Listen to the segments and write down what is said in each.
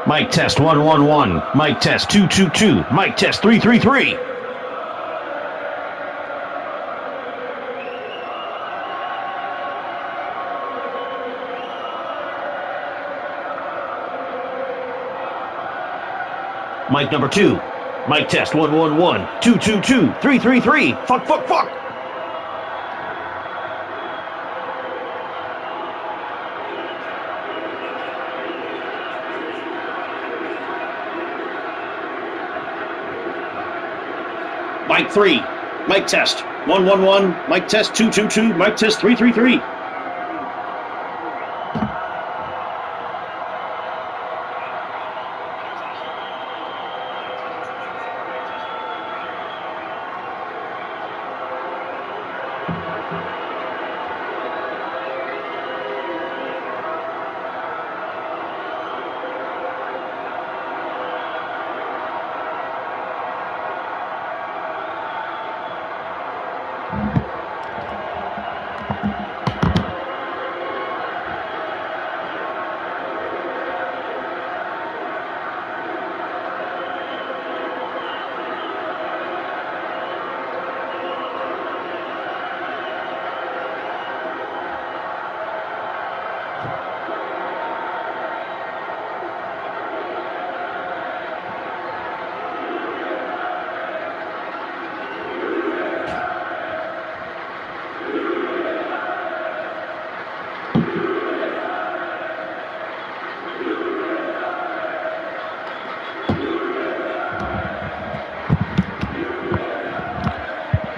Mic test 111. Mic test 222. Mic test 333. Mic number 2. Mic test 111. 222. 333. Fuck, fuck, fuck. Mic 3, mic test 111, mic test 222, mic test 333.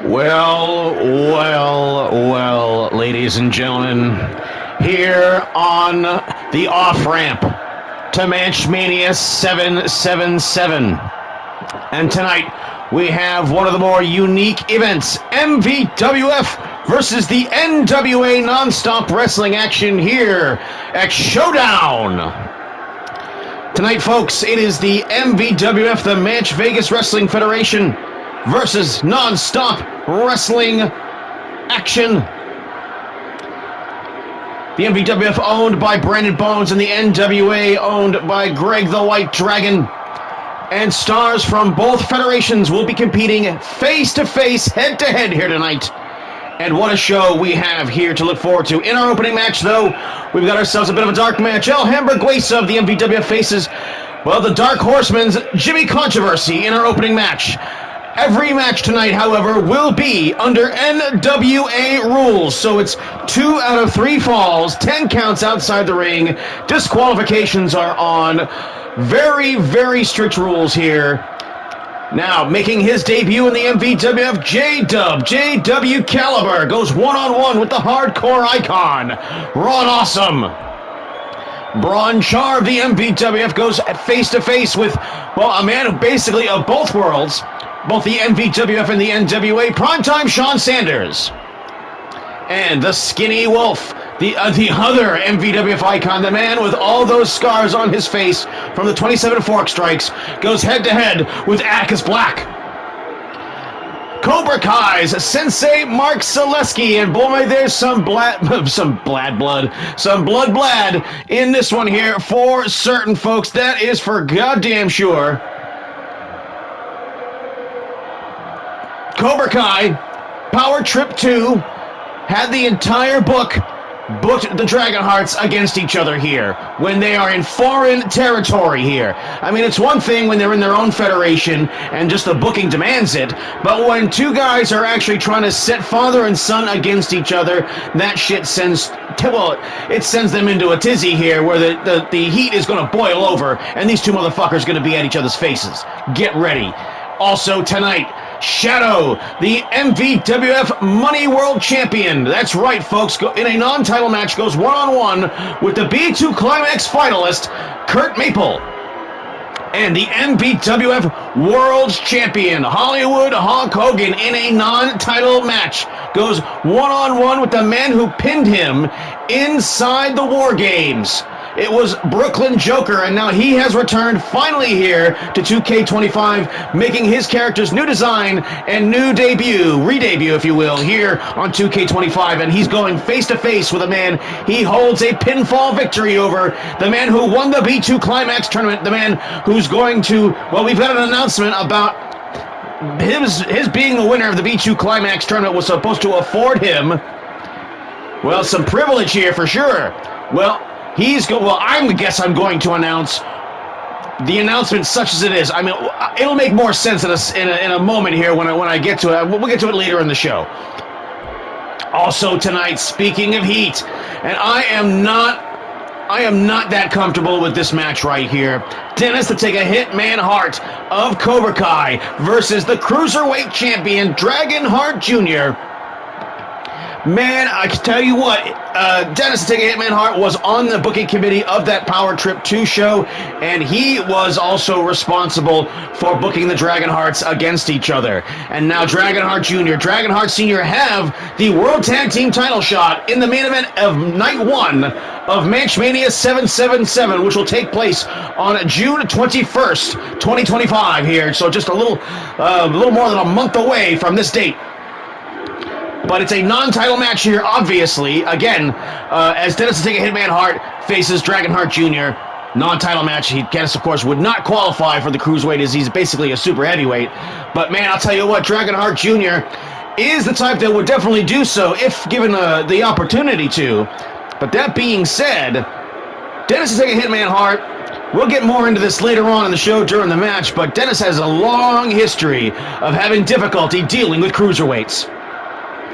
Well, ladies and gentlemen, here on the off-ramp to Matchmania 777. And tonight, we have one of the more unique events, MVWF versus the NWA non-stop wrestling action here at Showdown. Tonight, folks, it is the MVWF, the Match Vegas Wrestling Federation, versus non-stop wrestling action. The MVWF owned by Brandon Bones and the NWA owned by Greg the White Dragon. And stars from both federations will be competing face-to-face, head-to-head here tonight. And what a show we have here to look forward to. In our opening match, though, we've got ourselves a bit of a dark match. El Hamburguesa of the MVWF faces, well, the Dark Horseman's Jimmy Controversy in our opening match. Every match tonight, however, will be under NWA rules, so it's 2 out of 3 falls, 10 counts outside the ring, disqualifications are on, very, very strict rules here. Now, making his debut in the MVWF, J-Dub, JW Caliber, goes one-on-one with the hardcore icon, Ron Awesome. Braun Char of the MVWF goes face-to-face with, well, a man who basically of both worlds, both the MVWF and the NWA, Primetime Sean Sanders. And the Skinny Wolf, the other MVWF icon, the man with all those scars on his face from the 27 Fork Strikes, goes head-to-head with Atticus Black. Cobra Kai's Sensei Mark Zaleski, and boy, there's some blood in this one here for certain folks. That is for goddamn sure. Cobra Kai, Power Trip 2, had the entire booked the Dragonhearts against each other here when they are in foreign territory here. I mean, it's one thing when they're in their own federation and just the booking demands it, but when two guys are actually trying to set father and son against each other, that shit sends them into a tizzy here where the heat is going to boil over and these two motherfuckers are going to be at each other's faces. Get ready. Also tonight, Shadow, the MVWF Money World Champion. That's right, folks. In a non-title match, goes one-on-one with the B2 Climax finalist, Kurt Maple. And the MVWF World Champion, Hollywood Hulk Hogan, in a non-title match, goes one-on-one with the man who pinned him inside the War Games. It was Brooklyn Joker, and now he has returned finally here to 2K25, making his character's new design and new debut, re-debut if you will, here on 2K25, and he's going face-to-face with a man he holds a pinfall victory over, the man who won the B2 Climax tournament, the man who's going to, well, we've got an announcement about his being the winner of the B2 Climax tournament was supposed to afford him, well, some privilege here for sure. Well, I guess I'm going to announce the announcement such as it is. I mean, it'll make more sense in a moment here when I get to it. We'll get to it later in the show. Also tonight, speaking of heat, and I am not that comfortable with this match right here. Dennis to take a Hitman Hart of Cobra Kai versus the Cruiserweight Champion, Dragon Hart Jr. Man, I can tell you what, Dennis to take a Hitman Hart was on the booking committee of that Power Trip 2 show, and he was also responsible for booking the Dragon Hearts against each other. And now Dragon Hart Jr., Dragon Hart Sr. have the World Tag Team title shot in the main event of Night 1 of Matchmania 777, which will take place on June 21st, 2025 here. So just a little more than a month away from this date. But it's a non-title match here, obviously. Again, as Dennis to take a Hitman Hart faces Dragon Hart Jr. Non-title match. Dennis, of course, would not qualify for the Cruiserweight as he's basically a super heavyweight. But, man, I'll tell you what, Dragon Hart Jr. is the type that would definitely do so if given the opportunity to. But that being said, Dennis to take a Hitman Hart. We'll get more into this later on in the show during the match, but Dennis has a long history of having difficulty dealing with Cruiserweights.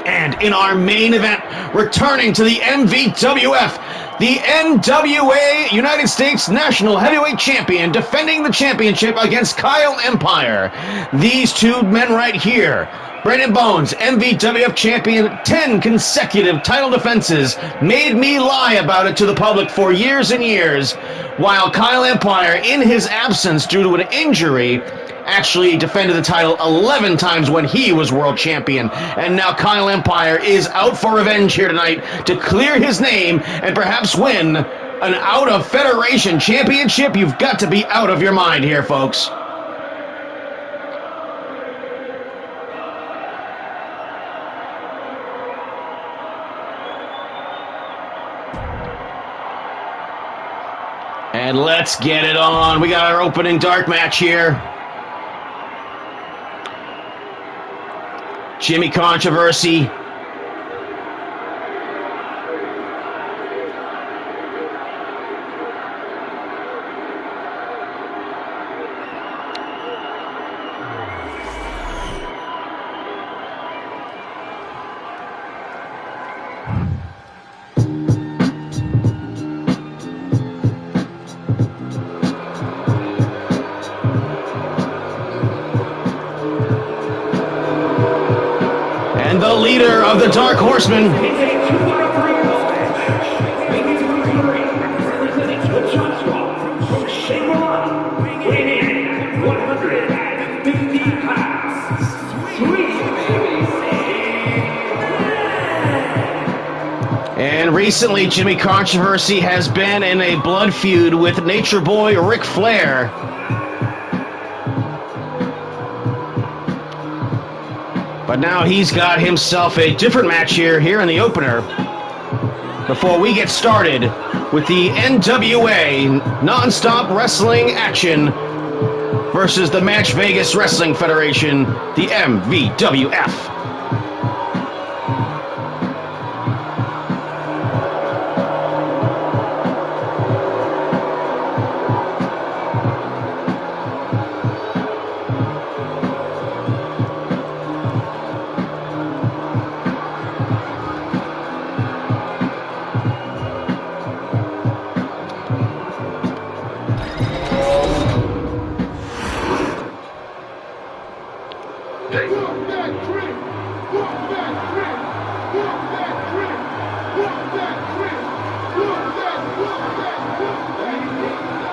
And in our main event, returning to the MVWF, the NWA United States National Heavyweight Champion, defending the championship against Kyle Empire. These two men right here, Brandon Bones, MVWF champion, 10 consecutive title defenses, made me lie about it to the public for years and years, while Kyle Empire, in his absence due to an injury, actually defended the title 11 times when he was world champion. And now Kyle Empire is out for revenge here tonight to clear his name and perhaps win an out-of-federation championship. You've got to be out of your mind here, folks. And let's get it on. We got our opening dark match here. Jimmy Controversy. And the leader of the Dark Horsemen, and recently Jimmy Controversy has been in a blood feud with Nature Boy Ric Flair. But now he's got himself a different match here in the opener. Before we get started with the NWA non-stop wrestling action versus the Match Vegas Wrestling Federation, the MVWF.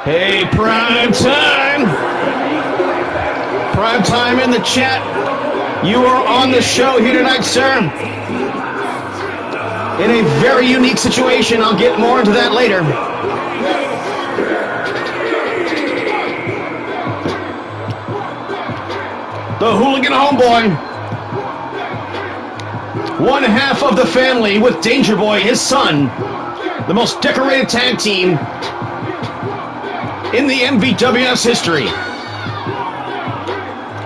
Hey, prime time! Prime time in the chat. You are on the show here tonight, sir. In a very unique situation. I'll get more into that later. the hooligan homeboy. One half of the family with Danger Boy, his son. The most decorated tag team in the MVWF's history.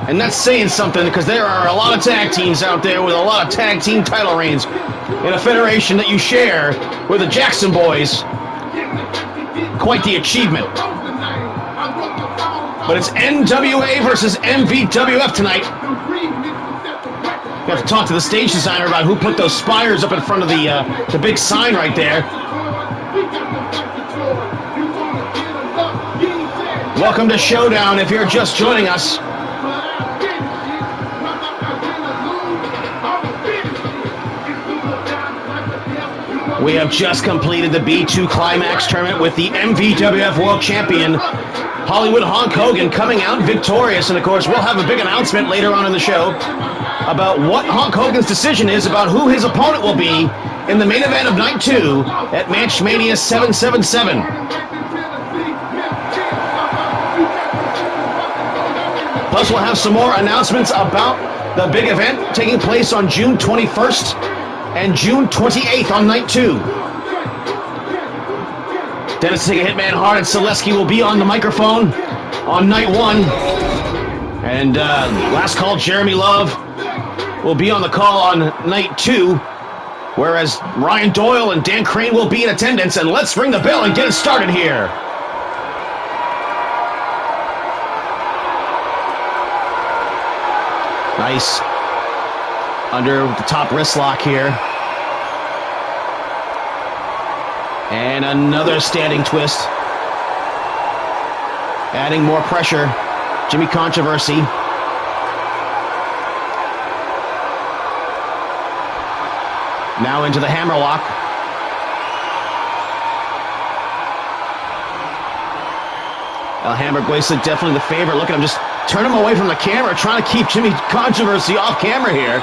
And that's saying something, because there are a lot of tag teams out there with a lot of tag team title reigns in a federation that you share with the Jackson Boys. Quite the achievement. But it's NWA versus MVWF tonight. You have to talk to the stage designer about who put those spires up in front of the big sign right there. Welcome to Showdown if you're just joining us. We have just completed the B2 Climax tournament with the MVWF World Champion, Hollywood Hulk Hogan, coming out victorious. And of course, we'll have a big announcement later on in the show about what Hulk Hogan's decision is about who his opponent will be in the main event of Night 2 at Matchmania 777. Plus, we'll have some more announcements about the big event taking place on June 21st and June 28th on Night 2. Dennis Tiga Hitman Hart and Selesky will be on the microphone on Night 1. And Last Call Jeremy Love will be on the call on Night 2. Whereas Ryan Doyle and Dan Crane will be in attendance. And let's ring the bell and get it started here. Nice. Under the top wrist lock here. And another standing twist. Adding more pressure. Jimmy Controversy. Now into the hammerlock. Alhambra Guesa definitely the favorite. Look at him just turn him away from the camera, trying to keep Jimmy Controversy off camera here.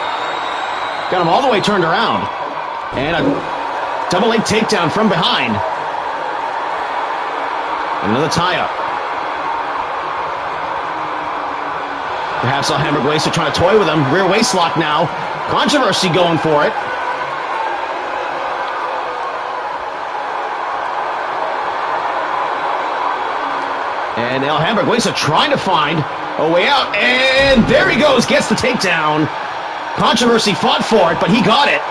Got him all the way turned around. And a double leg takedown from behind. Another tie-up. Perhaps Alhambra Guesa trying to toy with him. Rear waist lock now. Controversy going for it. And Alhambra Guesa trying to find a way out. And there he goes. Gets the takedown. Controversy fought for it, but he got it.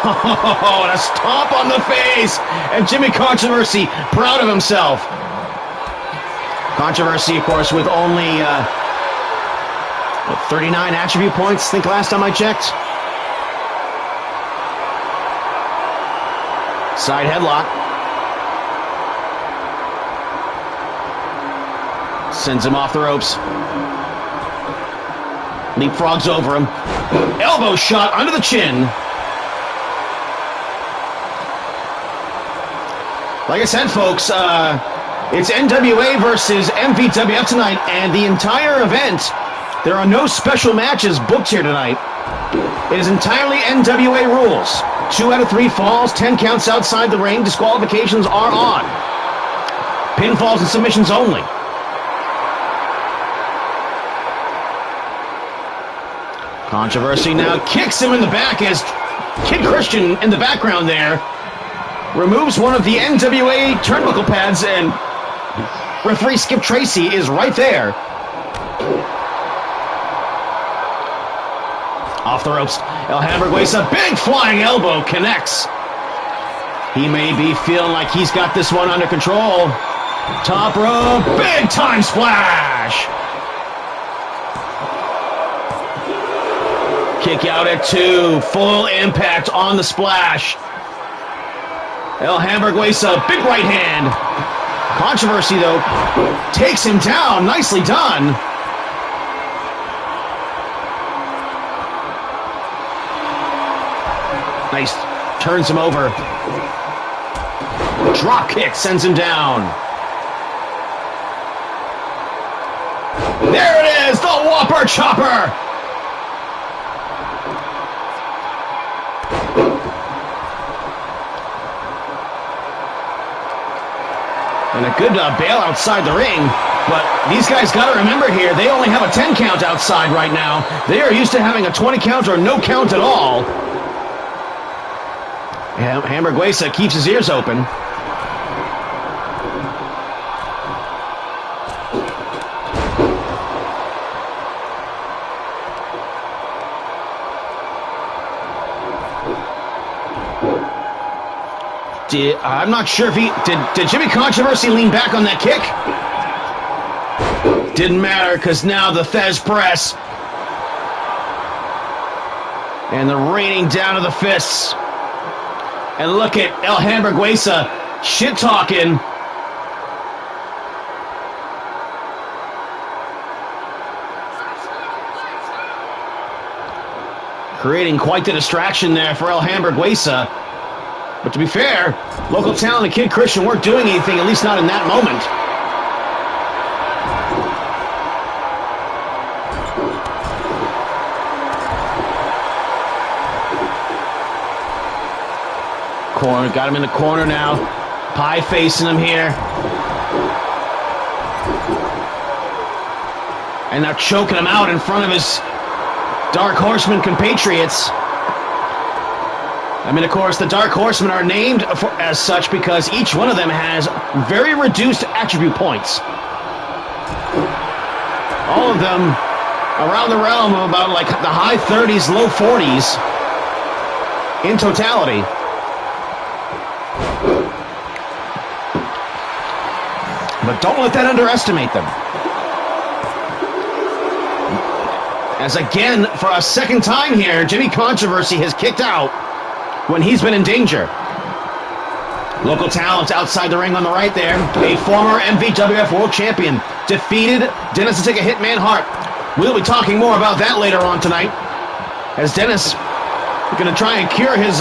Oh, and a stomp on the face. And Jimmy Controversy proud of himself. Controversy, of course, with only 39 attribute points, I think last time I checked. Side headlock. Sends him off the ropes. Leapfrogs over him. Elbow shot under the chin. Like I said, folks, it's NWA versus MVWF tonight, and the entire event, there are no special matches booked here tonight. It is entirely NWA rules. 2 out of 3 falls, 10 counts outside the ring, disqualifications are on. Pinfalls and submissions only. Controversy now kicks him in the back as Kid Christian in the background there removes one of the NWA turnbuckle pads, and referee Skip Tracy is right there. Off the ropes, Alhambra Guesa, big flying elbow connects. He may be feeling like he's got this one under control. Top rope, big time splash. Kick out at 2, full impact on the splash. Alhambra Guesa, big right hand. Controversy, though, takes him down. Nicely done. Nice. Turns him over. Drop kick sends him down. There it is, the Whopper Chopper. And a Good bail outside the ring. But these guys got to remember here, they only have a 10 count outside right now. They are used to having a 20 count or no count at all. Hamburguesa keeps his ears open. I'm not sure if did Jimmy Controversy lean back on that kick? Didn't matter, because now the Thez press. And the raining down of the fists. And look at El Hamburguesa shit-talking. Creating quite the distraction there for El Hamburguesa. But to be fair, local talent and Kid Christian weren't doing anything, at least not in that moment. Corner, got him in the corner now. Pie facing him here. And now choking him out in front of his Dark Horseman compatriots. I mean, of course, the Dark Horsemen are named as such because each one of them has very reduced attribute points. All of them around the realm of about like the high 30s, low 40s in totality. But don't let that underestimate them. As again, for a second time here, Jimmy Controversy has kicked out when he's been in danger. Local talent outside the ring on the right there. A former MVWF World Champion defeated Dennis to take a Hitman Hart. We'll be talking more about that later on tonight, as Dennis is going to try and cure his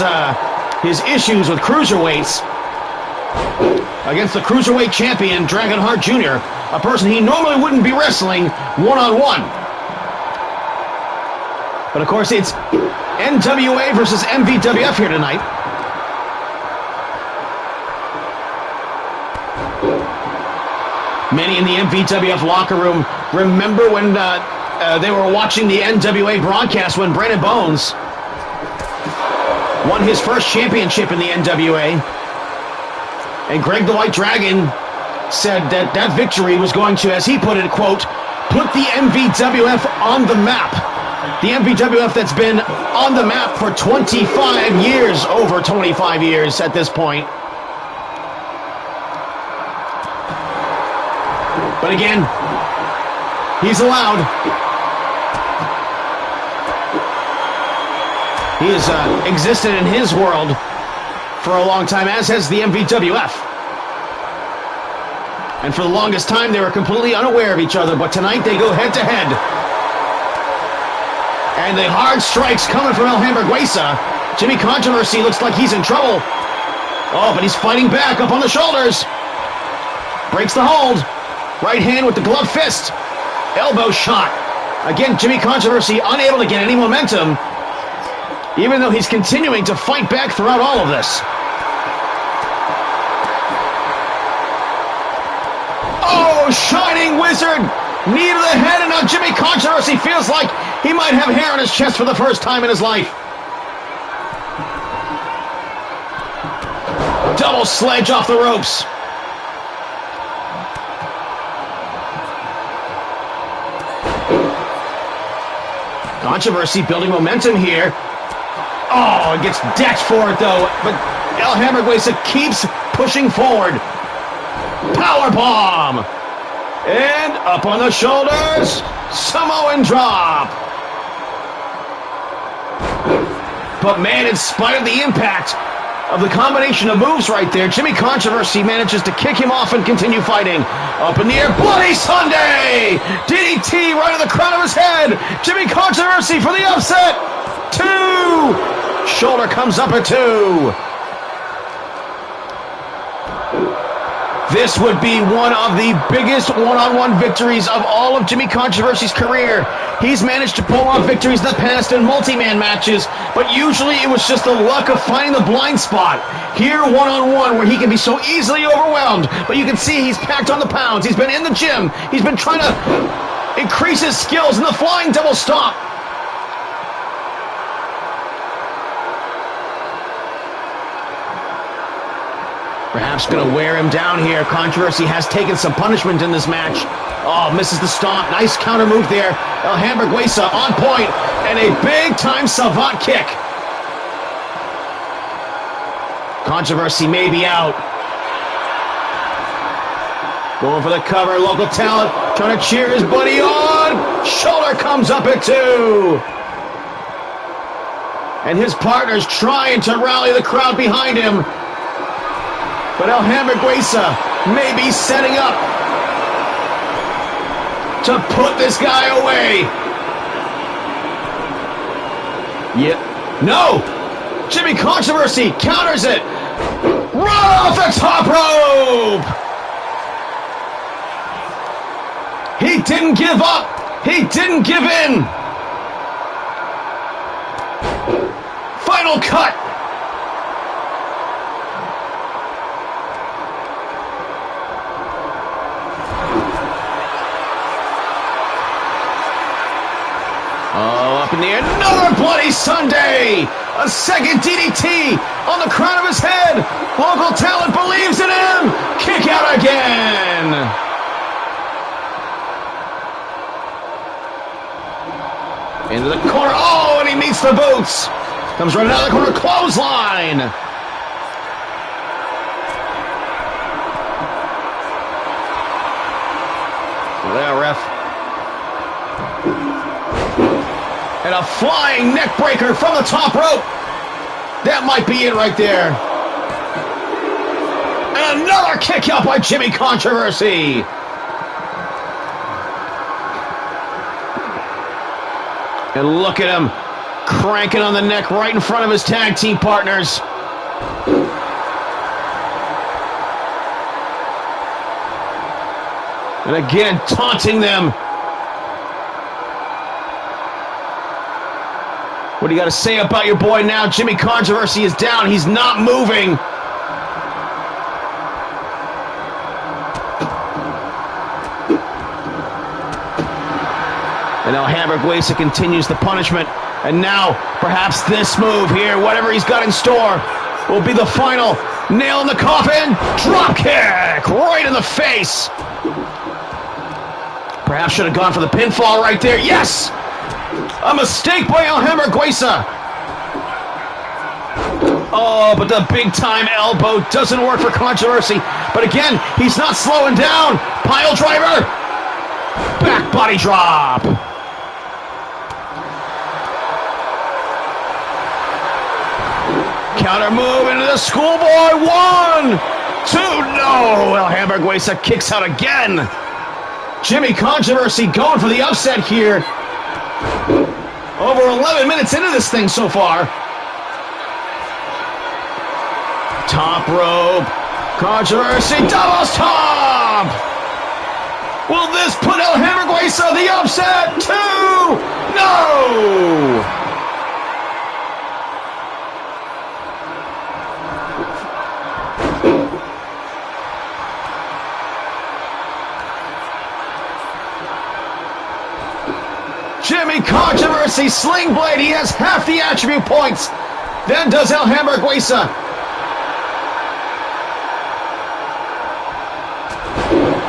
issues with cruiserweights against the Cruiserweight Champion, Dragon Hart Jr., a person he normally wouldn't be wrestling one-on-one. But of course, it's NWA versus MVWF here tonight. Many in the MVWF locker room remember when they were watching the NWA broadcast when Brandon Bones won his first championship in the NWA. And Greg the White Dragon said that that victory was going to, as he put it, quote, put the MVWF on the map. The MVWF that's been on the map for 25 years, over 25 years at this point. But again, he's allowed. He has existed in his world for a long time, as has the MVWF. And for the longest time, they were completely unaware of each other, but tonight they go head-to-head. And the hard strikes coming from El Hamburguesa. Jimmy Controversy looks like he's in trouble. Oh, but he's fighting back up on the shoulders. Breaks the hold. Right hand with the glove fist. Elbow shot. Again, Jimmy Controversy unable to get any momentum, even though he's continuing to fight back throughout all of this. Oh, Shining Wizard! Knee to the head, and now Jimmy Controversy feels like he might have hair on his chest for the first time in his life. Double sledge off the ropes. Controversy building momentum here. Oh, it gets decked for it, though. But El Hamburguesa keeps pushing forward. Powerbomb! And up on the shoulders. Samoan drop. But man, in spite of the impact of the combination of moves right there, Jimmy Controversy manages to kick him off and continue fighting. Up in the air, Bloody Sunday! DDT right in the crown of his head. Jimmy Controversy for the upset. 2! Shoulder comes up at 2. This would be one of the biggest one-on-one victories of all of Jimmy Controversy's career. He's managed to pull off victories in the past in multi-man matches, but usually it was just the luck of finding the blind spot. Here, one-on-one, where he can be so easily overwhelmed, but you can see he's packed on the pounds. He's been in the gym. He's been trying to increase his skills in the flying double stomp. Perhaps going to wear him down here. Controversy has taken some punishment in this match. Oh, misses the stomp. Nice counter move there. El Hamburguesa on point. And a big-time savant kick. Controversy may be out. Going for the cover. Local talent trying to cheer his buddy on. Shoulder comes up at 2. And his partner's trying to rally the crowd behind him. But El Hamburguesa may be setting up to put this guy away. Yeah. No! Jimmy Controversy counters it. Right off the top rope! He didn't give up. He didn't give in. Final cut. Up in the air, another Bloody Sunday! A second DDT on the crown of his head! Local talent believes in him! Kick out again! Into the corner, oh, and he meets the boots! Comes right out of the corner, clothesline! There, ref. And a flying neck breaker from the top rope. That might be it right there. And another kick out by Jimmy Controversy. And look at him cranking on the neck right in front of his tag team partners. And again, taunting them. What do you got to say about your boy now? Jimmy Controversy is down. He's not moving. And now Hamburguesa continues the punishment. And now, perhaps this move here, whatever he's got in store, will be the final nail in the coffin. Drop kick right in the face. Perhaps should have gone for the pinfall right there. Yes! A mistake by El Hamburguesa. Oh, but the big-time elbow doesn't work for Controversy. But again, he's not slowing down. Pile driver. Back body drop. Counter move into the schoolboy. 1, 2. No, El Hamburguesa kicks out again. Jimmy Controversy going for the upset here. Over 11 minutes into this thing so far. Top rope. Controversy. Double stomp. Will this put El Hamburguesa the upset? 2. No. Jimmy Controversy, Sling Blade, he has half the attribute points. Then does El Hamburguesa.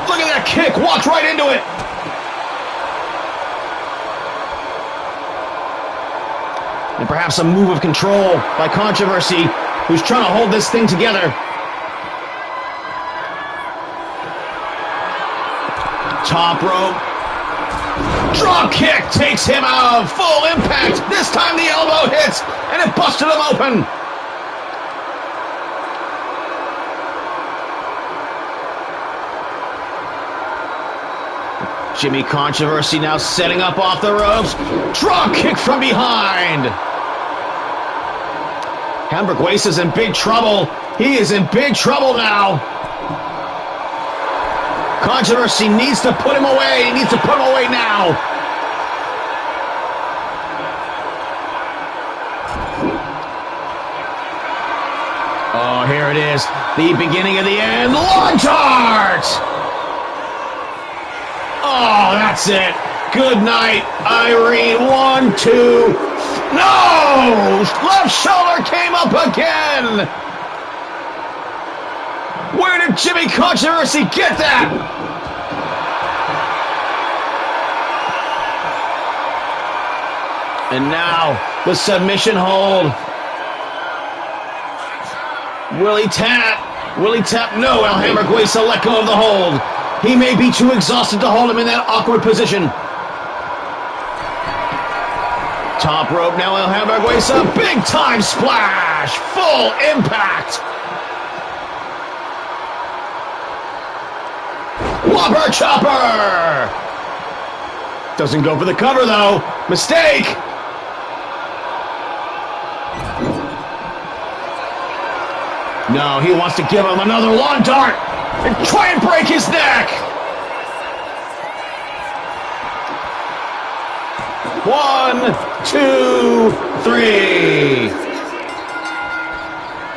Look at that kick, walks right into it. And perhaps a move of control by Controversy, who's trying to hold this thing together. Top rope. Drop kick takes him out. Full impact. This time the elbow hits, and it busted him open. Jimmy Controversy now setting up off the ropes. Drop kick from behind. Hamburguesa's in big trouble. He is in big trouble now. Controversy needs to put him away. He needs to put him away now. Oh, here it is. The beginning of the end. Launch art! Oh, that's it. Good night, Irene. 1, 2. No! Left shoulder came up again. Where did Jimmy Controversy get that? And now the submission hold. Will he tap? Will he tap? No, El Hamburguesa let go of the hold. He may be too exhausted to hold him in that awkward position. Top rope now, El Hamburguesa. Big time splash. Full impact. Whopper chopper. Doesn't go for the cover though. Mistake. No, he wants to give him another long dart and try and break his neck. 1, 2, 3.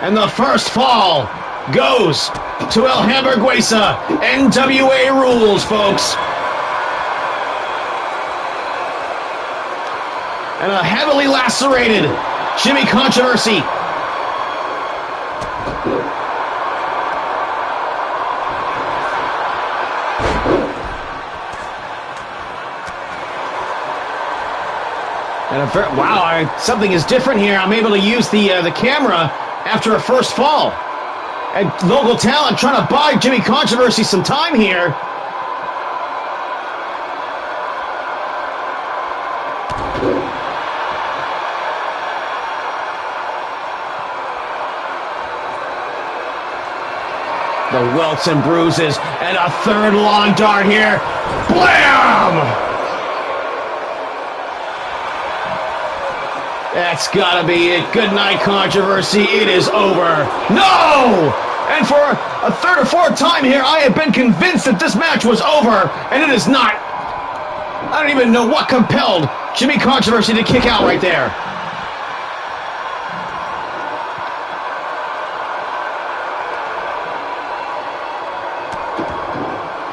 And the first fall goes to El Hamburguesa. NWA rules, folks. And a heavily lacerated Jimmy Controversy. And wow, something is different here. I'm able to use the camera after a first fall. And local talent trying to buy Jimmy Controversy some time here. The welts and bruises, and a third long dart here. Blam! That's gotta be it. Good night, Controversy. It is over. No! And for a third or fourth time here, I have been convinced that this match was over, and it is not. I don't even know what compelled Jimmy Controversy to kick out right there.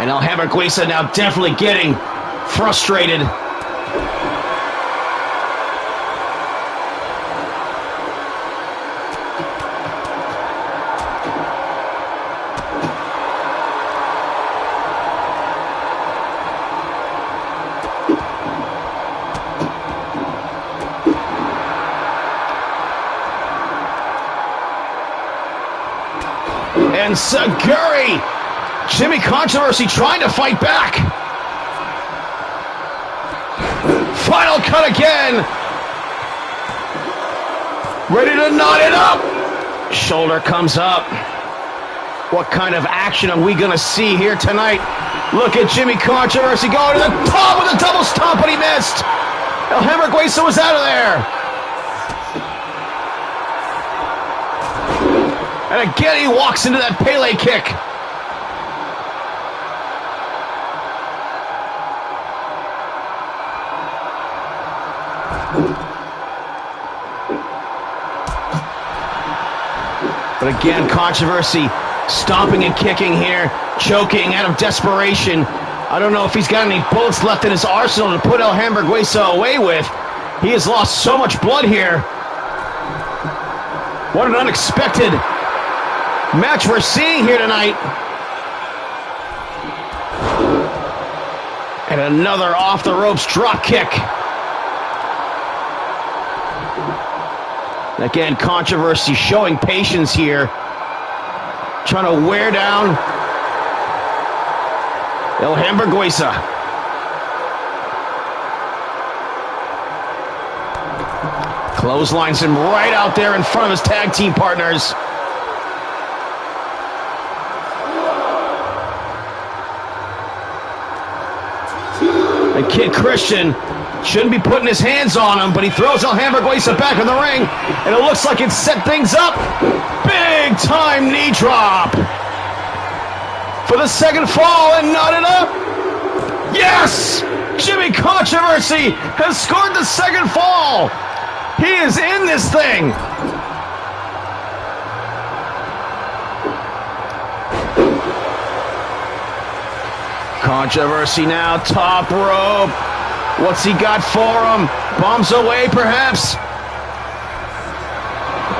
And El Hamburguesa now definitely getting frustrated. And Saguri, Jimmy Controversy trying to fight back. Final cut again. Ready to knot it up. Shoulder comes up. What kind of action are we going to see here tonight? Look at Jimmy Controversy going to the top with a double stomp, but he missed. El Hamburguesa was out of there. And again, he walks into that Pele kick. But again, Controversy stomping and kicking here, choking out of desperation. I don't know if he's got any bullets left in his arsenal to put El Hamburguesa away with. He has lost so much blood here. What an unexpected match we're seeing here tonight. And another off the ropes drop kick. Again, Controversy showing patience here. Trying to wear down El Hamburguesa. Clotheslines him right out there in front of his tag team partners. And Kid Christian shouldn't be putting his hands on him, but he throws El Hamburguesa back in the ring, and it looks like it set things up. Big time knee drop for the second fall and knotted up. Yes! Jimmy Controversy has scored the second fall. He is in this thing. Controversy now, top rope. What's he got for him? Bombs away, perhaps?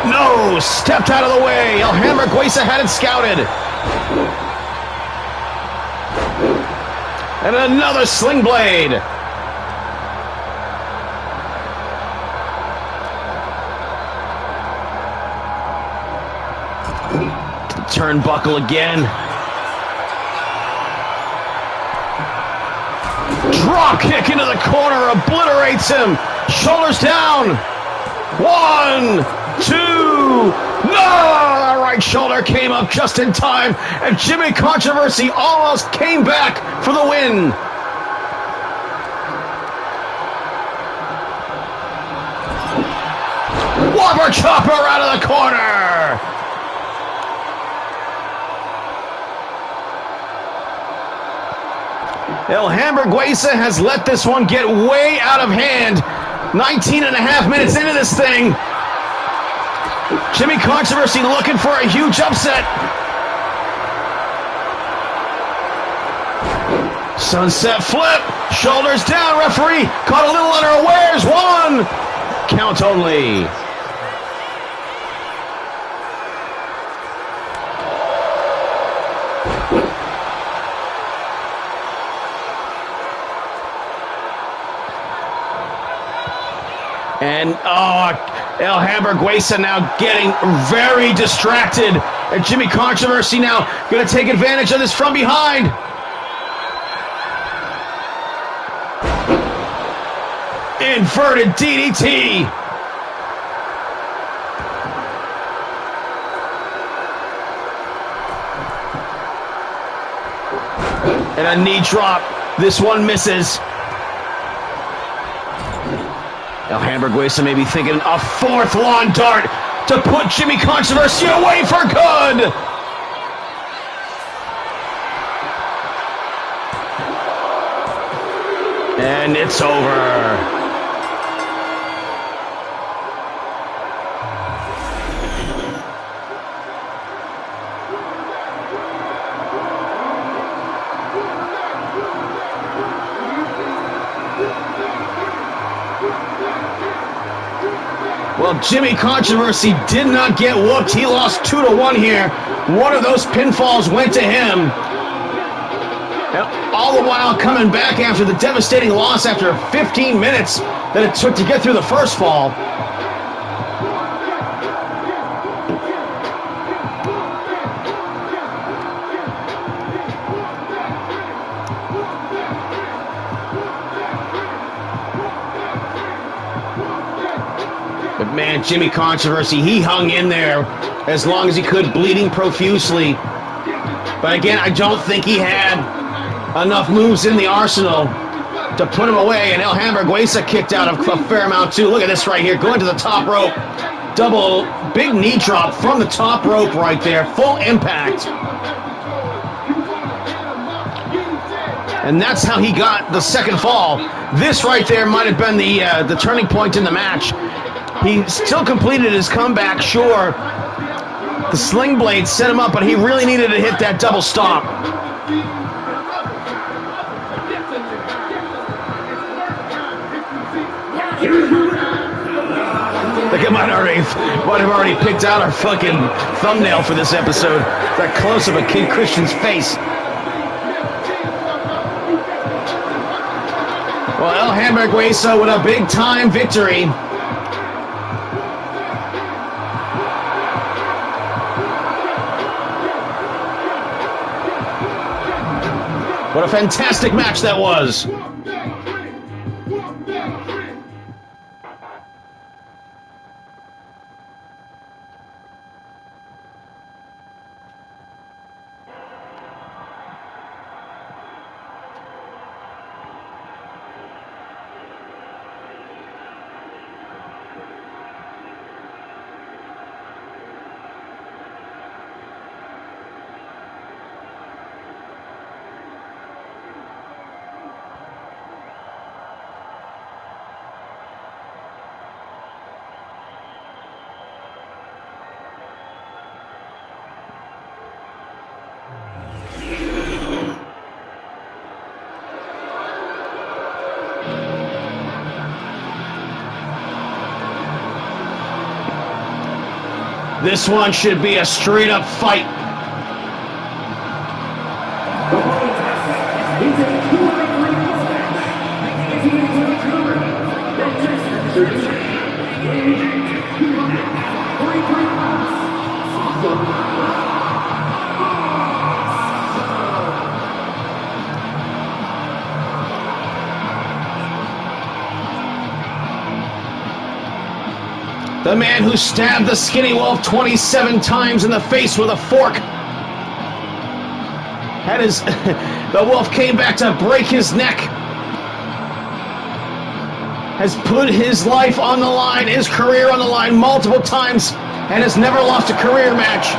No! Stepped out of the way. El Hamburguesa had it scouted. And another sling blade. Turnbuckle again. Drop kick into the corner, obliterates him. Shoulders down. 1, 2. No! The right shoulder came up just in time, and Jimmy Controversy almost came back for the win. Whopper chopper out of the corner. El Hamburguesa has let this one get way out of hand. 19 and a half minutes into this thing. Jimmy Controversy looking for a huge upset. Sunset flip. Shoulders down. Referee caught a little unawares. 1. Count only. And, El Hamburguesa now getting very distracted. And Jimmy Controversy now going to take advantage of this from behind. Inverted DDT. And a knee drop. This one misses. El Hamburguesa may be thinking a 4th lawn dart to put Jimmy Controversy away for good. And it's over. Well, Jimmy Controversy did not get whooped. He lost 2-1 here. One of those pinfalls went to him. All the while coming back after the devastating loss after 15 minutes that it took to get through the first fall. But man, Jimmy Controversy, he hung in there as long as he could, bleeding profusely. But again, I don't think he had enough moves in the arsenal to put him away. And El Hamburguesa kicked out of a fair amount too. Look at this right here, going to the top rope. Double, big knee drop from the top rope right there. Full impact. And that's how he got the second fall. This right there might have been the turning point in the match. He still completed his comeback, sure. The sling blade set him up, but he really needed to hit that double stop. I think I might have already picked out our fucking thumbnail for this episode. That close of a Kid Christian's face. Well, El Hamburguesa with a big time victory. What a fantastic match that was. This one should be a straight-up fight. The man who stabbed the Skinny Wolf 27 times in the face with a fork. The wolf came back to break his neck. Has put his life on the line, his career on the line multiple times, and has never lost a career match.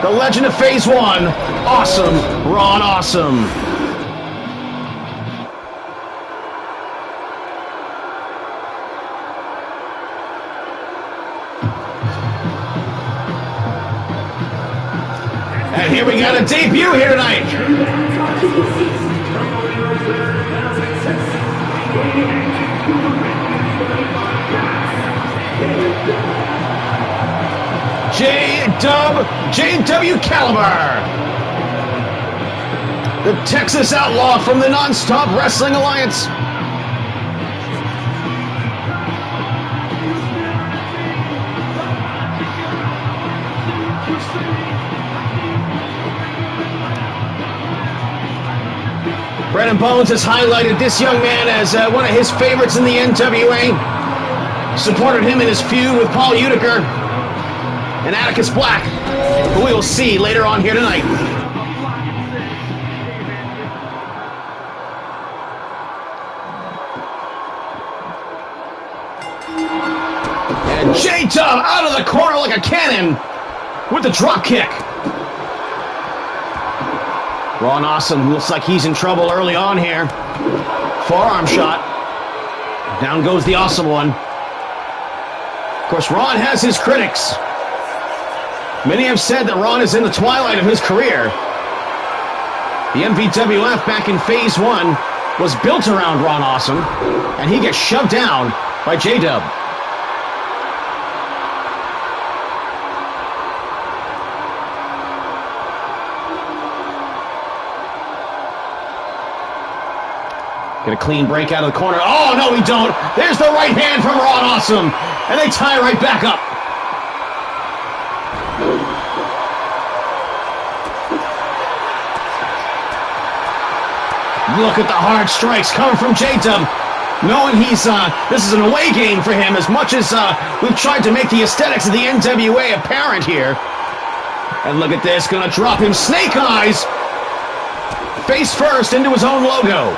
The legend of Phase 1, Awesome Ron Awesome. And here we got a debut here tonight. JW Caliber, the Texas Outlaw from the Non-Stop Wrestling Alliance. Brandon Bones has highlighted this young man as one of his favorites in the NWA. Supported him in his feud with Paul Utica and Atticus Black, who we will see later on here tonight. And J-Dub out of the corner like a cannon with the drop kick. Ron Awesome looks like he's in trouble early on here. Forearm shot. Down goes the Awesome one. Of course, Ron has his critics. Many have said that Ron is in the twilight of his career. The MVWF back in Phase 1 was built around Ron Awesome, and he gets shoved down by J-Dub. Get a clean break out of the corner. Oh, no, we don't. There's the right hand from Ron Awesome. And they tie right back up. Look at the hard strikes coming from J-Dub. Knowing this is an away game for him, as much as we've tried to make the aesthetics of the NWA apparent here. And look at this, gonna drop him snake eyes. Face first into his own logo.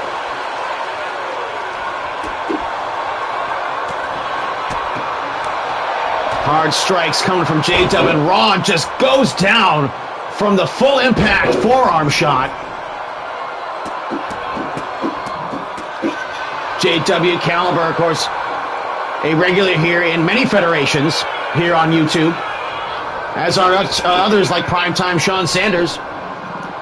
Hard strikes coming from J-Dub, and Ron just goes down from the full impact forearm shot. JW Caliber, of course, a regular here in many federations here on YouTube, as are others like Primetime Sean Sanders.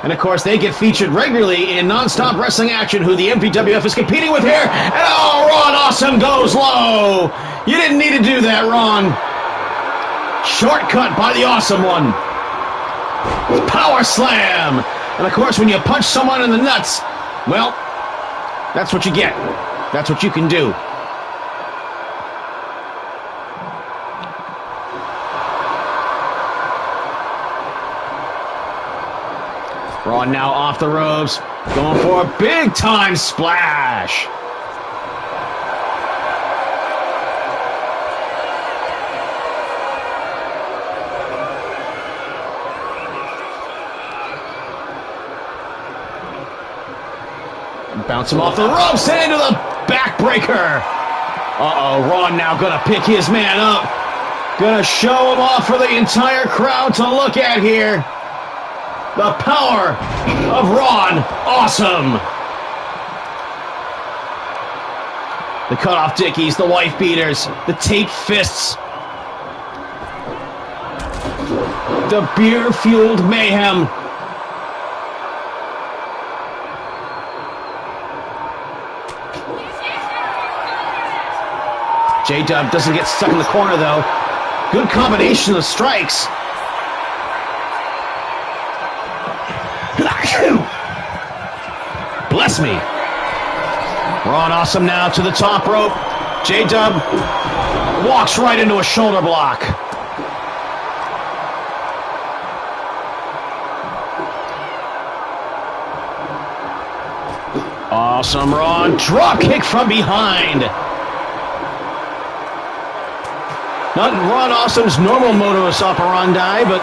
And of course, they get featured regularly in Non-Stop Wrestling Action, who the MVWF is competing with here. And oh, Ron Awesome goes low. You didn't need to do that, Ron. Shortcut by the Awesome one. Power slam. And of course, when you punch someone in the nuts, well, that's what you get. That's what you can do. Ron now off the ropes, going for a big time splash. Bounce him off the ropes and into the backbreaker. Uh-oh, Ron now gonna pick his man up. Gonna show him off for the entire crowd to look at here. The power of Ron Awesome. The cutoff dickies, the wife beaters, the taped fists. The beer-fueled mayhem. J-Dub doesn't get stuck in the corner, though. Good combination of strikes. Bless me. Ron Awesome now to the top rope. J-Dub walks right into a shoulder block. Awesome Ron, drop kick from behind. Not Ron Awesome's normal modus operandi, but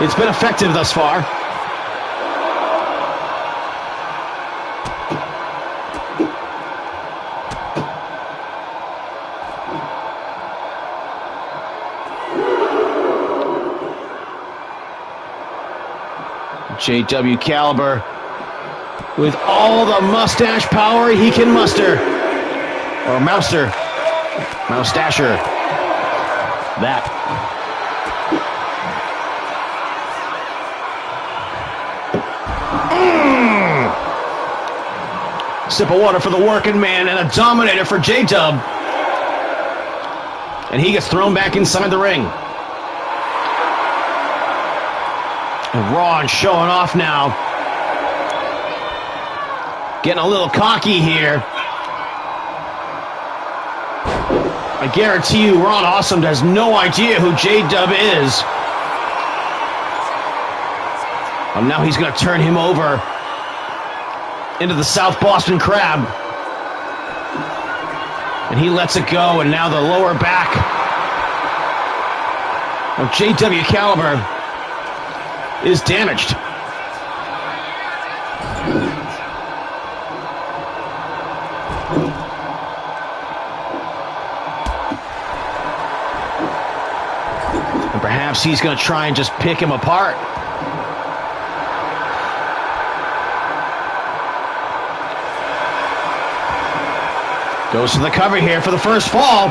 it's been effective thus far. JW Caliber with all the mustache power he can muster. Or Moustasher. That. Sip of water for the working man and a dominator for J-Dub. And he gets thrown back inside the ring. And Ron showing off now. Getting a little cocky here. I guarantee you Ron Awesome has no idea who J-Dub is. And now he's going to turn him over into the South Boston Crab. And he lets it go, and now the lower back of JW Caliber is damaged. And perhaps he's going to try and just pick him apart. Goes to the cover here for the first fall.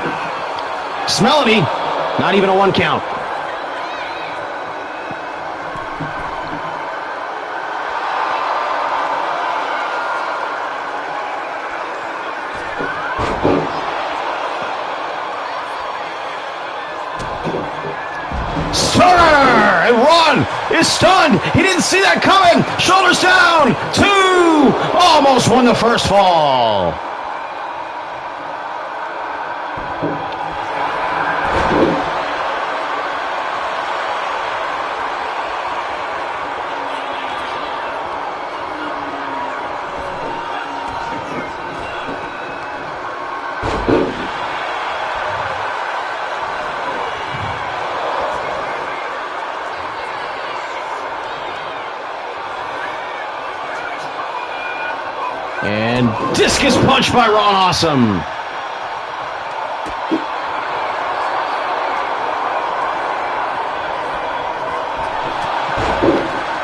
Smelly, not even a 1 count. Stunner! And Ron is stunned. He didn't see that coming. Shoulders down. 2. Almost won the first fall. And discus punch by Ron Awesome.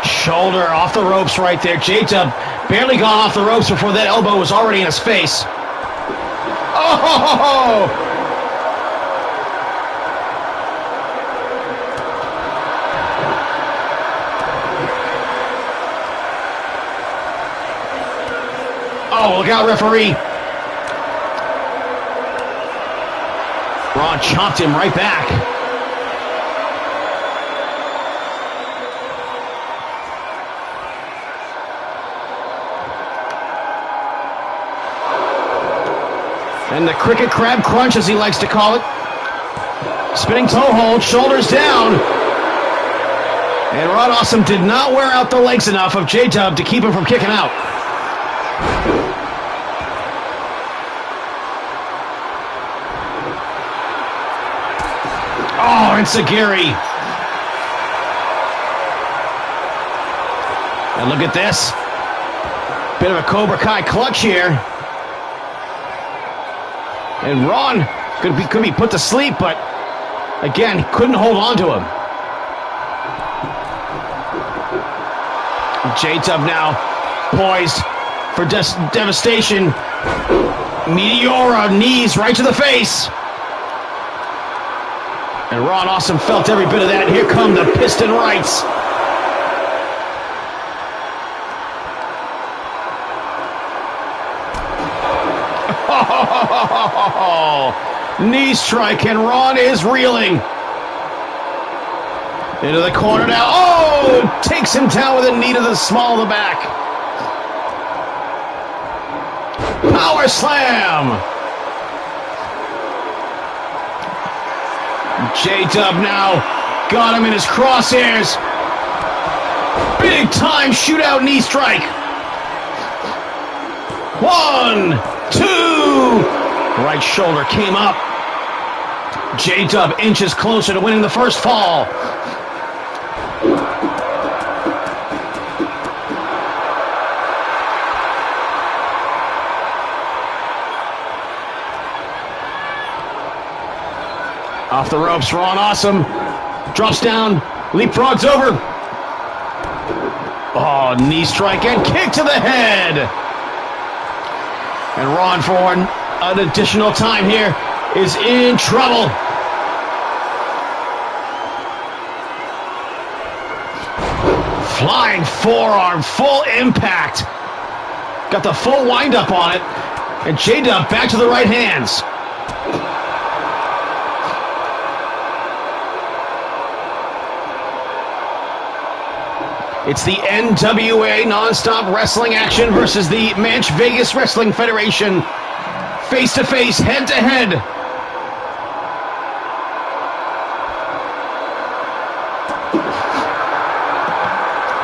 Shoulder off the ropes right there. J-Dub barely gone off the ropes before that elbow was already in his face. Oh! Oh, look out, referee. Ron chopped him right back. And the cricket crab crunch, as he likes to call it. Spinning toe hold, shoulders down. And Ron Awesome did not wear out the legs enough of J-Dub to keep him from kicking out. Oh, and Sagiri. And look at this. Bit of a Cobra Kai clutch here. And Ron could be put to sleep, but again, couldn't hold on to him. J-Dub now poised for devastation. Meteora knees right to the face. And Ron Awesome felt every bit of that. Here come the piston rights. Oh, knee strike, and Ron is reeling. Into the corner now. Oh! Takes him down with a knee to the small of the back. Power slam! J-Dub now got him in his crosshairs. Big time shootout knee strike. 1, 2. Right shoulder came up. J-Dub inches closer to winning the first fall. Off the ropes, Ron Awesome. Drops down, leapfrogs over. Oh, knee strike and kick to the head. And Ron, for an additional time here, is in trouble. Flying forearm, full impact. Got the full wind-up on it. And J-Dub back to the right hands. It's the NWA non-stop wrestling action versus the Manch Vegas Wrestling Federation. Face-to-face, head-to-head.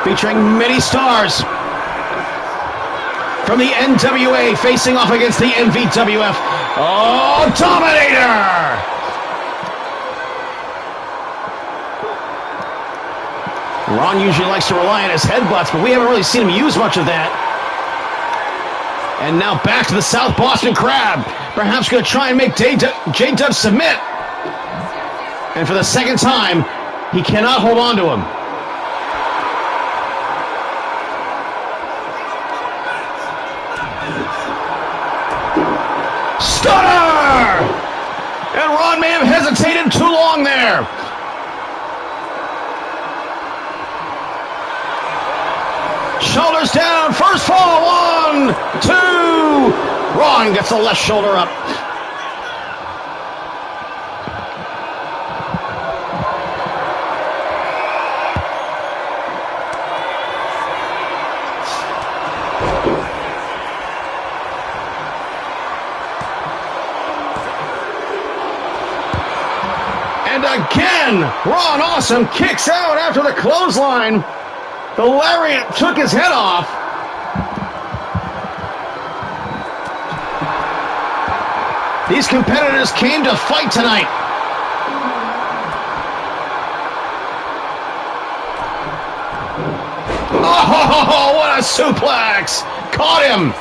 Featuring many stars from the NWA facing off against the MVWF. Oh, Dominator! Ron usually likes to rely on his headbutts, but we haven't really seen him use much of that. And now back to the South Boston Crab. Perhaps going to try and make J-Dub submit. And for the second time, he cannot hold on to him. Stunner! And Ron may have hesitated too long there. Shoulders down, first fall, 1, 2. Ron gets the left shoulder up. And again, Ron Awesome kicks out after the clothesline. The lariat took his head off. These competitors came to fight tonight. Oh, what a suplex! Caught him!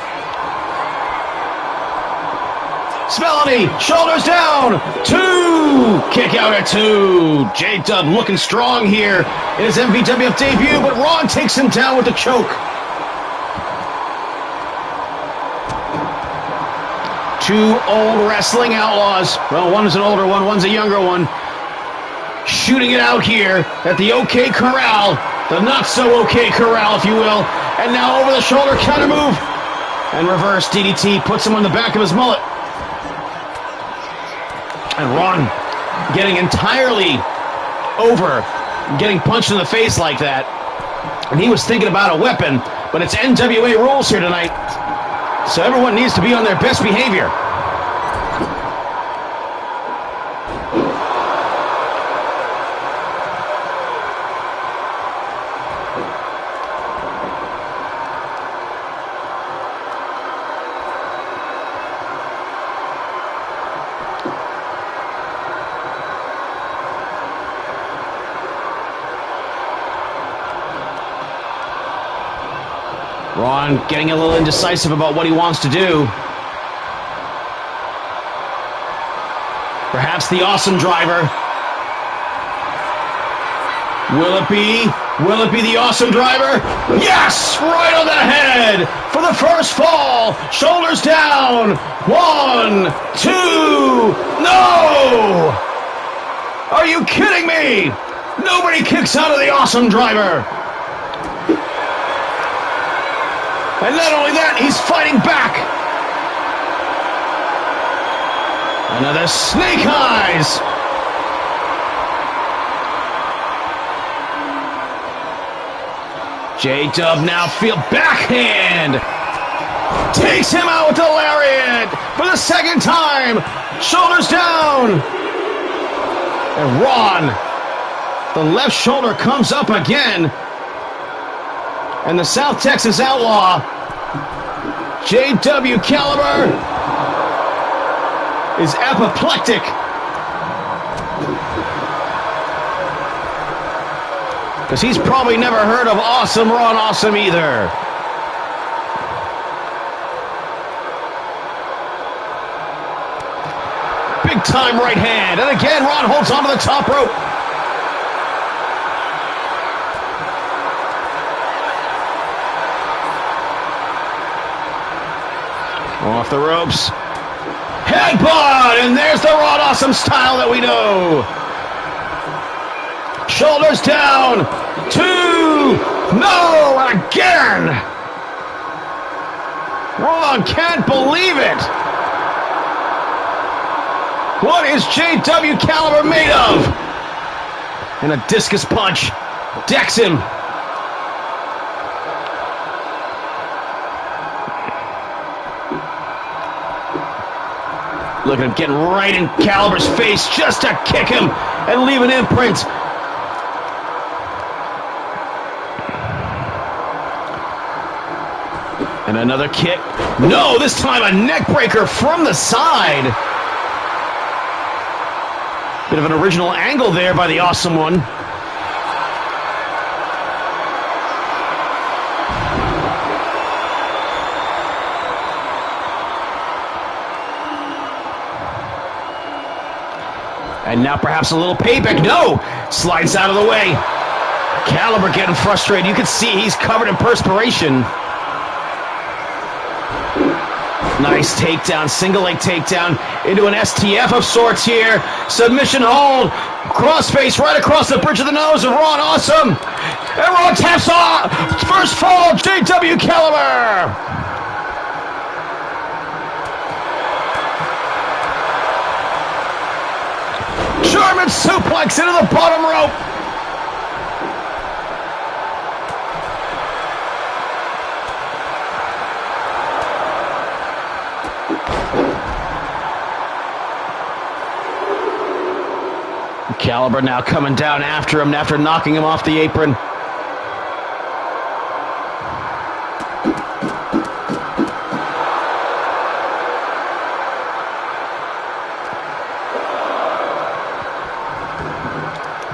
Spellany, shoulders down, 2! Kick out at 2. J-Dub looking strong here in his MVWF debut, but Ron takes him down with the choke. Two old wrestling outlaws. Well, one is an older one, one's a younger one. Shooting it out here at the OK Corral, the not-so-OK Corral, if you will. And now over the shoulder counter move. And reverse DDT puts him on the back of his mullet. And Ron getting entirely over, getting punched in the face like that. And he was thinking about a weapon, but it's NWA rules here tonight. So everyone needs to be on their best behavior. Ron getting a little indecisive about what he wants to do. Perhaps the Awesome Driver. Will it be? Will it be the Awesome Driver? Yes! Right on the head for the first fall. Shoulders down. 1, 2. No! Are you kidding me? Nobody kicks out of the Awesome Driver. And not only that, he's fighting back. Another snake eyes. J-Dub now feel backhand. Takes him out with the lariat for the second time. Shoulders down. And Ron, the left shoulder comes up again. And the South Texas Outlaw, J.W. Caliber, is apoplectic. Because he's probably never heard of Awesome Ron Awesome either. Big time right hand. And again, Ron holds onto the top rope. Off the ropes. Headbutt! And there's the Ron Awesome style that we know. Shoulders down. 2. No! And again! Ron can't believe it. What is J.W. Caliber made of? And a discus punch decks him. Look at him getting right in Caliber's face just to kick him and leave an imprint. And another kick. No, this time a neck breaker from the side. Bit of an original angle there by the Awesome One. And now perhaps a little payback. No! Slides out of the way. Caliber getting frustrated. You can see he's covered in perspiration. Nice takedown, single leg takedown into an STF of sorts here. Submission hold. Crossface right across the bridge of the nose of Ron Awesome. And Ron taps off. First fall, J.W. Caliber. German suplex into the bottom rope. Caliber now coming down after him after knocking him off the apron.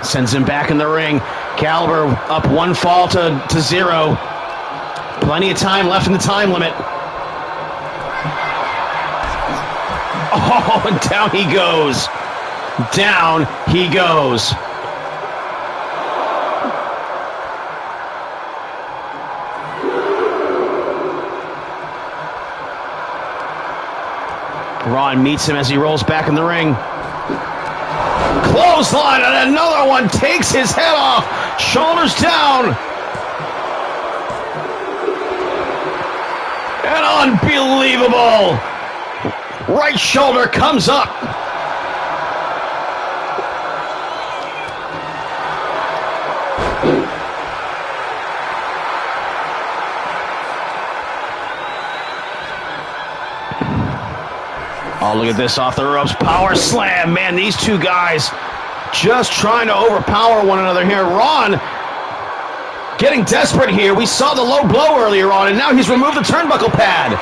Sends him back in the ring. Caliber up 1 fall to 0. Plenty of time left in the time limit. Oh, and down he goes. Down he goes. Ron meets him as he rolls back in the ring. Clothesline, and another one takes his head off. Shoulders down. And unbelievable. Right shoulder comes up. Oh, look at this off the ropes. Power slam. Man, these two guys just trying to overpower one another here. Ron getting desperate here. We saw the low blow earlier on, and now he's removed the turnbuckle pad.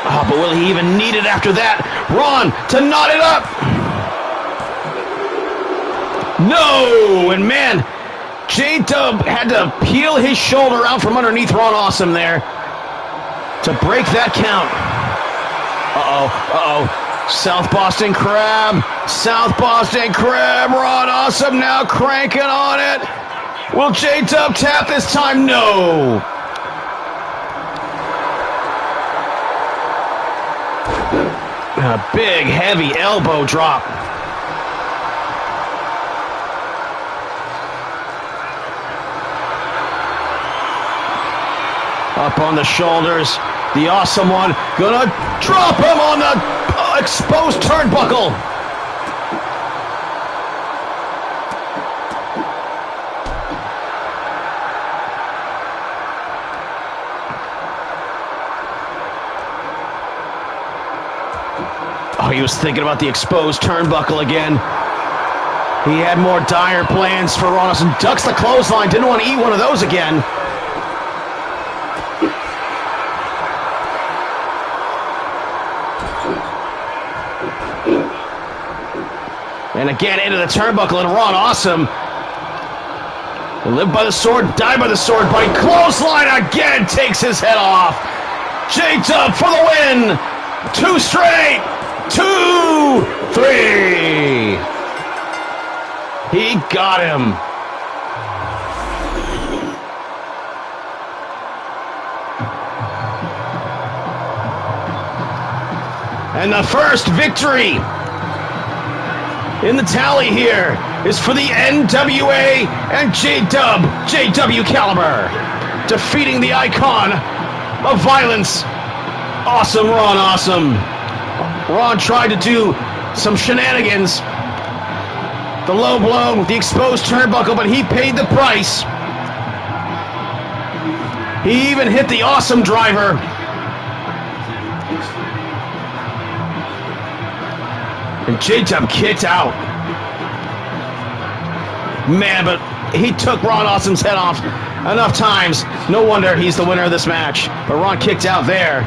Oh, but will he even need it after that? Ron to knot it up. No, and man, J-Dub had to peel his shoulder out from underneath Ron Awesome there to break that count. South Boston Crab. South Boston Crab. Ron Awesome now cranking on it. Will J-Dub tap this time? No. A big, heavy elbow drop. Up on the shoulders. The Awesome One gonna drop him on the exposed turnbuckle. Oh, he was thinking about the exposed turnbuckle again. He had more dire plans for Ron Austin. Ducks the clothesline. Didn't want to eat one of those again. And again into the turnbuckle, and Ron Awesome will live by the sword, die by the sword, by clothesline again, takes his head off. J-Dub for the win. 2 straight. 2, 3. He got him. And the first victory in the tally here is for the NWA and J-Dub, JW Caliber, defeating the icon of violence, Awesome Ron Awesome. Ron tried to do some shenanigans, the low blow, the exposed turnbuckle, but he paid the price. He even hit the Awesome driver. And J-Dub kicked out. Man, but he took Ron Awesome's head off enough times. No wonder he's the winner of this match. But Ron kicked out there.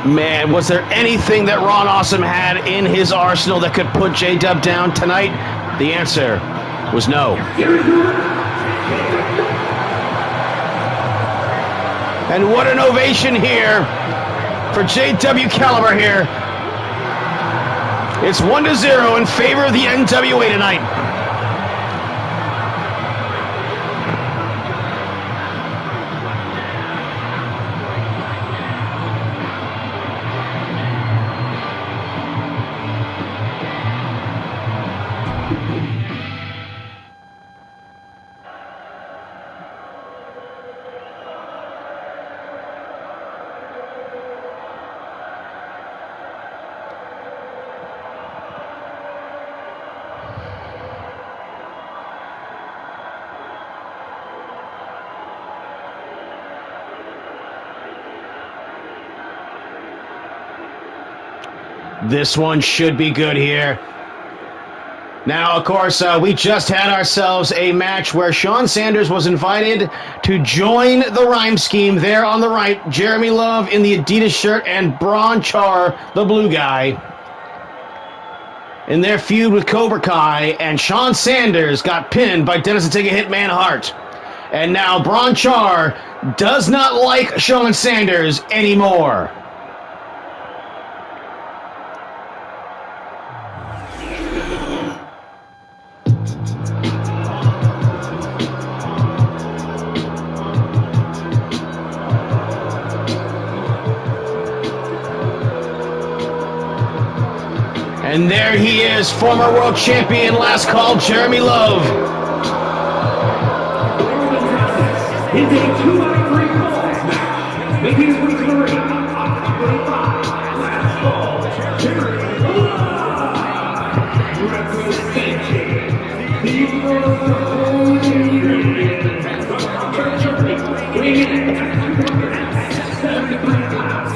Man, was there anything that Ron Awesome had in his arsenal that could put J-Dub down tonight? The answer was no. And what an ovation here for JW Caliber here. It's 1-0 in favor of the NWA tonight. This one should be good here. Now, of course, we just had ourselves a match where Sean Sanders was invited to join the rhyme scheme there on the right. Jeremy Love in the Adidas shirt and Braun Char, the blue guy, in their feud with Cobra Kai. And Sean Sanders got pinned by Dennis the Take a Hitman Hart. And now Braun Char does not like Sean Sanders anymore. And there he is, former world champion, last call, Jeremy Love. Is a 2-out-of-3 falls match. Making his way to the ring on 25. Last call, Jeremy Love. Representing the World Champion. Weighing in at 273 pounds.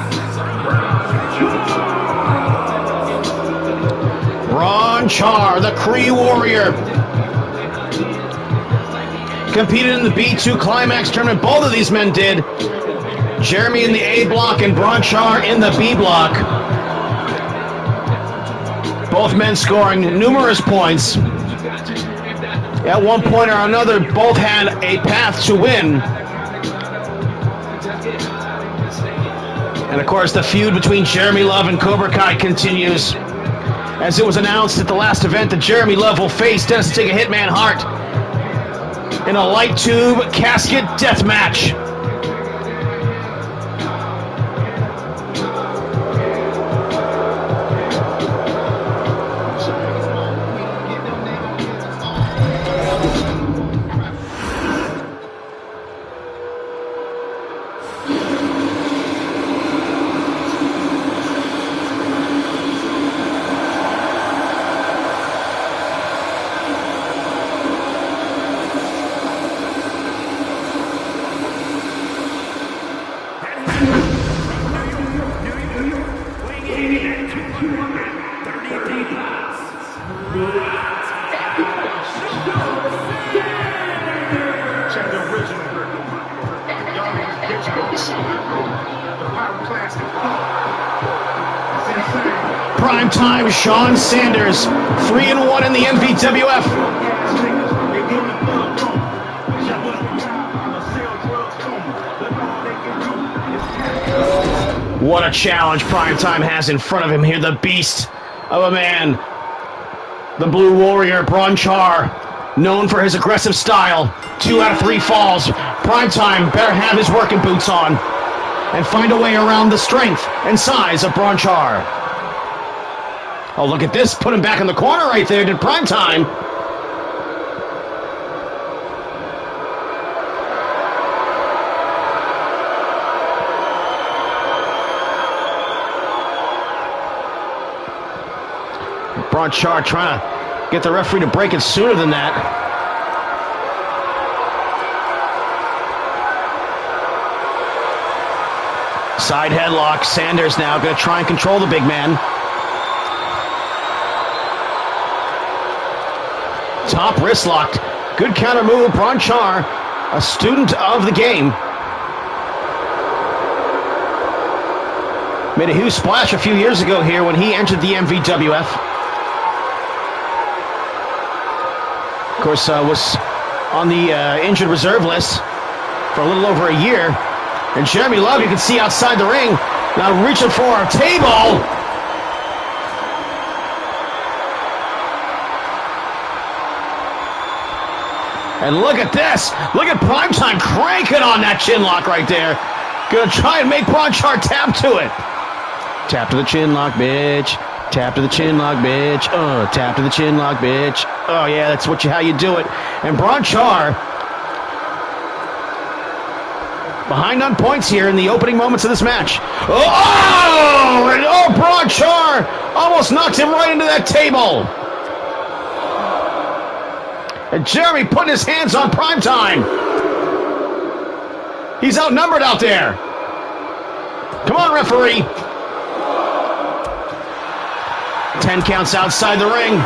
Braun Char, the Cree Warrior, competed in the B2 Climax tournament. Both of these men did. Jeremy in the A block and Braun Char in the B block. Both men scoring numerous points. At one point or another, both had a path to win. And of course, the feud between Jeremy Love and Cobra Kai continues, as it was announced at the last event that Jeremy Love will face Dennis the Take a Hitman Hart in a light tube casket death match. Primetime Sean Sanders, 3-1 in the MVWF. What a challenge Primetime has in front of him here. The beast of a man. The Blue Warrior, Bronchar, known for his aggressive style. 2 out of 3 falls. Primetime better have his working boots on and find a way around the strength and size of Bronchar. Oh, look at this. Put him back in the corner right there. Did Primetime. Bronchar trying to get the referee to break it sooner than that. Side headlock. Sanders now going to try and control the big man. Top wrist locked. Good counter move. Bronchar, a student of the game. Made a huge splash a few years ago here when he entered the MVWF. Of course, was on the injured reserve list for a little over a year. And Jeremy Love, you can see outside the ring, now reaching for a table. And look at this. Look at Primetime cranking on that chin lock right there. Gonna try and make Bronchar tap to it. Tap to the chin lock, bitch. Tap to the chin lock, bitch. Tap to the chin lock, bitch. Oh yeah, that's how you do it. And Bronchar behind on points here in the opening moments of this match. Bronchar almost knocked him right into that table. And Jeremy putting his hands on Primetime. He's outnumbered out there. Come on, referee. 10 counts outside the ring.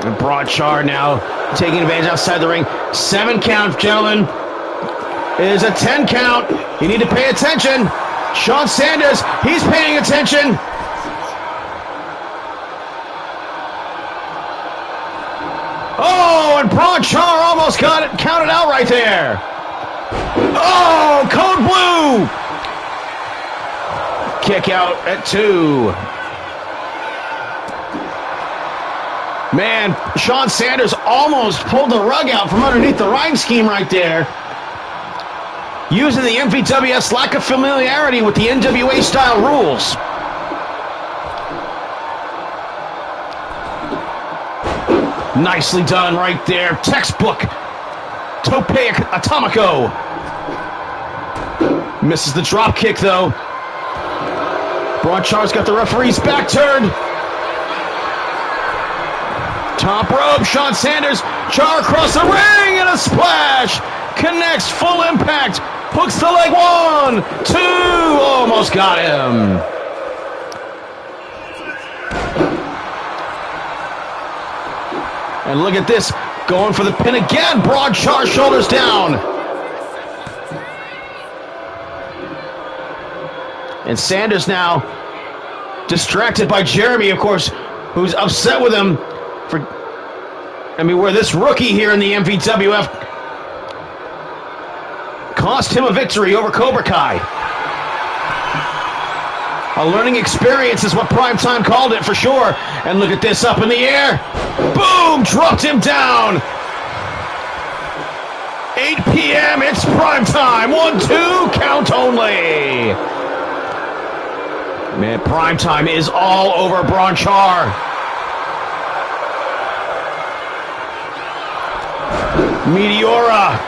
And Bronchar now taking advantage outside the ring. 7 count, gentlemen. It is a 10 count. You need to pay attention. Sean Sanders, he's paying attention. Oh, and Bronchar almost got it counted out right there. Oh, code blue. Kick out at 2. Man, Sean Sanders almost pulled the rug out from underneath the rhyme scheme right there. Using the MVWF's lack of familiarity with the NWA style rules. Nicely done right there. Textbook. Tope Atomico. Misses the drop kick though. Bronchar's got the referee's back turned. Top rope, Sean Sanders. Char across the ring and a splash. Connects, full impact. Hooks the leg. 1, 2. Almost got him. And look at this. Going for the pin again. Bronchar shoulders down. And Sanders now distracted by Jeremy, of course, who's upset with him for, where this rookie here in the MVWF cost him a victory over Cobra Kai. A learning experience is what Primetime called it for sure. And look at this, up in the air. Boom! Dropped him down. 8 p.m. It's Primetime. 1, 2, count only. Man, Primetime is all over Bronchar. Meteora.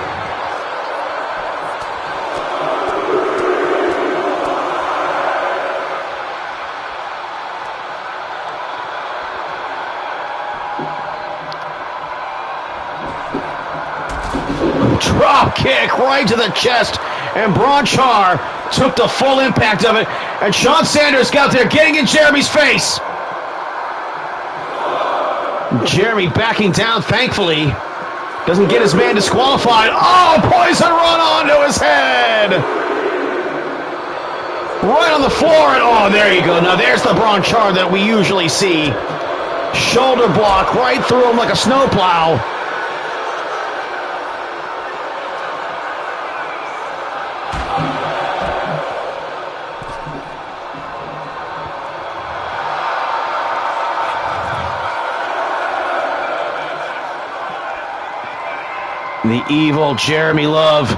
Drop kick right to the chest. and Braun Char took the full impact of it, and Sean Sanders got there getting in Jeremy's face. Jeremy backing down, thankfully. Doesn't get his man disqualified. Oh, poison run onto his head. Right on the floor, and oh, there you go. Now there's the Braun Char that we usually see. Shoulder block right through him like a snowplow. The evil Jeremy Love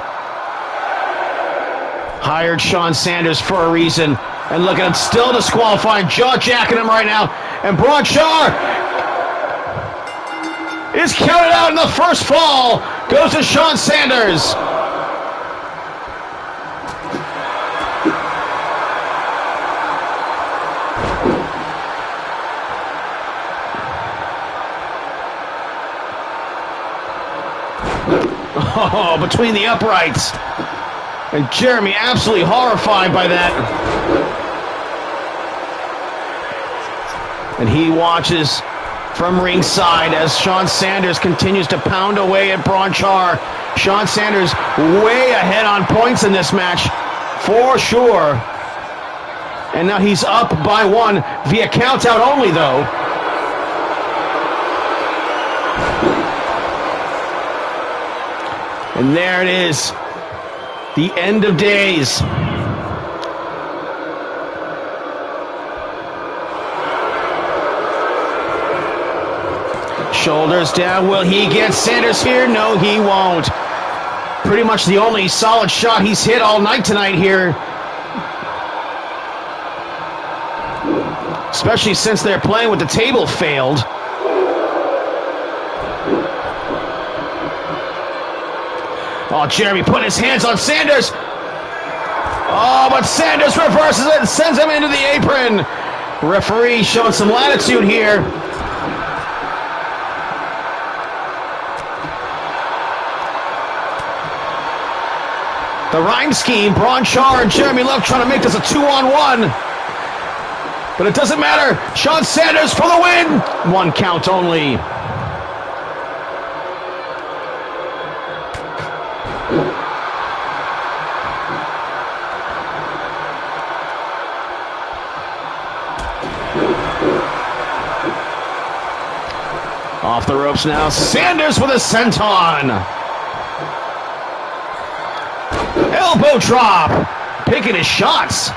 hired Sean Sanders for a reason. And look at him, still disqualified, jaw-jacking him right now. And Braun Char is counted out, and the first fall goes to Sean Sanders. Oh, between the uprights. And Jeremy absolutely horrified by that. And he watches from ringside as Sean Sanders continues to pound away at Braun Char. Sean Sanders way ahead on points in this match, for sure. And now he's up by one via count-out only, though. And there it is, the end of days. Shoulders down, will he get Sanders here? No, he won't. Pretty much the only solid shot he's hit all night tonight here. Especially since they're playing with the table failed. Oh, Jeremy putting his hands on Sanders. Oh, but Sanders reverses it and sends him into the apron. Referee showing some latitude here. The rhyme scheme, Braun Char and Jeremy Love trying to make this a 2-on-1. But it doesn't matter. Sean Sanders for the win. One count only. Off the ropes now. Sanders with a senton. Elbow drop. Picking his shots.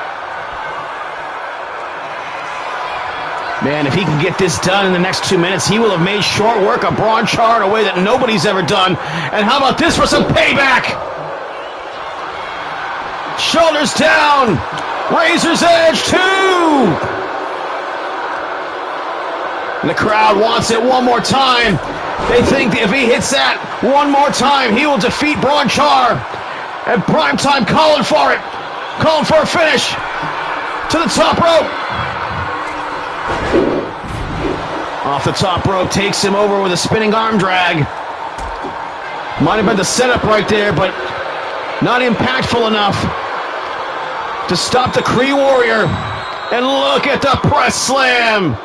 Man, if he can get this done in the next 2 minutes, he will have made short work of Braun Char in a way that nobody's ever done. And how about this for some payback? Shoulders down. Razor's Edge 2. The crowd wants it one more time. They think if he hits that one more time, he will defeat Braun Char. And Primetime calling for it. Calling for a finish. To the top rope. Off the top rope, takes him over with a spinning arm drag. Might have been the setup right there, but not impactful enough to stop the Kree Warrior. And look at the press slam.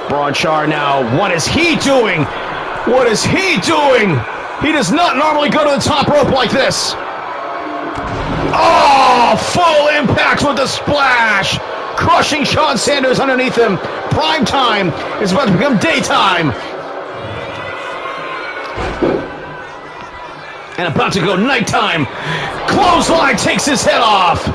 Braun Char now, what is he doing? What is he doing? He does not normally go to the top rope like this. Oh, full impact with the splash. Crushing Sean Sanders underneath him. Prime time is about to become daytime. And about to go nighttime. Clothesline takes his head off.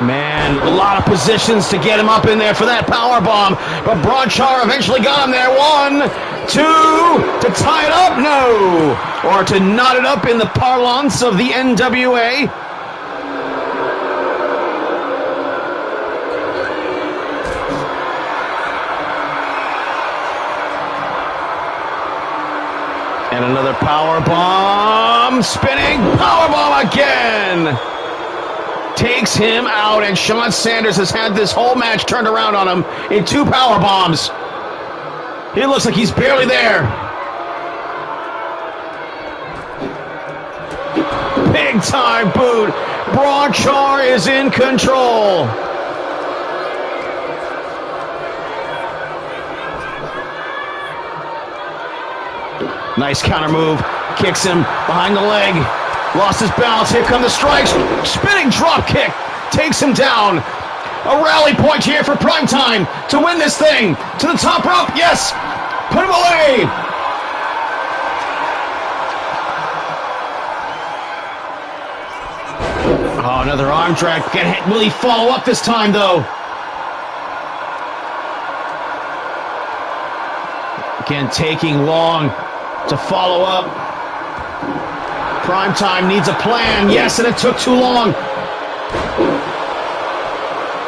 Man, a lot of positions to get him up in there for that power bomb, but Braun Char eventually got him there. 1, 2, to tie it up, no, or to knot it up in the parlance of the NWA. And another power bomb. Spinning power bomb again. Takes him out, and Shawn Sanders has had this whole match turned around on him in 2 power bombs. He looks like he's barely there. Big time boot. Braun Char is in control. Nice counter move. Kicks him behind the leg. Lost his balance. Here come the strikes. Spinning drop kick. Takes him down. A rally point here for Primetime to win this thing. To the top rope. Yes. Put him away. Oh, another arm drag. Will he follow up this time, though? Again, taking long to follow up. Primetime needs a plan. Yes, and it took too long.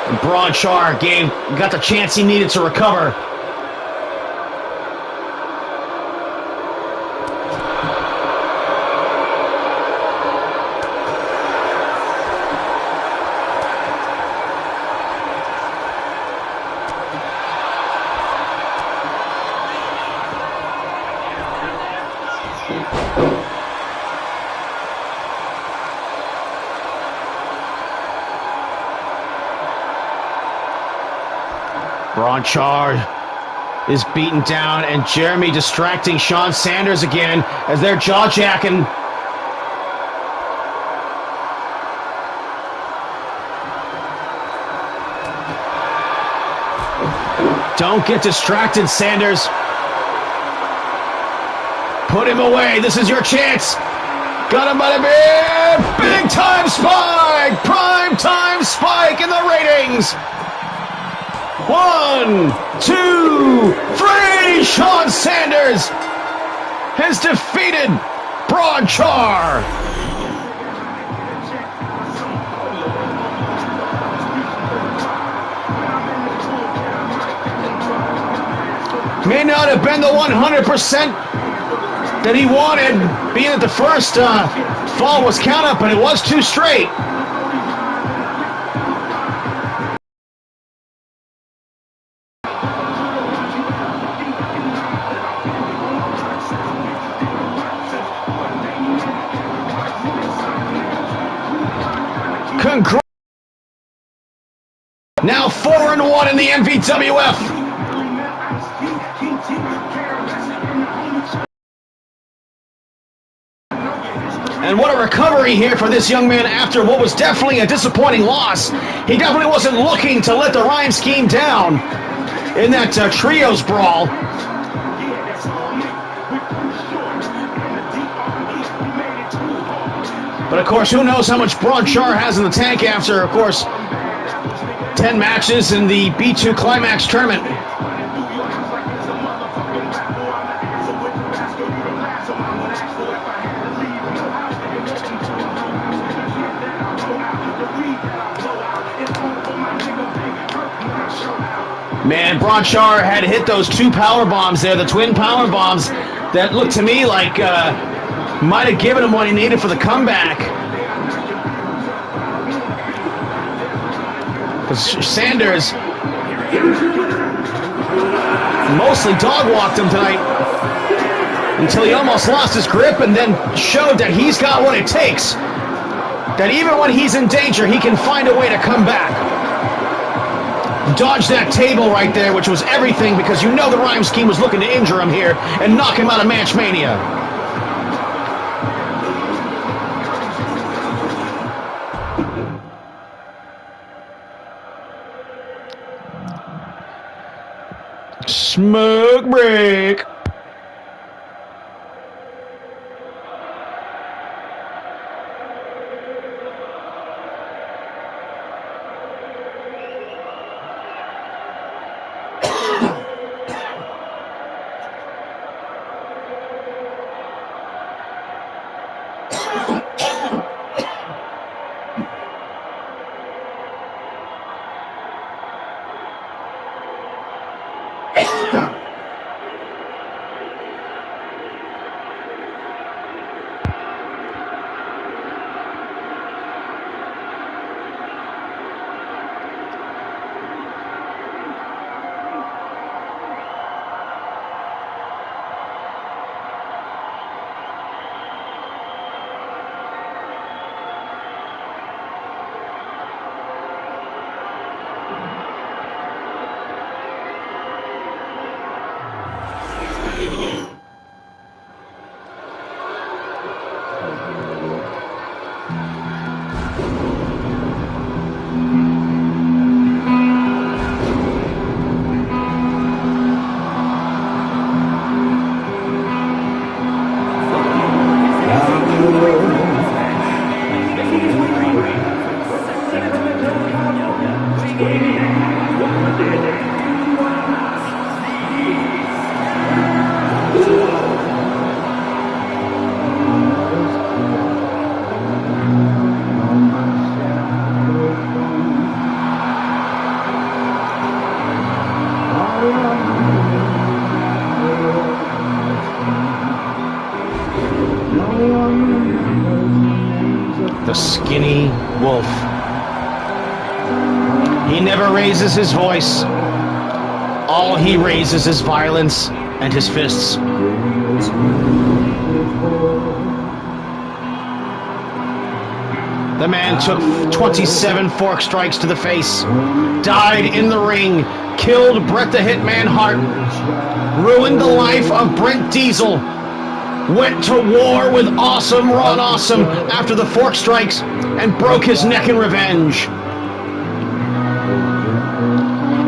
And Braun Char got the chance he needed to recover. Braun Char is beaten down, and Jeremy distracting Shawn Sanders again as they're jaw-jacking. Don't get distracted, Sanders. Put him away. This is your chance. Got him by the beard. Big time spike. Prime time spike in the ratings. 1, 2, 3. Shawn Sanders has defeated Braun Char. May not have been the 100% that he wanted, being that the first fall was count up, but it was 2 straight. Congrats. Now 4-1 in the MVWF. And what a recovery here for this young man after what was definitely a disappointing loss. He definitely wasn't looking to let the rhyme scheme down in that trios brawl. But of course, who knows how much Braun Char has in the tank after, of course, 10 matches in the B2 Climax tournament. Man, Braun Char had hit those 2 power bombs there, the twin power bombs that looked to me like might have given him what he needed for the comeback. Because Sanders mostly dog-walked him tonight until he almost lost his grip and then showed that he's got what it takes. That even when he's in danger, he can find a way to come back. Dodged that table right there, which was everything, because you know the rhyme scheme was looking to injure him here and knock him out of Match Mania. Smoke break. Skinny Wolf. He never raises his voice. All he raises is violence and his fists. The man took 27 fork strikes to the face, died in the ring, killed Bret the Hitman Hart, ruined the life of Brent Diesel, went to war with Awesome Ron Awesome after the fork strikes, and broke his neck in revenge.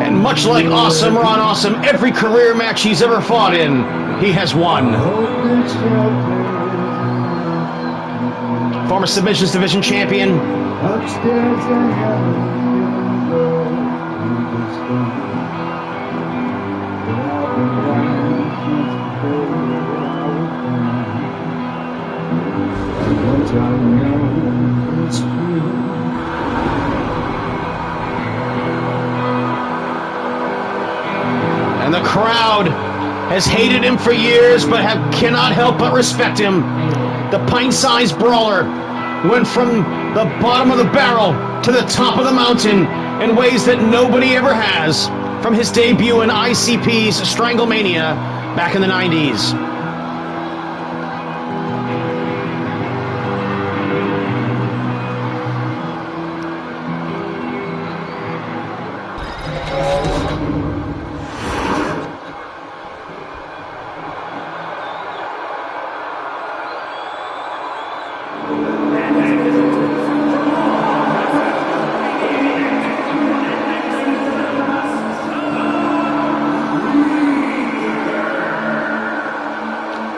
And much like Awesome Ron Awesome, every career match he's ever fought in, he has won. Former Submissions Division champion. And the crowd has hated him for years, but cannot help but respect him. The pint-sized brawler went from the bottom of the barrel to the top of the mountain in ways that nobody ever has, from his debut in ICP's Stranglemania back in the 90s.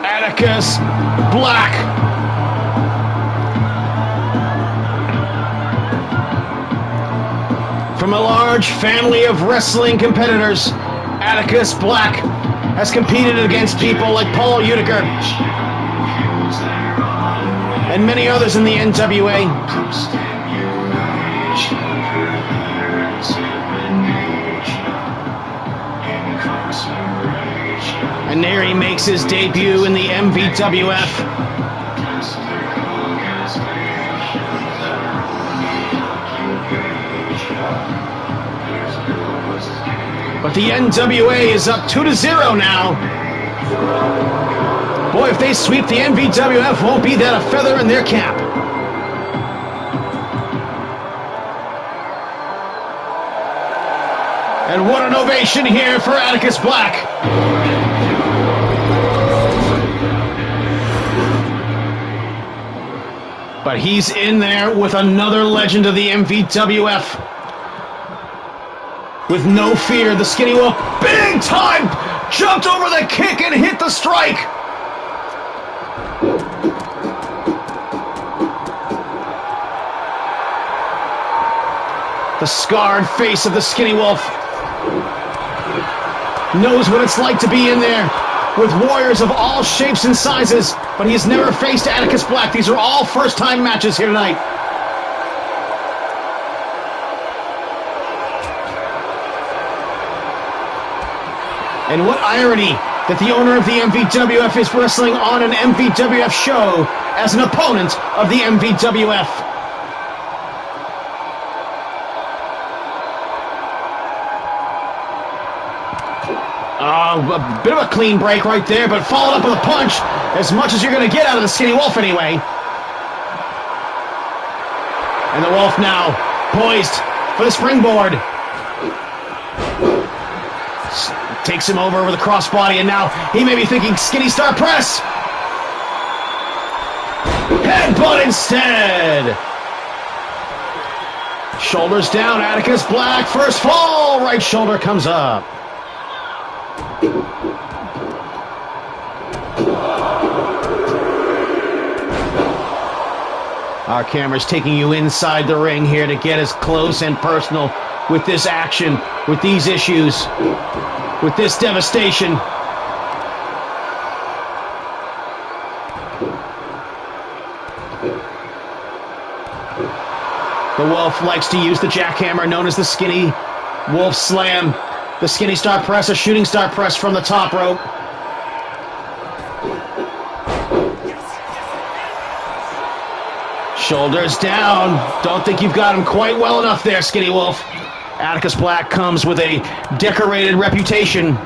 Atticus Black. From a large family of wrestling competitors, Atticus Black has competed against people like Paul Utica and many others in the NWA. And there he makes his debut in the MVWF. But the NWA is up 2-0 now. Boy, if they sweep the MVWF, won't be that a feather in their cap. And what an ovation here for Atticus Black. But he's in there with another legend of the MVWF. With no fear, the Skinny Wolf, big time, jumped over the kick and hit the strike. The scarred face of the Skinny Wolf knows what it's like to be in there with warriors of all shapes and sizes, but he has never faced Atticus Black. These are all first-time matches here tonight. And what irony that the owner of the MVWF is wrestling on an MVWF show as an opponent of the MVWF. A bit of a clean break right there, but followed up with a punch, as much as you're going to get out of the Skinny Wolf anyway. And the Wolf now poised for the springboard. Takes him over with a crossbody, and now he may be thinking Skinny Star Press. Headbutt instead. Shoulders down, Atticus Black, first fall, right shoulder comes up. Our camera's taking you inside the ring here to get as close and personal with this action, with these issues, with this devastation. The Wolf likes to use the jackhammer known as the Skinny Wolf Slam. The Skinny Star Press, a shooting star press from the top rope. Shoulders down. Don't think you've got him quite well enough there, Skinny Wolf. Atticus Black comes with a decorated reputation.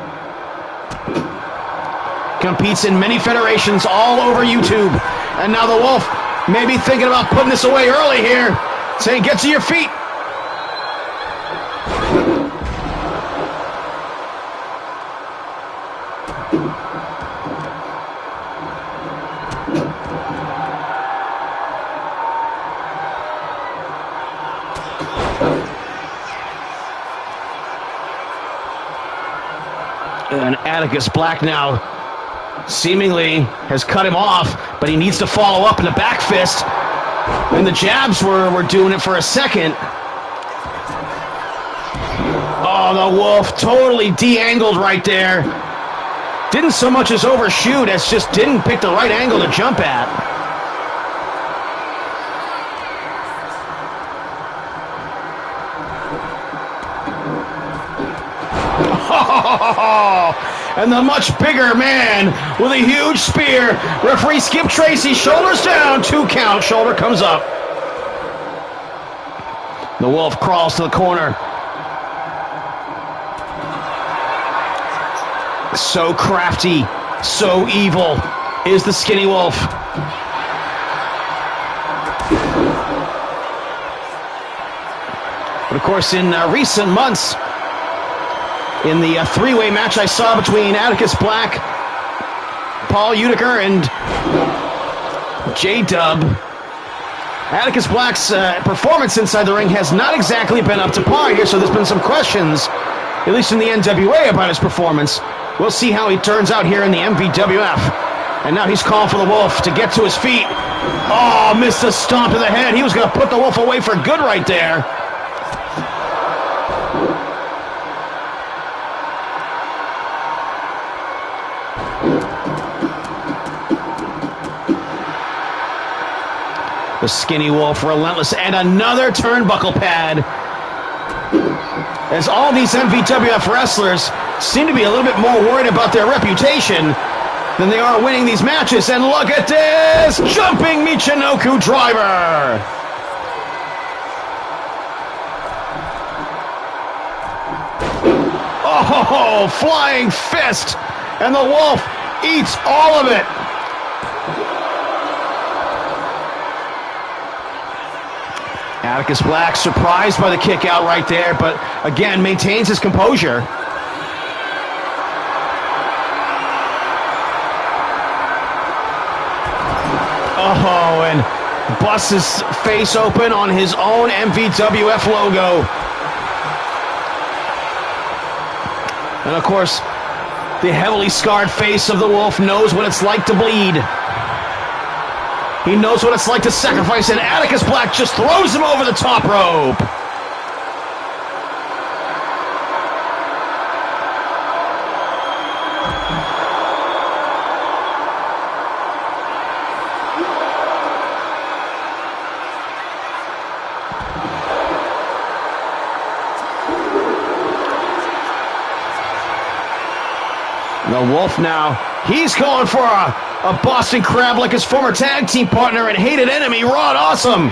Competes in many federations all over YouTube. And now the Wolf may be thinking about putting this away early here. Saying, get to your feet. And Atticus Black now seemingly has cut him off, but he needs to follow up in the back fist. And the jabs were doing it for a second. Oh, the Wolf totally de-angled right there. Didn't so much as overshoot as just didn't pick the right angle to jump at. And the much bigger man with a huge spear. Referee Skip Tracy, shoulders down, 2 count, shoulder comes up. The Wolf crawls to the corner. So crafty, so evil is the Skinny Wolf. But of course, in recent months, in the three-way match I saw between Atticus Black, Paul Udiker, and J-Dub, Atticus Black's performance inside the ring has not exactly been up to par here, so there's been some questions, at least in the NWA, about his performance. We'll see how he turns out here in the MVWF. And now he's calling for the Wolf to get to his feet. Oh, missed a stomp to the head. He was going to put the Wolf away for good right there. The Skinny Wolf, relentless, and another turnbuckle pad. As all these MVWF wrestlers seem to be a little bit more worried about their reputation than they are winning these matches. And look at this! Jumping Michinoku driver! Oh, flying fist! And the Wolf eats all of it! Atticus Black surprised by the kick out right there, but again maintains his composure. Oh, and busts his face open on his own MVWF logo. And of course, the heavily scarred face of the Wolf knows what it's like to bleed. He knows what it's like to sacrifice, and Atticus Black just throws him over the top rope. The Wolf now, he's going for a Boston Crab like his former tag team partner and hated enemy, Rod Awesome.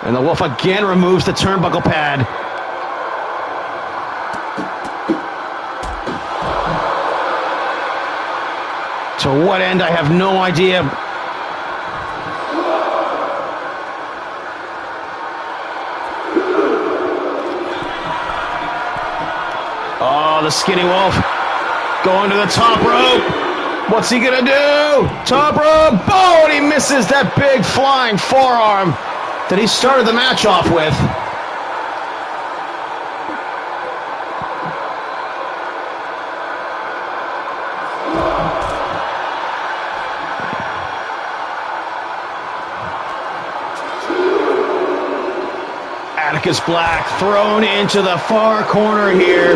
And the Wolf again removes the turnbuckle pad. To what end, I have no idea. Oh, the Skinny Wolf going to the top rope. What's he gonna do? Top rope. Oh, and he misses that big flying forearm that he started the match off with. Atticus Black thrown into the far corner here.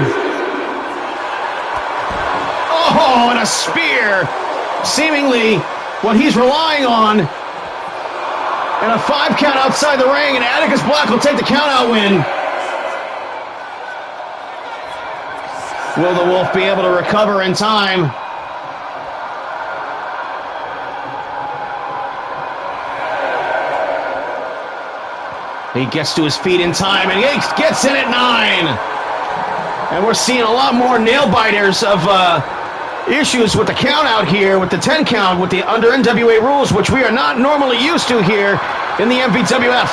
Oh, and a spear. Seemingly what he's relying on And a 5 count outside the ring, and Atticus Black will take the count-out win. Will the Wolf be able to recover in time? He gets to his feet in time, and he gets in at 9. And we're seeing a lot more nail-biters of issues with the count-out here, with the 10 count, with the under NWA rules, which we are not normally used to here in the MVWF.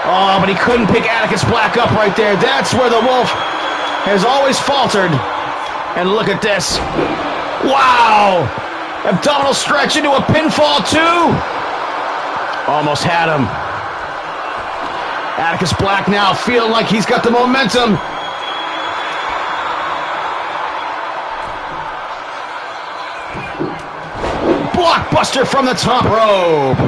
Oh, but he couldn't pick Atticus Black up right there. That's where the Wolf has always faltered. And look at this. Wow! Abdominal stretch into a pinfall, too. Almost had him. Atticus Black now feeling like he's got the momentum. Blockbuster from the top rope.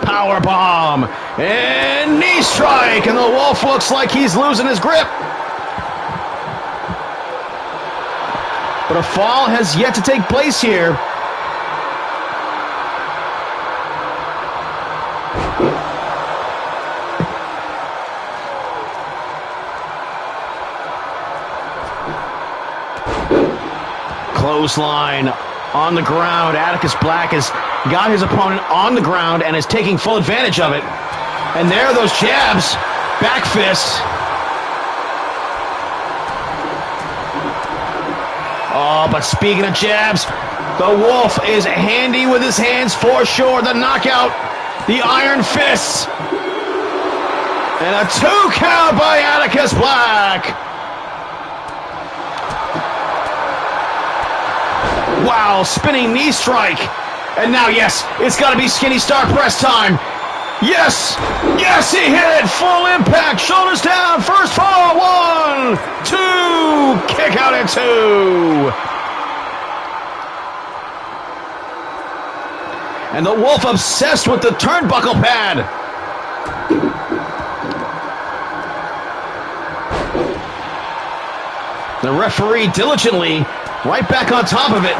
Powerbomb and knee strike, and the Wolf looks like he's losing his grip. But a fall has yet to take place here. Clothesline on the ground. Atticus Black has got his opponent on the ground and is taking full advantage of it. And there are those jabs, back fists. Oh, but speaking of jabs, the Wolf is handy with his hands for sure. The knockout, the iron fists. And a 2 count by Atticus Black. Wow, spinning knee strike. And now, yes, it's got to be skinny star press time. Yes, yes, he hit it. Full impact, shoulders down, first fall, 1, 2, kick out at 2. And the Wolf obsessed with the turnbuckle pad. The referee diligently right back on top of it.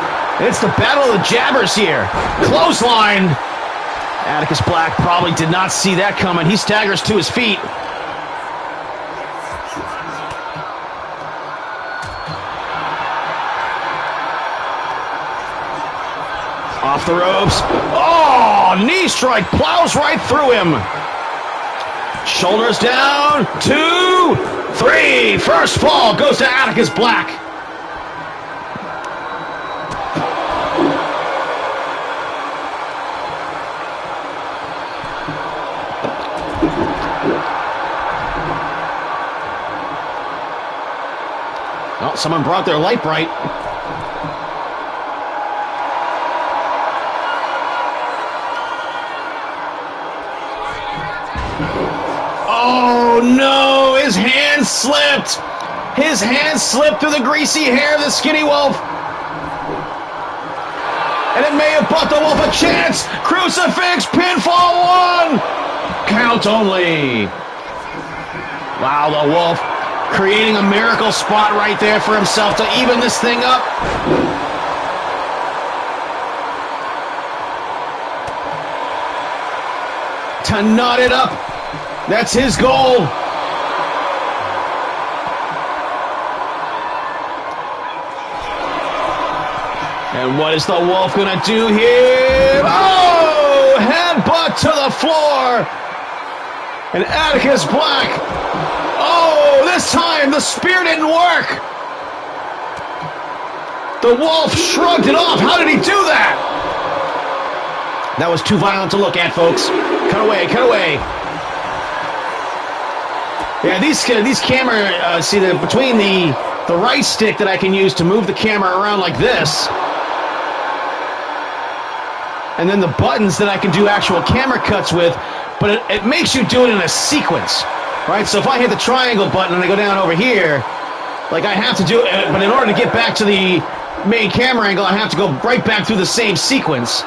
It's the battle of the jabbers here. Clothesline. Atticus Black probably did not see that coming. He staggers to his feet. Off the ropes. Oh, knee strike plows right through him. Shoulders down. 2, 3. First fall goes to Atticus Black. Oh, someone brought their light bright. Oh no, his hand slipped. His hand slipped through the greasy hair of the Skinny Wolf. And it may have bought the Wolf a chance. Crucifix, pinfall 1. Count only. Wow, the Wolf creating a miracle spot right there for himself to even this thing up. To knot it up. That's his goal. And what is the Wolf gonna do here? Oh! Headbutt to the floor. And Atticus Black. Oh, this time the spear didn't work. The Wolf shrugged it off. How did he do that? That was too violent to look at, folks. Cut away, cut away. Yeah, these camera, see, between the right stick that I can use to move the camera around like this, and then the buttons that I can do actual camera cuts with, but it makes you do it in a sequence, right? So if I hit the triangle button and I go down over here, like I have to do it, but in order to get back to the main camera angle, I have to go right back through the same sequence.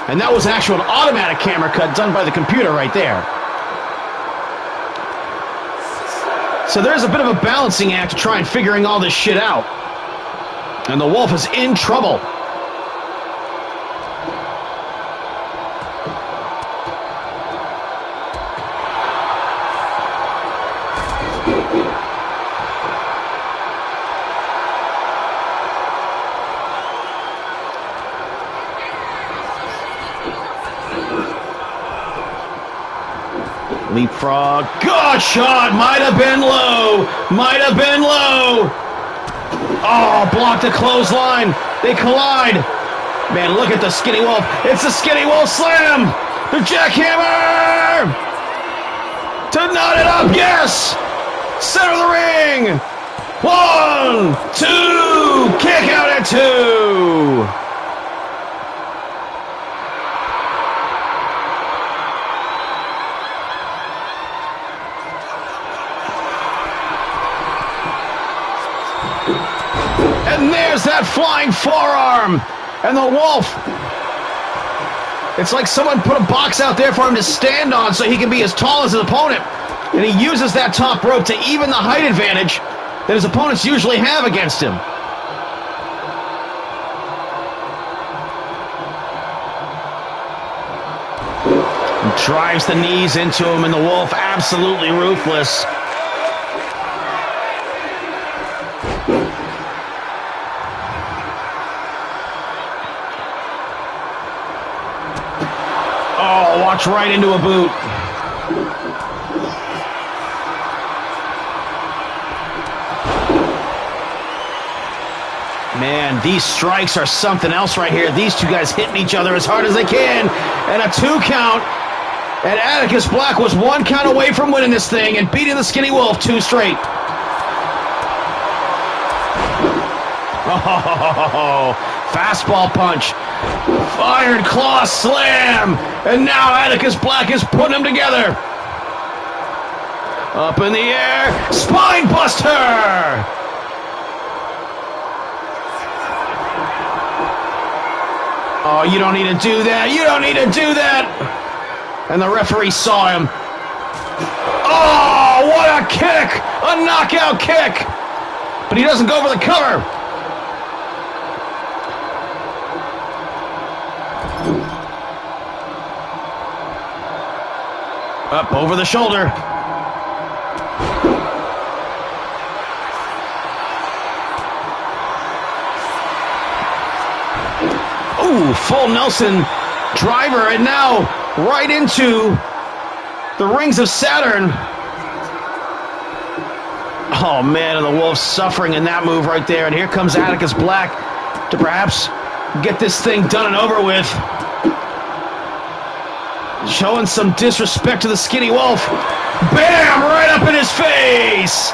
And that was actually an automatic camera cut done by the computer right there. So there's a bit of a balancing act to try and figuring all this shit out. And the Wolf is in trouble. Leapfrog. Good shot. Might have been low. Might have been low. Oh, blocked a clothesline. They collide. Man, look at the Skinny Wolf. It's the Skinny Wolf slam. The jackhammer. To knot it up. Yes. Center of the ring. 1, 2. Kick out at 2. And there's that flying forearm. And the Wolf. It's like someone put a box out there for him to stand on so he can be as tall as his opponent. And he uses that top rope to even the height advantage that his opponents usually have against him. He drives the knees into him, and the Wolf absolutely ruthless. Oh, watch right into a boot. Man, these strikes are something else right here. These two guys hitting each other as hard as they can. And a 2 count. And Atticus Black was 1 count away from winning this thing and beating the Skinny Wolf 2 straight. Oh, fastball punch. Iron claw slam. And now Atticus Black is putting them together. Up in the air. Spine buster. Oh, you don't need to do that. You don't need to do that. And the referee saw him. Oh, what a kick. A knockout kick. But he doesn't go for the cover. Up over the shoulder. Ooh, full Nelson driver, and now right into the rings of Saturn. Oh man, and the Wolf suffering in that move right there. And here comes Atticus Black to perhaps get this thing done and over with. Showing some disrespect to the Skinny Wolf. Bam! Right up in his face!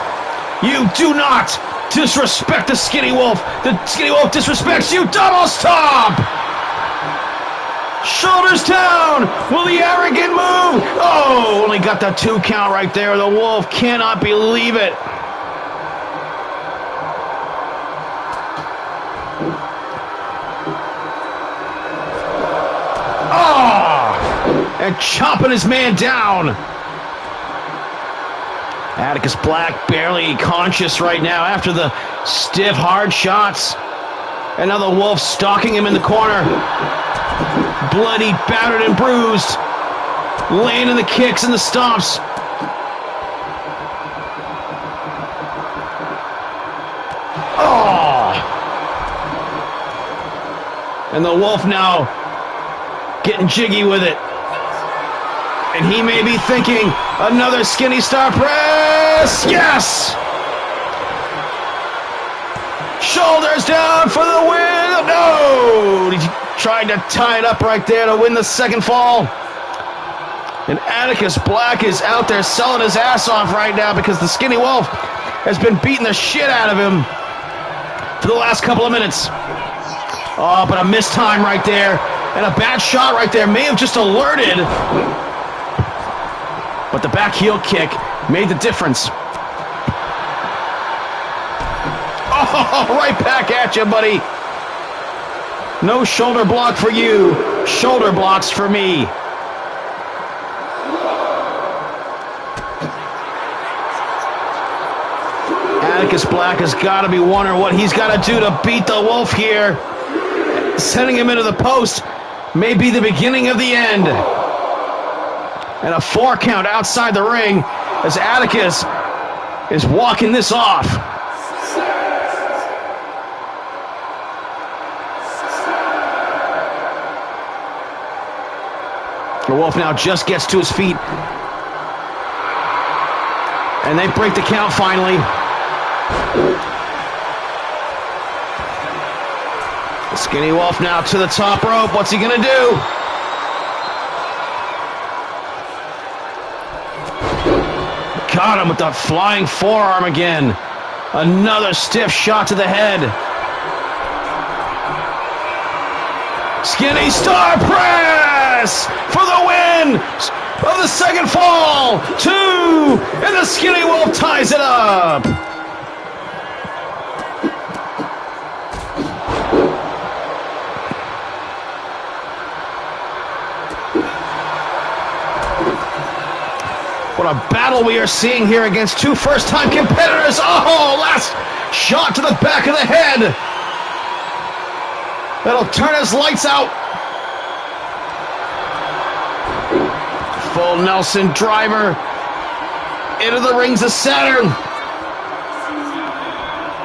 You do not disrespect the Skinny Wolf. The Skinny Wolf disrespects you. Double stomp! Shoulders down! Will the arrogant move? Oh, only got the 2 count right there. The Wolf cannot believe it. And chopping his man down. Atticus Black barely conscious right now after the stiff, hard shots. And now the Wolf stalking him in the corner. Bloody, battered, and bruised. Landing the kicks and the stomps. Oh! And the Wolf now getting jiggy with it. And he may be thinking, another Skinny Star press! Yes! Shoulders down for the win! No! He tried to tie it up right there to win the second fall. And Atticus Black is out there selling his ass off right now because the Skinny Wolf has been beating the shit out of him for the last couple of minutes. Oh, but a missed time right there. And a bad shot right there may have just alerted. But the back heel kick made the difference. Oh, right back at you, buddy. No shoulder block for you. Shoulder blocks for me. Atticus Black has got to be wondering what he's got to do to beat the Wolf here. Sending him into the post may be the beginning of the end. And a 4 count outside the ring as Atticus is walking this off. The Wolf now just gets to his feet. And they break the count finally. The Skinny Wolf now to the top rope. What's he going to do? Got him with the flying forearm again. Another stiff shot to the head. Skinny Star Press for the win of the second fall. 2, and the Skinny Wolf ties it up. What a battle we are seeing here against two first-time competitors. Oh, last shot to the back of the head. That'll turn his lights out. Full Nelson driver into the rings of Saturn.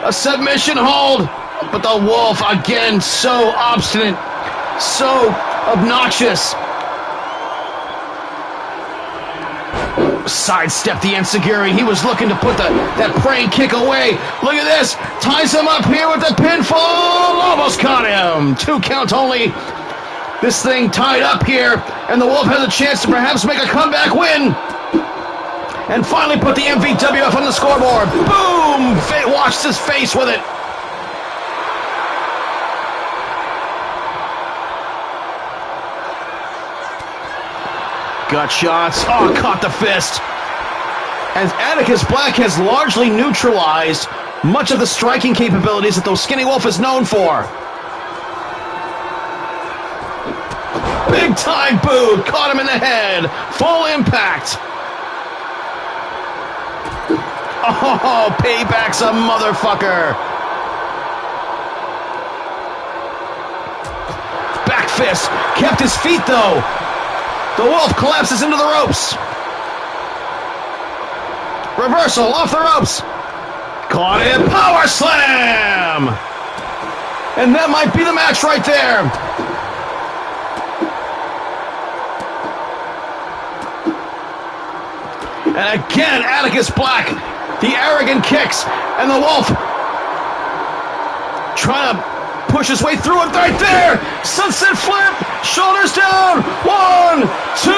A submission hold, but the Wolf again so obstinate, so obnoxious. Sidestep the Enziguri. He was looking to put that praying kick away. Look at this. Ties him up here with the pinfall. Almost caught him. 2 count only. This thing tied up here, and the Wolf has a chance to perhaps make a comeback win. And finally put the MVWF on the scoreboard. Boom! Washed his face with it. Gut shots. Oh, caught the fist. As Atticus Black has largely neutralized much of the striking capabilities that the Skinny Wolf is known for. Big time boot. Caught him in the head. Full impact. Oh, payback's a motherfucker. Back fist. Kept his feet though. The Wolf collapses into the ropes. Reversal off the ropes. Caught it. Power slam. And that might be the match right there. And again, Atticus Black, the arrogant kicks, and the Wolf trying to push his way through it right there. Sunset flip, shoulders down. 1, 2,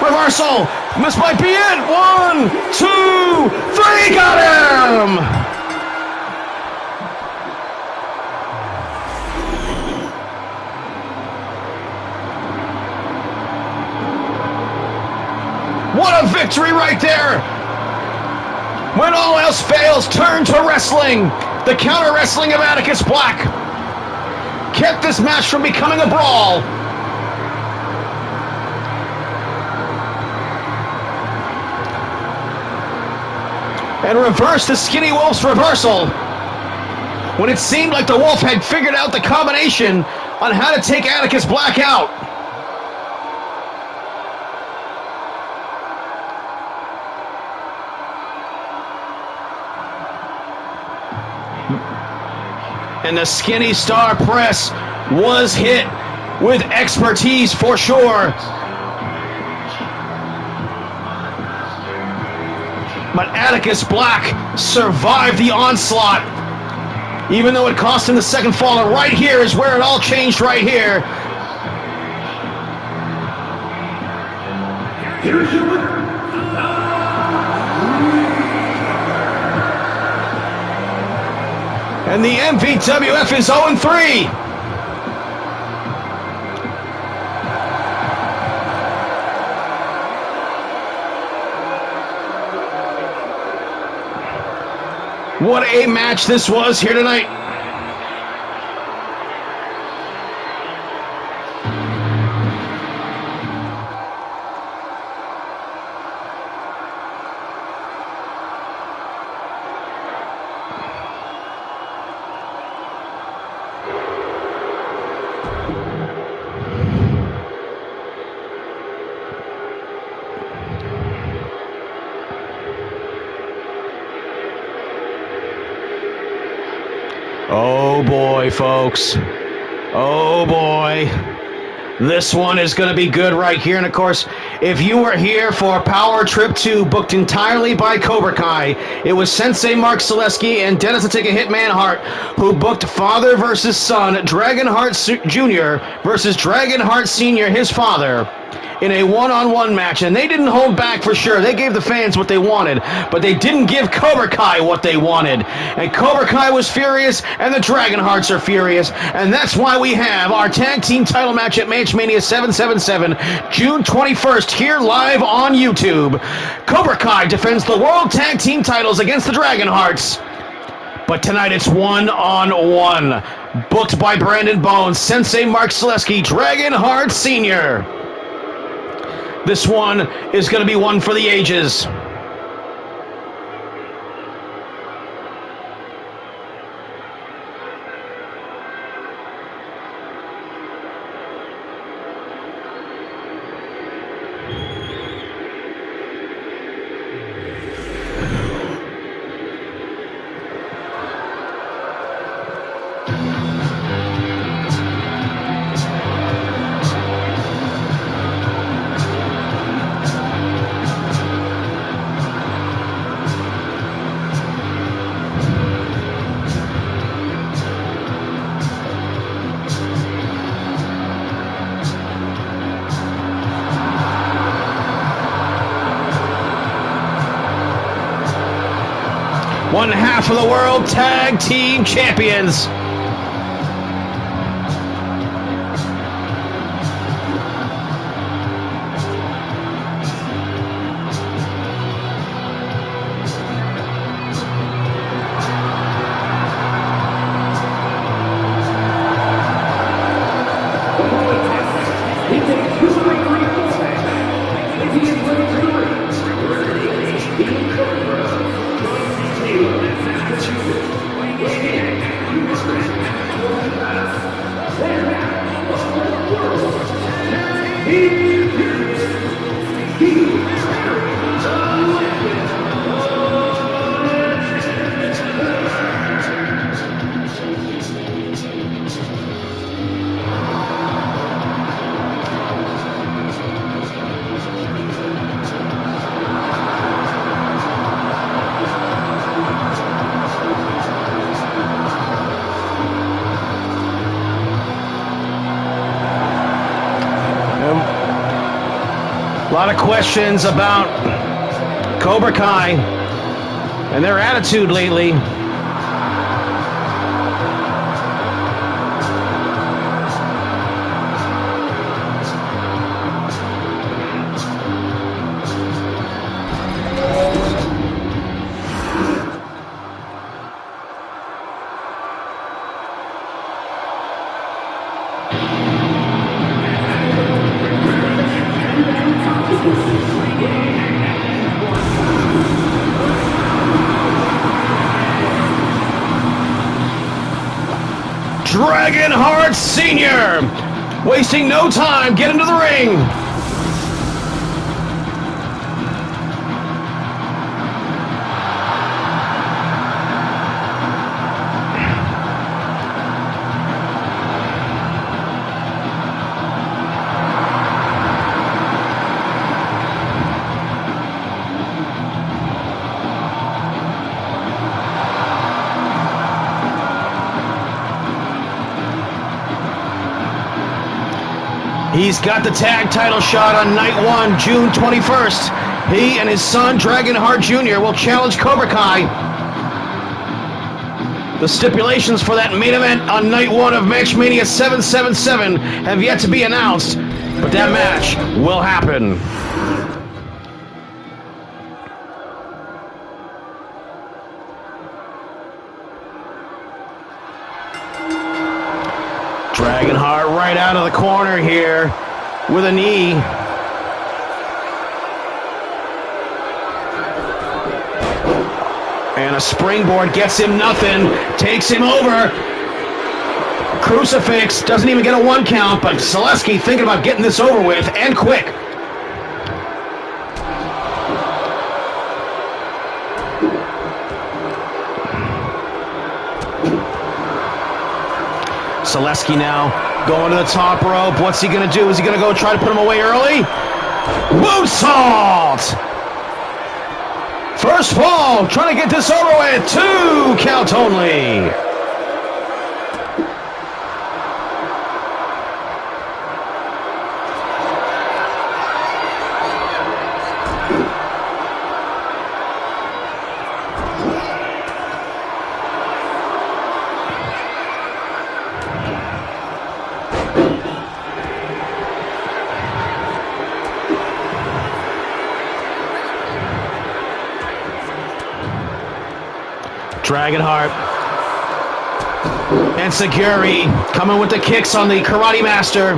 reversal. This might be it. 1, 2, 3, got him. What a victory right there. When all else fails, turn to wrestling. The counter wrestling of Atticus Black kept this match from becoming a brawl. And reversed the Skinny Wolf's reversal when it seemed like the Wolf had figured out the combination on how to take Atticus Black out. And the Skinny Star Press was hit with expertise for sure. But Atticus Black survived the onslaught, even though it cost him the second fall. And right here is where it all changed right here. Here's your winner. And the MVWF is 0-3. What a match this was here tonight. Oh boy, folks. Oh boy. This one is going to be good right here. And of course, If you were here for Power Trip 2, booked entirely by Cobra Kai, it was Sensei Mark Zaleski and Dennis the Take a Hitman Hart who booked father versus son, Dragon Hart Jr. versus Dragon Hart Sr., his father, in a one-on-one match, and they didn't hold back for sure. They gave the fans what they wanted, but they didn't give Cobra Kai what they wanted. And Cobra Kai was furious, and the Dragon Hearts are furious, and that's why we have our tag team title match at Matchmania 777, June 21st, here live on YouTube. Cobra Kai defends the World Tag Team titles against the Dragon Hearts. But tonight it's one-on-one. Booked by Brandon Bones, Sensei Mark Zaleski, Dragon Hart Sr. This one is going to be one for the ages. One half of the World Tag Team Champions. A lot of questions about Cobra Kai and their attitude lately. Dragon Hart Sr. wasting no time, get into the ring. He's got the tag title shot on night one, June 21st. He and his son, Dragon Hart Jr., will challenge Cobra Kai. The stipulations for that main event on night one of Matchmania 777 have yet to be announced, but that match will happen. Dragon Hart right out of the corner here with a knee. And a springboard gets him nothing, takes him over. Crucifix doesn't even get a one count, but Zaleski thinking about getting this over with, and quick. Zaleski now going to the top rope. What's he going to do? Is he going to go try to put him away early? Moonsault! First fall, trying to get this over with. 2 count only. Dragonheart and Seguri coming with the kicks on the Karate Master.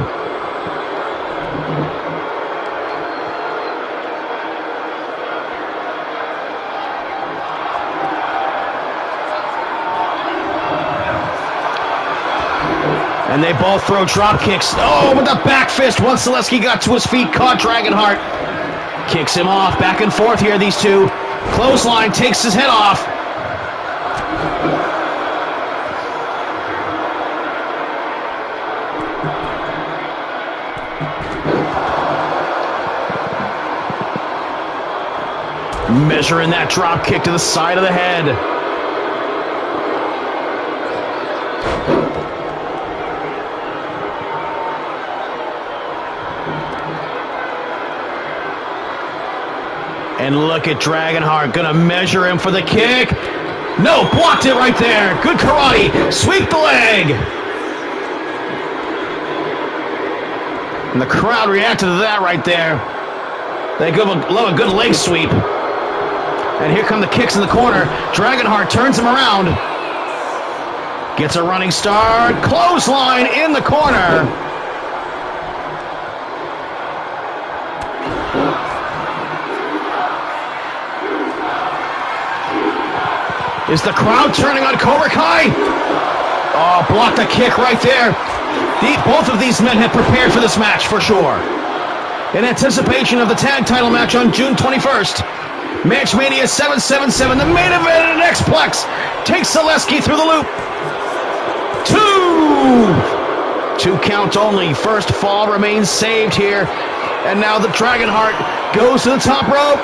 And they both throw drop kicks. Oh, with the back fist once Zaleski got to his feet, caught Dragonheart. Kicks him off, back and forth here, these two. Clothesline takes his head off. Measuring that drop kick to the side of the head. And look at Dragonheart, gonna measure him for the kick. No, blocked it right there. Good karate. Sweep the leg. And the crowd reacted to that right there. They love a good leg sweep. And here come the kicks in the corner. Dragonheart turns him around. Gets a running start. Clothesline in the corner. Is the crowd turning on Cobra Kai? Oh, blocked the kick right there. Both of these men had prepared for this match for sure. In anticipation of the tag title match on June 21st. Matchmania 777, the main event in X-Plex, takes Zaleski through the loop. 2 count only. First fall remains saved here. And now the Dragonheart goes to the top rope.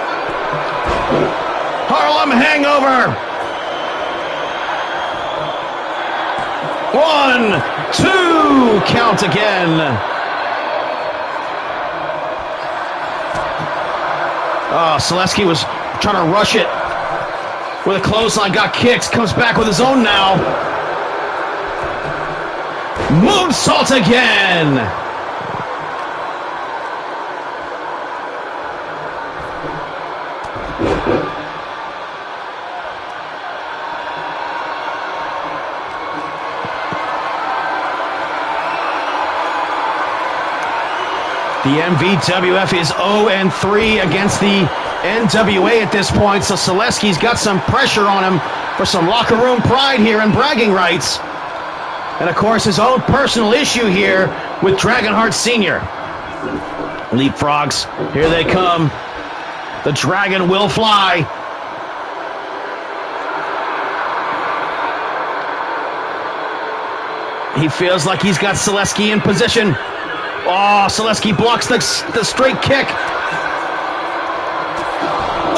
Harlem Hangover. 1, 2, count again. Oh, Zaleski was trying to rush it with a clothesline, got kicked, comes back with his own now. Moonsault again. The MVWF is 0-3 against the NWA at this point, so Zaleski's got some pressure on him for some locker room pride here and bragging rights. And, of course, his own personal issue here with Dragonheart Sr. Leapfrogs, here they come. The dragon will fly. He feels like he's got Zaleski in position. Oh, Zaleski blocks the straight kick.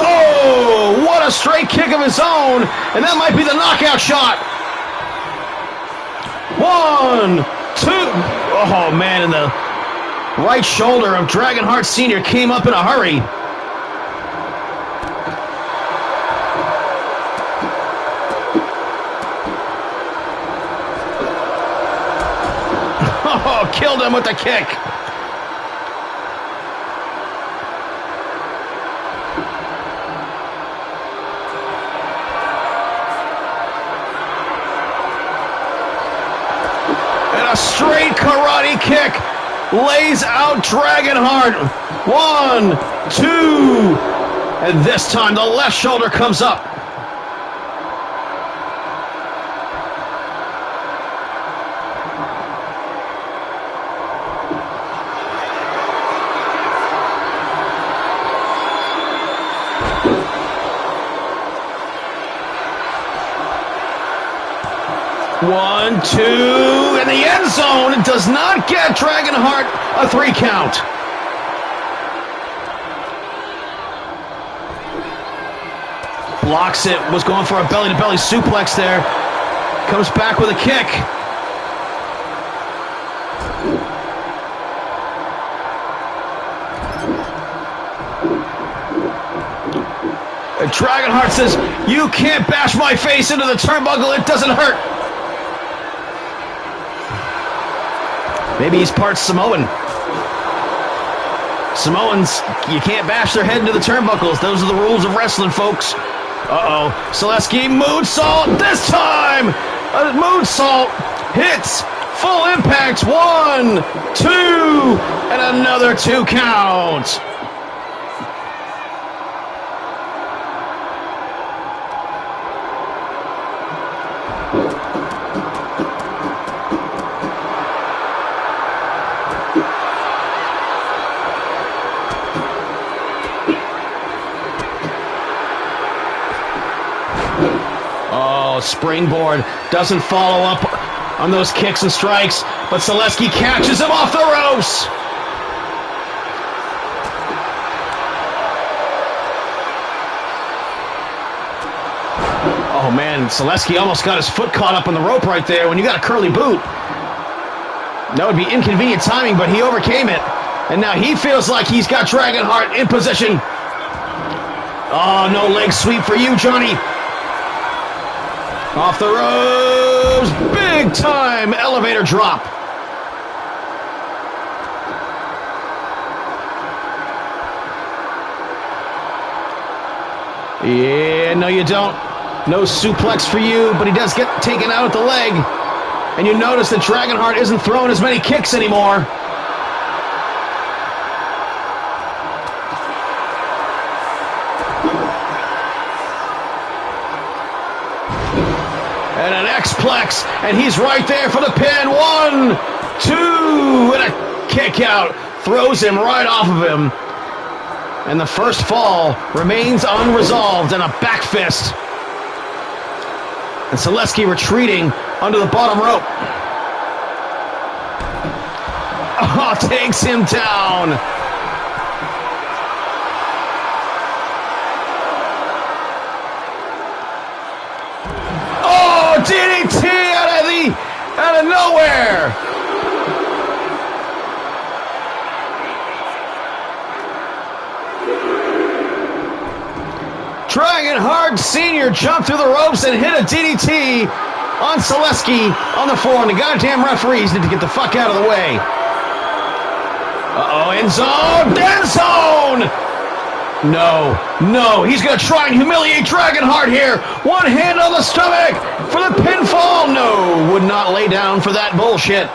Oh, what a straight kick of his own. And that might be the knockout shot. 1, 2. Oh, man, and the right shoulder of Dragonheart Sr. came up in a hurry. Oh, killed him with the kick. And a straight karate kick lays out Dragonheart. 1, 2. And this time the left shoulder comes up. One, 2, in the end zone. It does not get Dragonheart a 3 count. blocks it, was going for a belly-to-belly suplex there. Comes back with a kick. Dragonheart says, "You can't bash my face into the turnbuckle, it doesn't hurt." Maybe he's part Samoan. Samoans, you can't bash their head into the turnbuckles. Those are the rules of wrestling, folks. Uh-oh. Selesky moonsault this time! A moonsault hits full impact. 1, 2, and another 2 count. Springboard doesn't follow up on those kicks and strikes, but Selesky catches him off the ropes. Oh man, Selesky almost got his foot caught up on the rope right there. When you got a curly boot, that would be inconvenient timing, but he overcame it. And now he feels like he's got Dragonheart in position. Oh, no leg sweep for you, Johnny. Off the ropes, big time elevator drop. Yeah, no you don't. No suplex for you, but he does get taken out at the leg. And you notice that Dragonheart isn't throwing as many kicks anymore. And an X-Plex, and he's right there for the pin. 1, 2, and a kick out. Throws him right off of him. And the first fall remains unresolved, and a back fist. And Selesky retreating under the bottom rope. Oh, takes him down. DDT out of nowhere. Dragonheart Sr. jumped through the ropes and hit a DDT on Selesky on the floor, and the goddamn referees need to get the fuck out of the way. Uh-oh, end zone, dead zone! No, he's going to try and humiliate Dragonheart here. One hand on the stomach for the pinfall. No, would not lay down for that bullshit.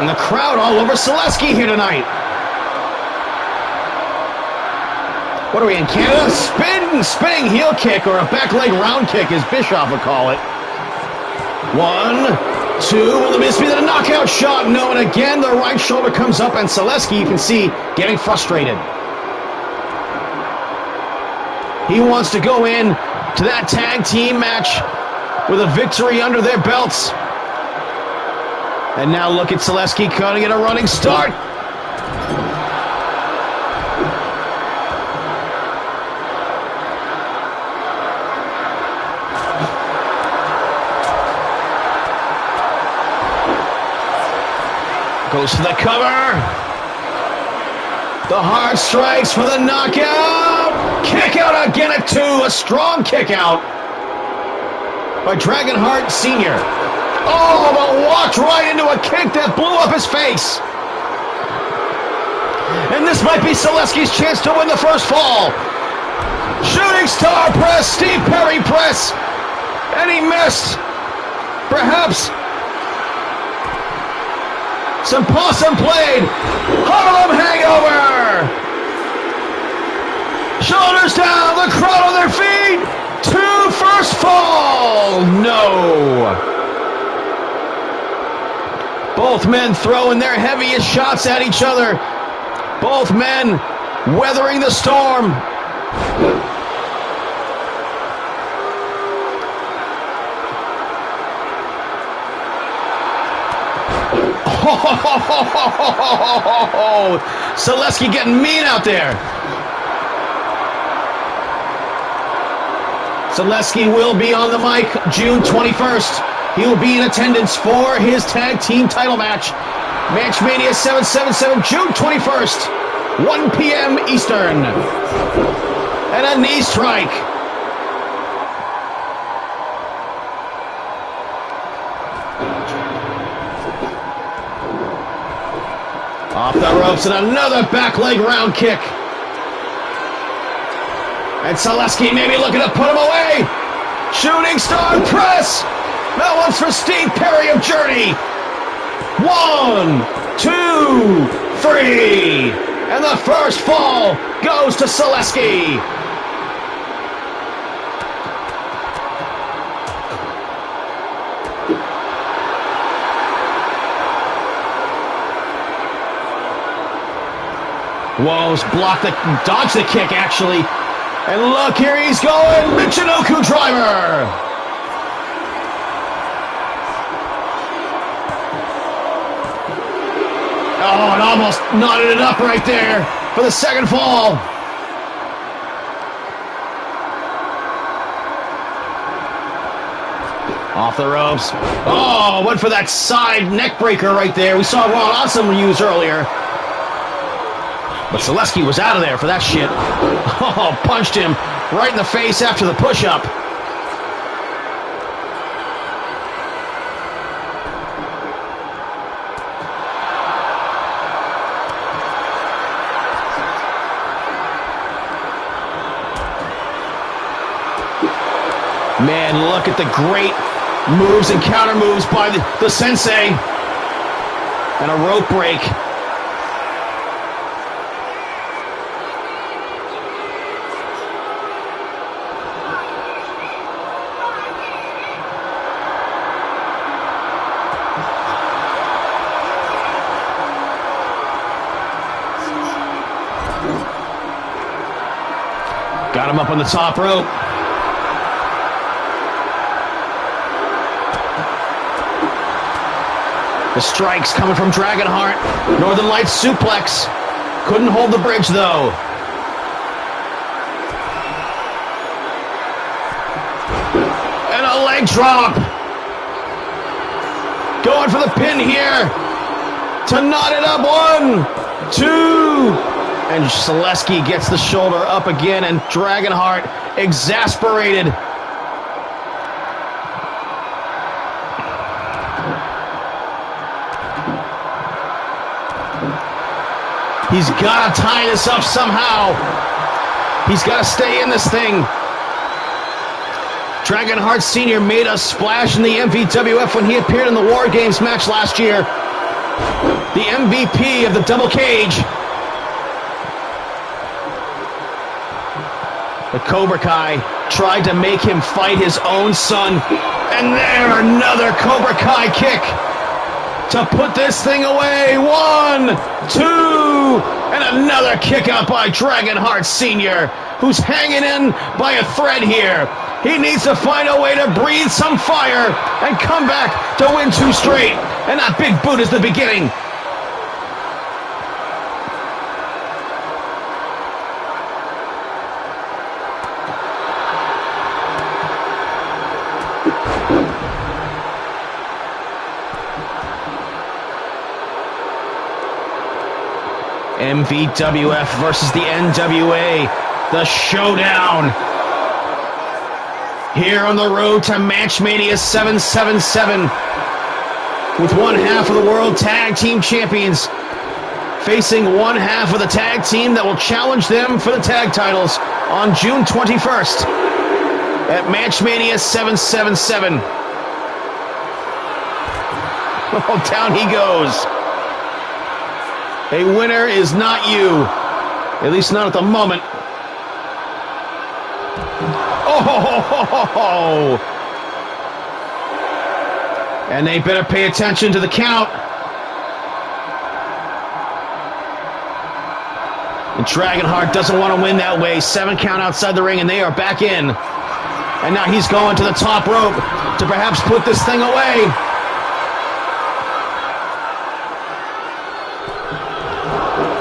And the crowd all over Selesky here tonight. What are we in Canada? Spinning heel kick, or a back leg round kick as Bischoff would call it. 1, 2, will this be the knockout shot? No, and again the right shoulder comes up, and Selesky, you can see, getting frustrated. He wants to go in to that tag team match with a victory under their belts. And now look at Selesky cutting at a running start. Goes for the cover. The hard strikes for the knockout. Kick out again at 2. A strong kick out by Dragonheart Sr. Oh, but walked right into a kick that blew up his face. And this might be Selesky's chance to win the first fall. Shooting star press, Steve Perry press. And he missed. Perhaps some possum played. Harlem hangover. Shoulders down, the crowd on their feet. 2 first fall. No. Both men throwing their heaviest shots at each other. Both men weathering the storm. Oh, Zaleski getting mean out there. Zaleski will be on the mic June 21st. He will be in attendance for his tag team title match. Matchmania 777, June 21st, 1 p.m. Eastern. And a knee strike. Off the ropes and another back leg round kick. And Zaleski maybe looking to put him away. Shooting star press. That one's for Steve Perry of Journey. 1, 2, 3. And the first fall goes to Zaleski. Woes blocked dodged the kick actually. And look, here he's going, Michinoku driver. Oh, and almost knotted it up right there for the second fall. Off the ropes. Oh, went for that side neck breaker right there. We saw Ron Awesome use earlier. But Zaleski was out of there for that shit. Oh, punched him right in the face after the push-up. Man, look at the great moves and counter moves by the sensei. And a rope break. Got him up on the top rope. The strikes coming from Dragonheart. Northern Lights suplex. Couldn't hold the bridge though. And a leg drop. Going for the pin here. To knot it up. 1, 2. And Zaleski gets the shoulder up again, and Dragonheart exasperated. He's got to tie this up somehow. He's got to stay in this thing. Dragonheart Sr. made a splash in the MVWF when he appeared in the War Games match last year. The MVP of the double cage. The Cobra Kai tried to make him fight his own son. And there, another Cobra Kai kick to put this thing away. 1, 2, and another kick out by Dragonheart Sr., who's hanging in by a thread here. He needs to find a way to breathe some fire and come back to win 2 straight. And that big boot is the beginning. MVWF versus the NWA, the showdown. Here on the road to Matchmania 777 with one half of the World Tag Team Champions facing one half of the tag team that will challenge them for the tag titles on June 21st at Matchmania 777. Oh, down he goes. A winner is not you, at least not at the moment. Oh! And they better pay attention to the count. Dragonheart doesn't want to win that way. 7 count outside the ring, and they are back in. And now he's going to the top rope to perhaps put this thing away.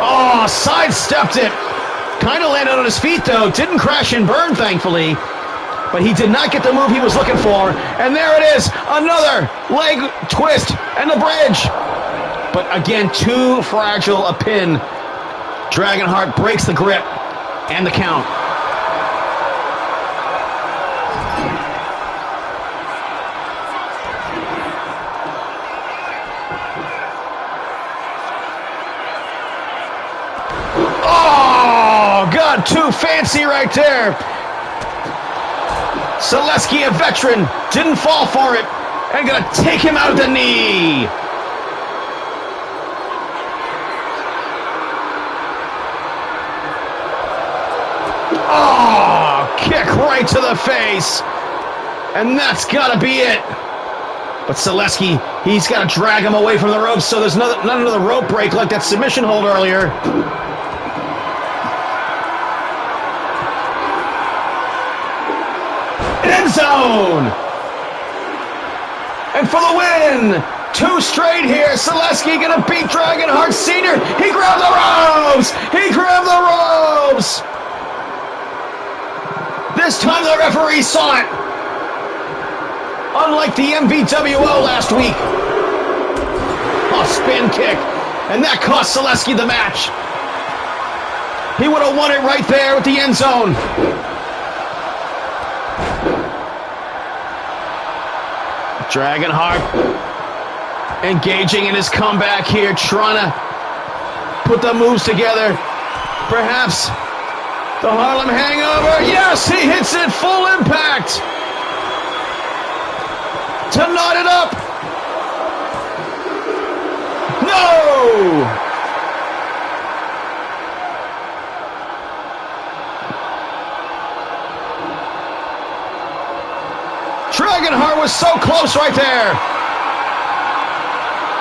Oh, sidestepped it. Kind of landed on his feet, though. Didn't crash and burn, thankfully. But he did not get the move he was looking for. And there it is. Another leg twist and the bridge. But again, too fragile a pin. Dragonheart breaks the grip and the count. Oh, got too fancy right there. Selesky, a veteran, didn't fall for it and gonna take him out at the knee. Oh, kick right to the face. And that's got to be it. But Selesky, he's got to drag him away from the ropes so there's not another rope break like that submission hold earlier. End zone. And for the win. 2 straight here. Selesky going to beat Dragonheart Sr. He grabbed the ropes. He grabbed the ropes. This time the referee saw it. Unlike the MVWF last week. A spin kick. And that cost Selesky the match. He would have won it right there with the end zone. Dragonheart engaging in his comeback here, trying to put the moves together. Perhaps the Harlem Hangover. Yes, he hits it full impact to knot it up. No! Dragonheart was so close right there.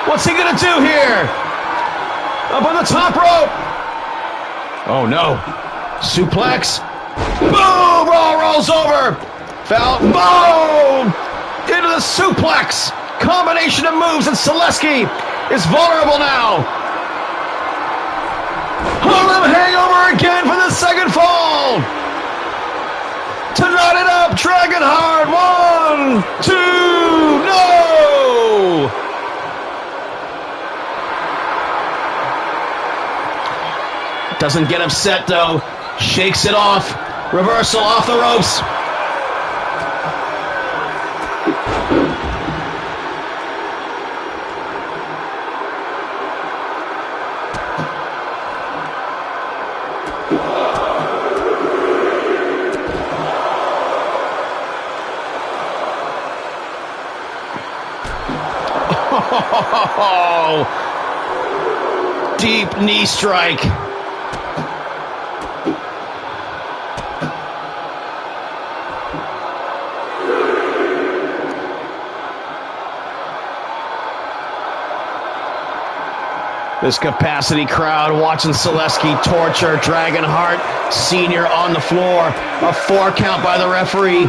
What's he gonna do here? Up on the top rope. Oh no. Suplex. Boom! Rolls over. Foul. Boom! Into the suplex. Combination of moves, and Selesky is vulnerable now. Harlem Hangover again for the second fall. To knot it up, Dragonheart. 1, 2, no! Doesn't get upset though. Shakes it off. Reversal off the ropes. Oh, deep knee strike. This capacity crowd watching Selesky torture Dragonheart Sr. on the floor. A 4 count by the referee.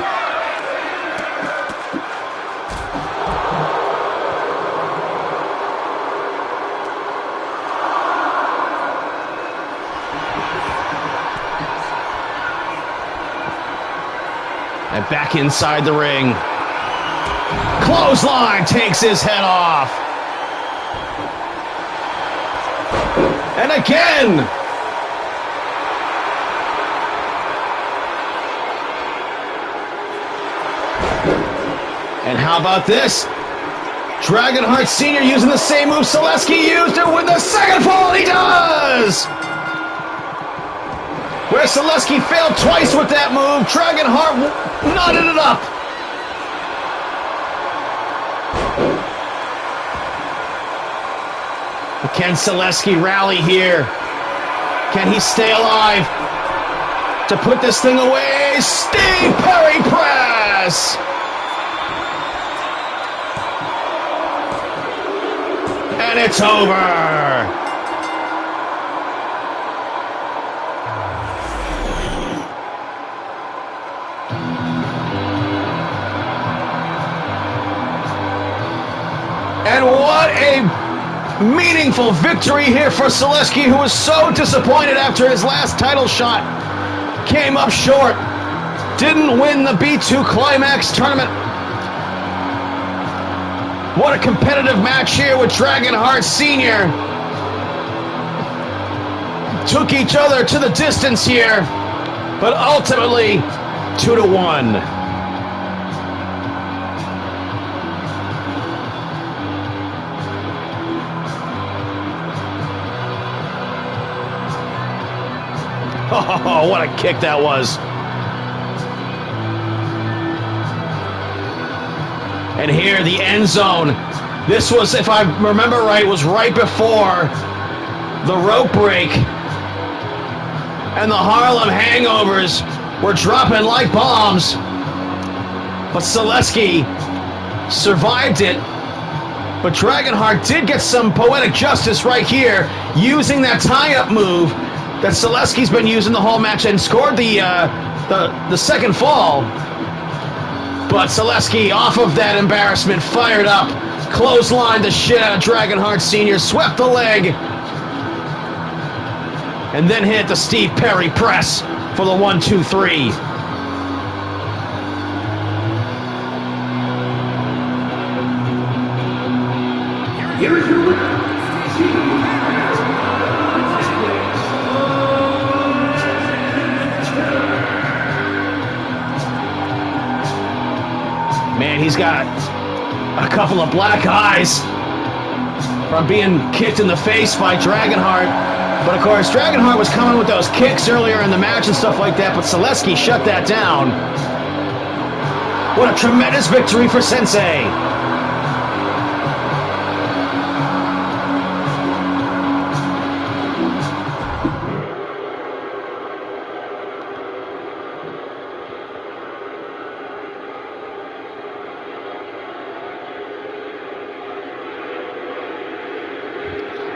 And back inside the ring. Clothesline takes his head off. And again. And how about this? Dragonheart Sr. using the same move Selesky used to win the second fall. He does! Where Selesky failed twice with that move, Dragonheart knotted it up. Can Selesky rally here? Can he stay alive to put this thing away? Steve Perry press! And it's over. Meaningful victory here for Selesky, who was so disappointed after his last title shot. Came up short. Didn't win the B2 Climax tournament. What a competitive match here with Dragonheart Sr. Took each other to the distance here, but ultimately 2-1. Oh, what a kick that was. And here, the end zone. This was, if I remember right, was right before the rope break. And the Harlem Hangovers were dropping like bombs. But Selesky survived it. But Dragonheart did get some poetic justice right here, using that tie-up move that Selesky's been using the whole match and scored the second fall. But Selesky, off of that embarrassment, fired up, clotheslined the shit out of Dragonheart Sr., swept the leg, and then hit the Steve Perry press for the 1-2-3. Here is your winner, Man, he's got a couple of black eyes from being kicked in the face by Dragonheart. But of course, Dragonheart was coming with those kicks earlier in the match and stuff like that, but Selesky shut that down. What a tremendous victory for Sensei.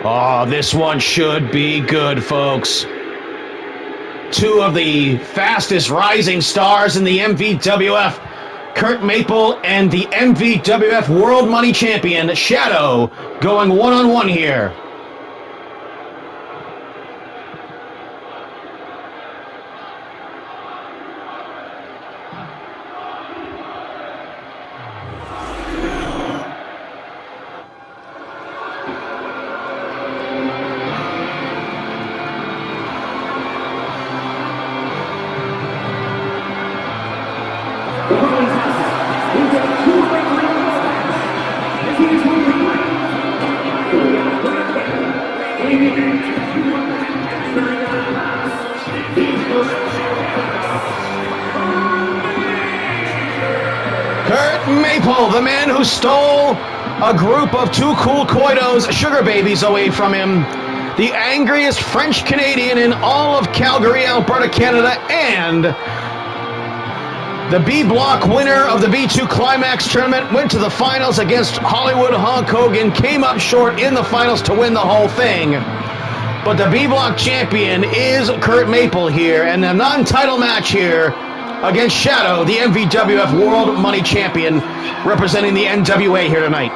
Oh, this one should be good, folks. Two of the fastest rising stars in the MVWF, Kurt Maple and the MVWF World Money Champion, Shadow, going one-on-one here. Kurt Maple, the man who stole a group of Too Cool Coito's sugar babies away from him, the angriest French Canadian in all of Calgary, Alberta, Canada, and the B Block winner of the B2 Climax tournament, went to the finals against Hollywood Hulk Hogan, came up short in the finals to win the whole thing. But the B Block champion is Kurt Maple here, and a non-title match here against Shadow, the MVWF World Money Champion, representing the NWA here tonight.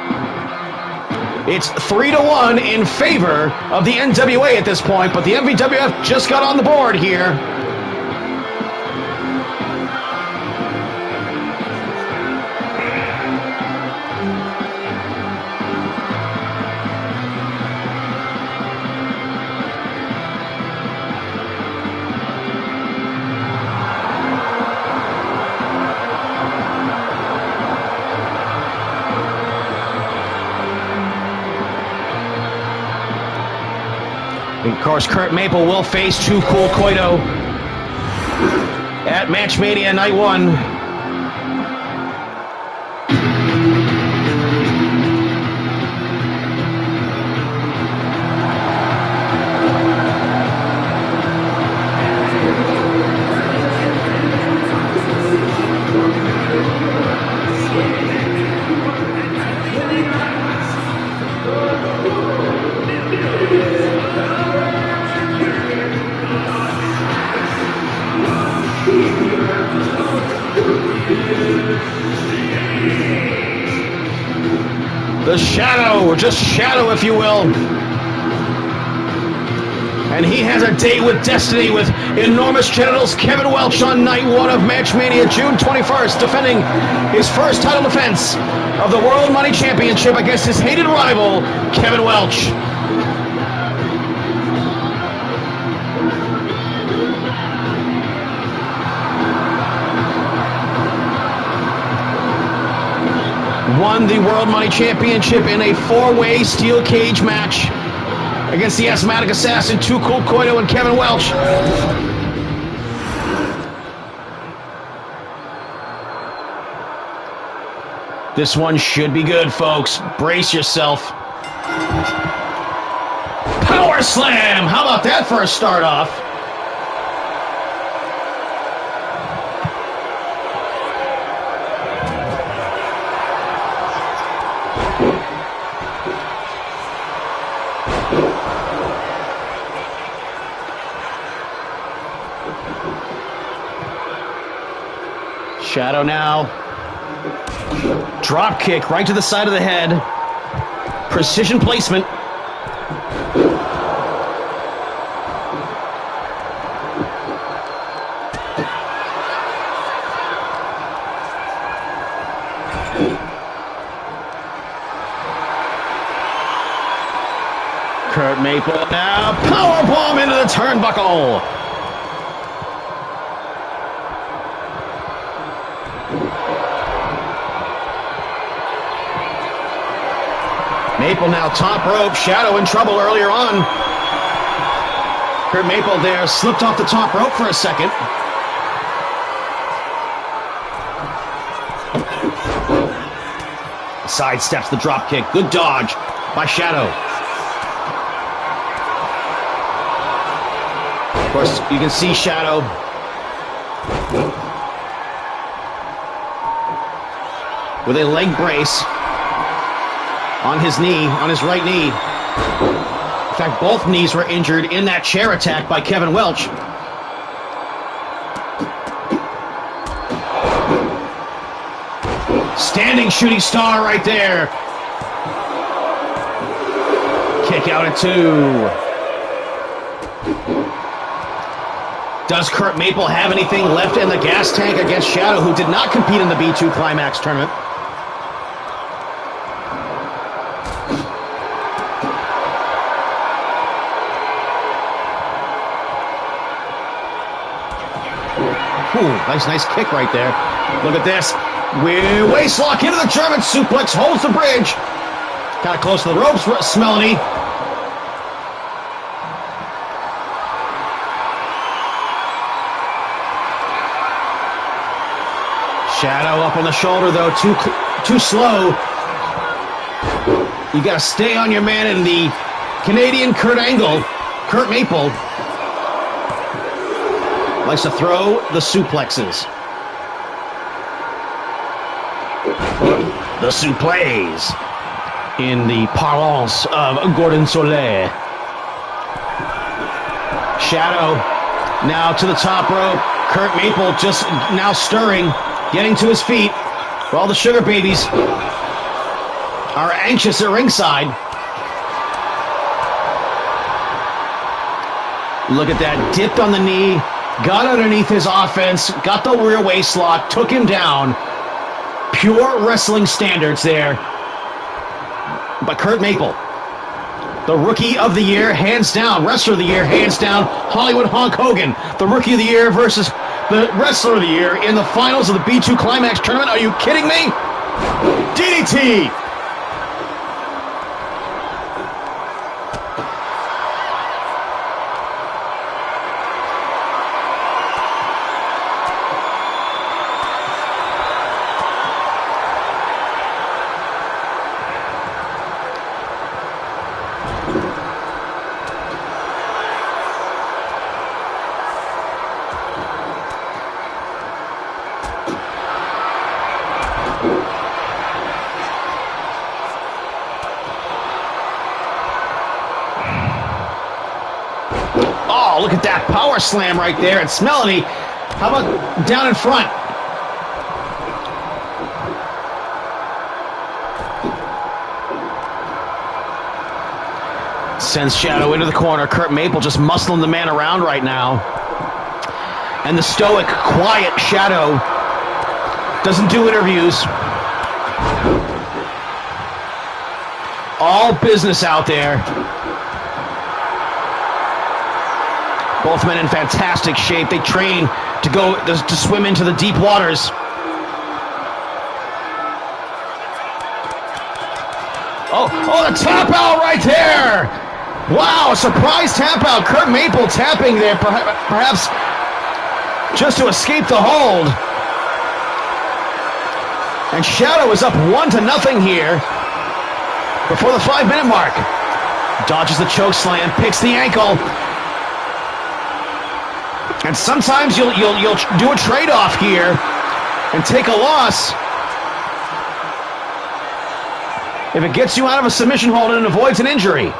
It's 3-1 in favor of the NWA at this point, but the MVWF just got on the board here. Of course, Kurt Maple will face Too Cool Coito at Matchmania Night 1. The Shadow, or just Shadow if you will. And he has a date with destiny with enormous genitals. Kevin Welch on night one of Match Mania, June 21st, defending his first title defense of the World Money Championship against his hated rival, Kevin Welch. Won the World Money Championship in a four-way steel cage match against the asthmatic assassin, Too Cool Koito and Kevin Welch. This one should be good, folks. Brace yourself. Power Slam! How about that for a start off? Shadow now. Drop kick right to the side of the head. Precision placement. Kurt Maple now. Powerbomb into the turnbuckle. Maple now top rope. Shadow in trouble earlier on. Kurt Maple there slipped off the top rope for a second. Sidesteps the drop kick. Good dodge by Shadow. Of course, you can see Shadow with a leg brace on his knee, on his right knee. In fact, both knees were injured in that chair attack by Kevin Welch. Standing shooting star right there. Kick out at 2. Does Kurt Maple have anything left in the gas tank against Shadow, who did not compete in the B2 Climax tournament? Ooh, nice kick right there. Look at this. Waist lock into the German suplex. Holds the bridge. Kind of close to the ropes. Smelly. Shadow up on the shoulder, though. Too slow. You got to stay on your man in the Canadian Kurt Angle. Kurt Maple likes to throw the suplexes. The suplex in the parlance of Gordon Soler. Shadow now to the top rope. Kurt Maple just now stirring, getting to his feet. All the sugar babies are anxious at ringside. Look at that. Dipped on the knee. Got underneath his offense. Got the rear waist lock. Took him down. Pure wrestling standards there. But Kurt Maple, the Rookie of the Year, hands down. Wrestler of the Year, hands down. Hollywood Hulk Hogan, the Rookie of the Year versus the Wrestler of the Year in the finals of the B2 Climax tournament. Are you kidding me? DDT! Oh, look at that power slam right there. And Smelly, how about down in front? Sends Shadow into the corner. Kurt Maple just muscling the man around right now. And the stoic, quiet Shadow doesn't do interviews. All business out there. Both men in fantastic shape. They train to swim into the deep waters. Oh, the tap out right there! Wow, a surprise tap out. Kurt Maple tapping there, perhaps just to escape the hold. And Shadow is up 1-0 here before the 5-minute mark. Dodges the choke slam, picks the ankle. And sometimes you'll do a trade-off here and take a loss if it gets you out of a submission hold and avoids an injury.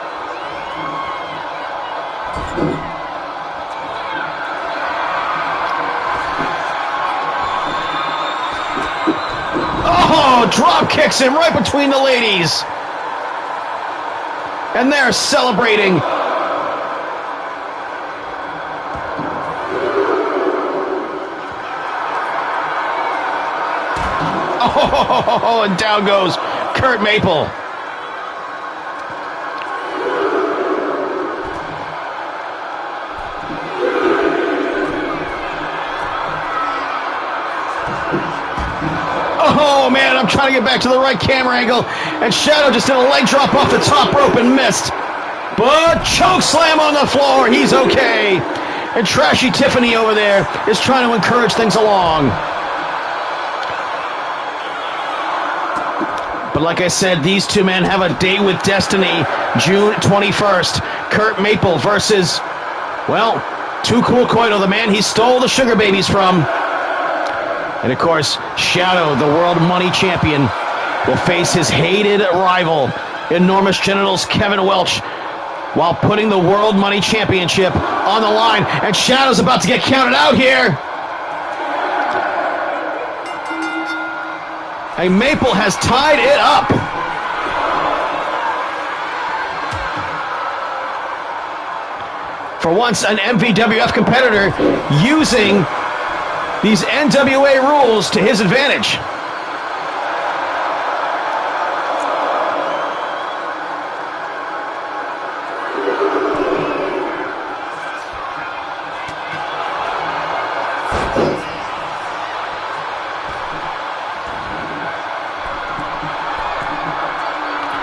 Oh, drop kicks him right between the ladies. And they're celebrating. Oh, and down goes Kurt Maple. Oh, man, I'm trying to get back to the right camera angle. And Shadow just did a leg drop off the top rope and missed. But choke slam on the floor. He's okay. And Trashy Tiffany over there is trying to encourage things along. But like I said, these two men have a date with destiny, June 21st. Kurt Maple versus, well, Too Cool Coito, the man he stole the Sugar Babies from. And of course, Shadow, the World Money Champion, will face his hated rival, Enormous Genitals Kevin Welch, while putting the World Money Championship on the line. And Shadow's about to get counted out here. And Maple has tied it up. For once, an MVWF competitor using these NWA rules to his advantage.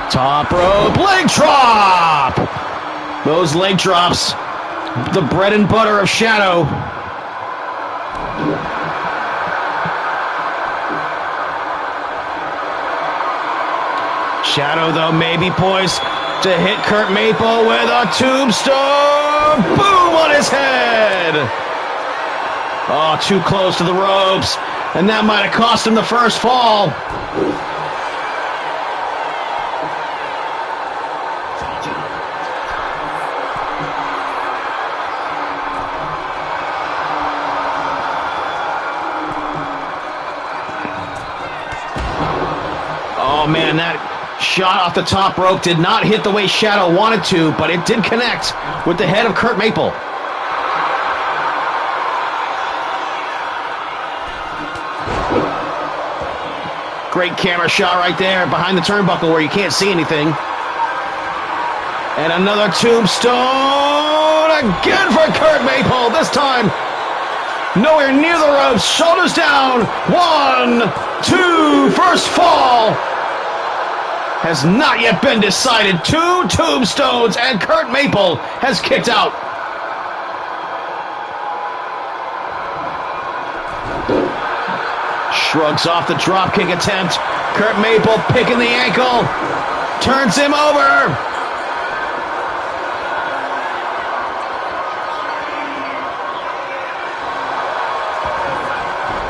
Top rope leg drop. Those leg drops, the bread and butter of Shadow. Shadow, though, may be poised to hit Kurt Maple with a tombstone. Boom on his head. Oh, too close to the ropes. And that might have cost him the first fall. Oh, man, that shot off the top rope did not hit the way Shadow wanted to, but it did connect with the head of Kurt Maple. Great camera shot right there behind the turnbuckle where you can't see anything. And another tombstone again for Kurt Maple. This time, nowhere near the ropes. Shoulders down. 1, 2, first fall. Has not yet been decided. 2 tombstones, and Kurt Maple has kicked out. Shrugs off the dropkick attempt. Kurt Maple picking the ankle. Turns him over.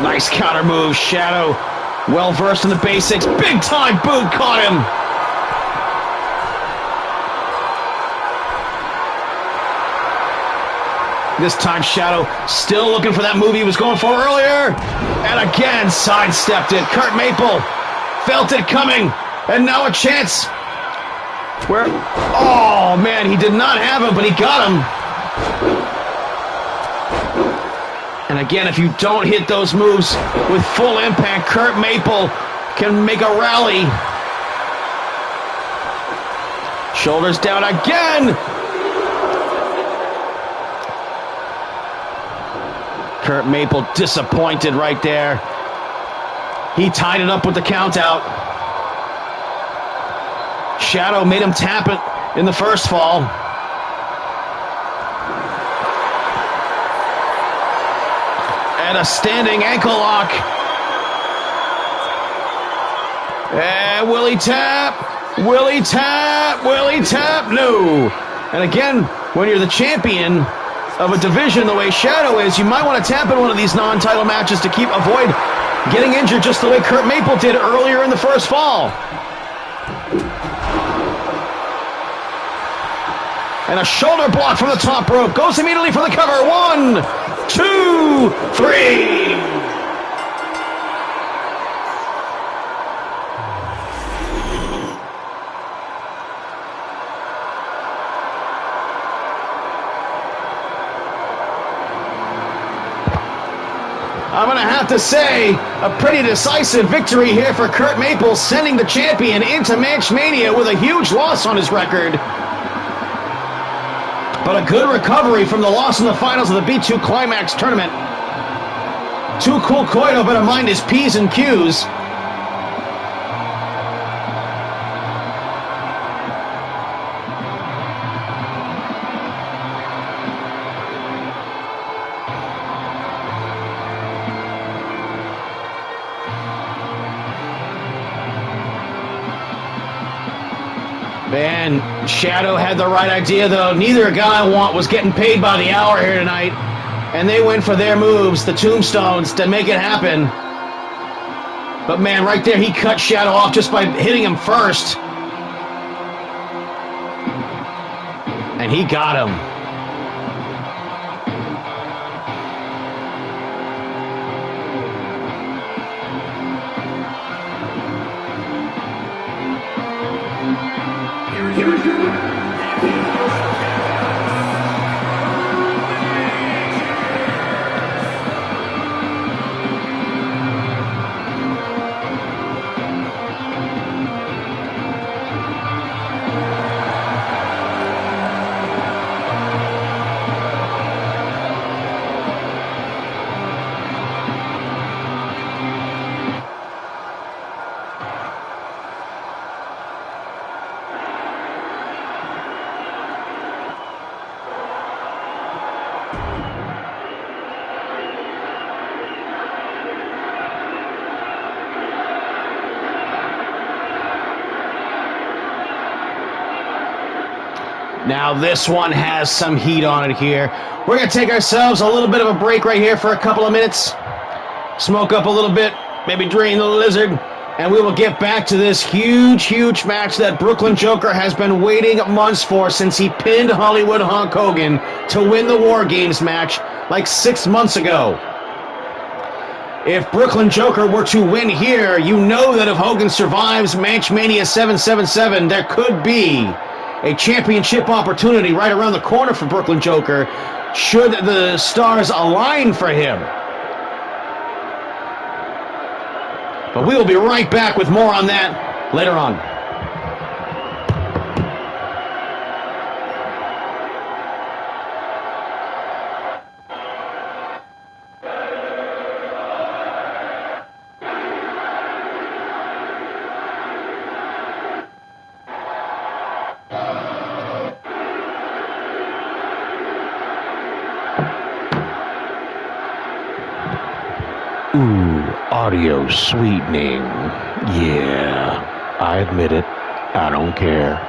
Nice counter move. Shadow, well versed in the basics. Big time boot caught him. This time Shadow still looking for that move he was going for earlier. And again sidestepped it. Kurt Maple felt it coming. And now a chance Where? Oh, man, he did not have him, but he got him. And again, if you don't hit those moves with full impact, Kurt Maple can make a rally. Shoulders down again. Kurt Maple disappointed right there. He tied it up with the count out. Shadow made him tap it in the first fall. And a standing ankle lock. And will he tap? Will he tap? Will he tap? No. And again, when you're the champion of a division the way Shadow is, you might want to tap in one of these non-title matches to avoid getting injured just the way Kurt Maple did earlier in the first fall. And a shoulder block from the top rope. Goes immediately for the cover. 1, 2, 3. I'm going to have to say, a pretty decisive victory here for Kurt Maple, sending the champion into Match Mania with a huge loss on his record. But a good recovery from the loss in the finals of the B2 Climax tournament. Too Cool Coito better mind his P's and Q's. Man, Shadow had the right idea, though. Neither guy was getting paid by the hour here tonight. And they went for their moves, the tombstones, to make it happen. But man, right there, he cut Shadow off just by hitting him first. And he got him. Now this one has some heat on it here. We're going to take ourselves a little bit of a break right here for a couple of minutes. Smoke up a little bit, maybe drain the lizard, and we will get back to this huge, huge match that Brooklyn Joker has been waiting months for since he pinned Hollywood Hulk Hogan to win the War Games match like 6 months ago. If Brooklyn Joker were to win here, you know that if Hogan survives Match Mania 777, there could be a championship opportunity right around the corner for Brooklyn Joker should the stars align for him. But we will be right back with more on that later on. Audio sweetening. Yeah, I admit it. I don't care.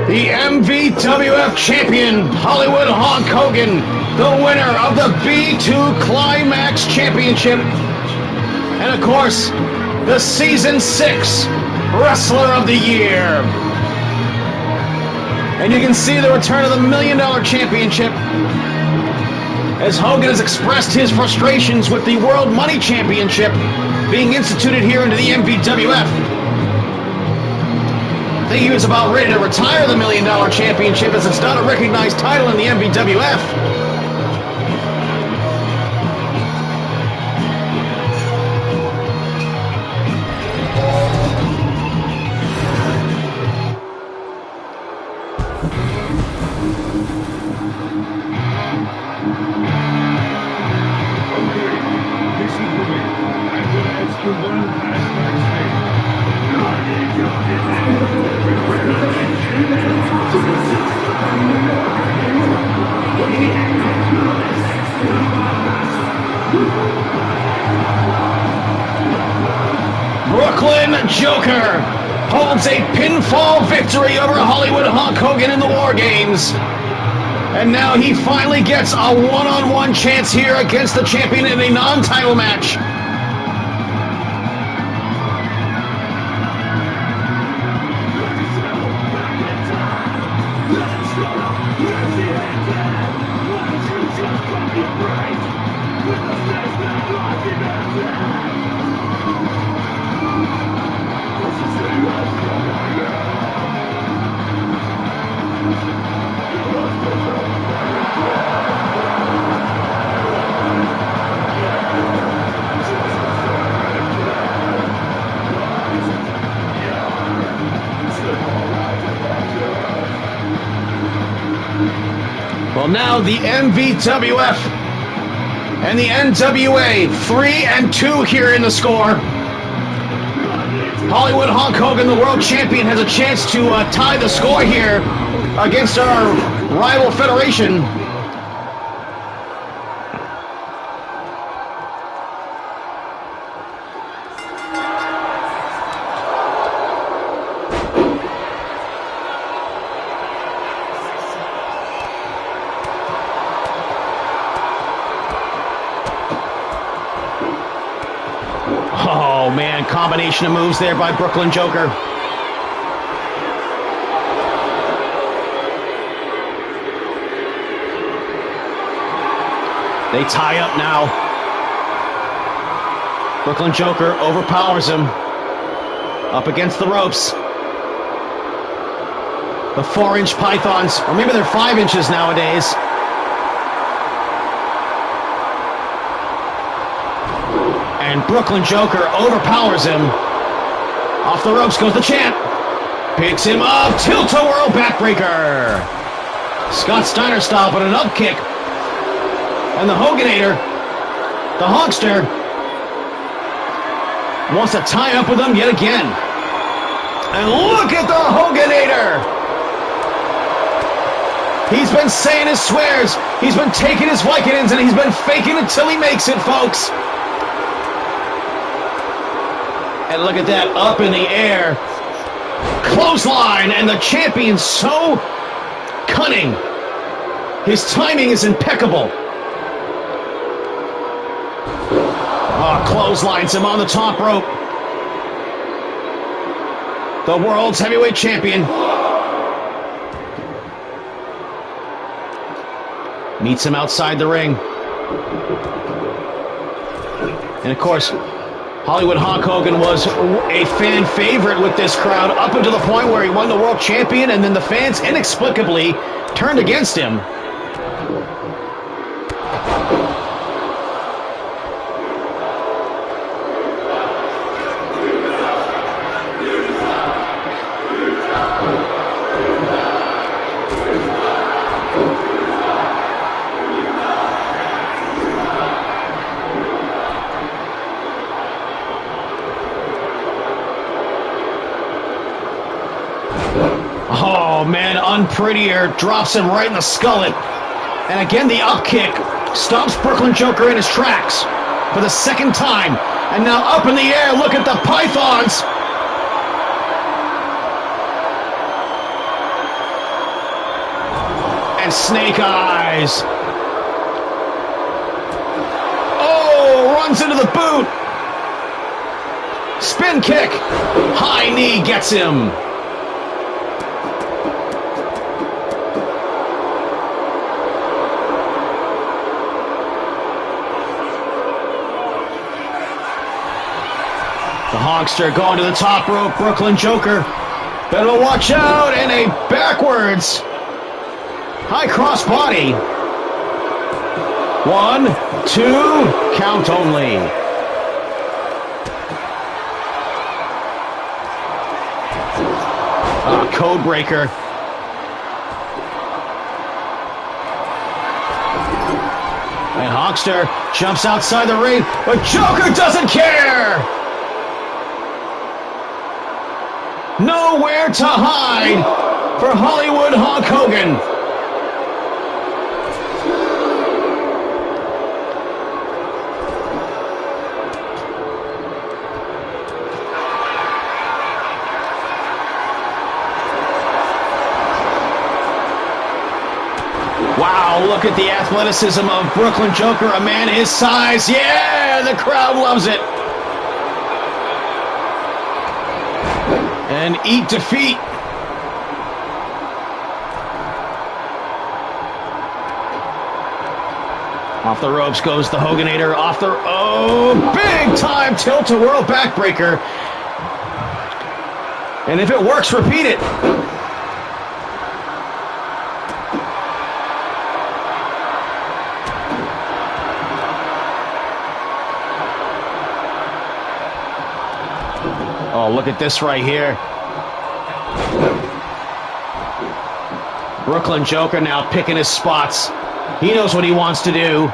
The MVWF champion, Hollywood Hulk Hogan, the winner of the B2 Climax Championship, and of course, the Season 6 Wrestler of the Year. And you can see the return of the $1 Million Championship as Hogan has expressed his frustrations with the World Money Championship being instituted here into the MVWF. I think he was about ready to retire the $1 Million Championship as it's not a recognized title in the MVWF. Brooklyn Joker holds a pinfall victory over Hollywood Hulk Hogan in the War Games. And now he finally gets a one-on-one chance here against the champion in a non-title match. Well, now the MVWF and the NWA 3-2 here in the score. Hollywood Hulk Hogan, the world champion, has a chance to tie the score here against our rival federation. Oh man, combination of moves there by Brooklyn Joker. They tie up now. Brooklyn Joker overpowers him. Up against the ropes. The 4-inch pythons, or maybe they're 5 inches nowadays. And Brooklyn Joker overpowers him. Off the ropes goes the champ. Picks him up. Tilt-a-whirl backbreaker. Scott Steiner style, but an up kick. And the Hoganator, the Hulkster, wants to tie up with him yet again. And look at the Hoganator. He's been saying his swears. He's been taking his Vicodins, and he's been faking it till he makes it, folks. And look at that, up in the air. Clothesline, and the champion's so cunning. His timing is impeccable. Oh, clotheslines him on the top rope. The world's heavyweight champion. Meets him outside the ring. And of course, Hollywood Hulk Hogan was a fan favorite with this crowd up until the point where he won the world champion, and then the fans inexplicably turned against him. Oh man, unprettier, drops him right in the skullet. And again, the up kick stops Brooklyn Joker in his tracks for the second time. And now up in the air, look at the pythons. And snake eyes. Oh, runs into the boot. Spin kick. High knee gets him. The Hogster going to the top rope. Brooklyn Joker better watch out, and a backwards high cross body. 1, 2, count only. Code breaker. And Hogster jumps outside the ring, but Joker doesn't care. Nowhere to hide for Hollywood Hulk Hogan. Wow, look at the athleticism of Brooklyn Joker, a man his size. Yeah, the crowd loves it. And eat defeat. Off the ropes goes the Hoganator. Off the... Oh, big time tilt-a-whirl backbreaker. And if it works, repeat it. Oh, look at this right here. Brooklyn Joker now picking his spots. He knows what he wants to do.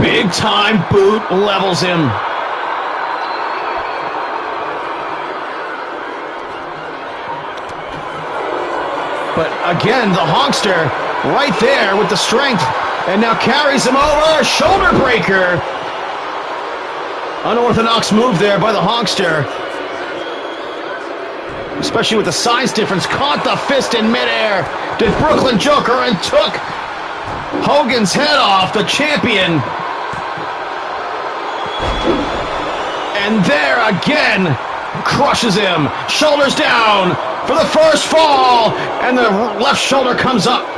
Big time boot levels him. But again, the Hogster right there with the strength, and now carries him over. Shoulder breaker. Unorthodox move there by the Hogster. Especially with the size difference. Caught the fist in midair. Did Brooklyn Joker and took Hogan's head off, the champion. And there again, crushes him. Shoulders down for the first fall. And the left shoulder comes up.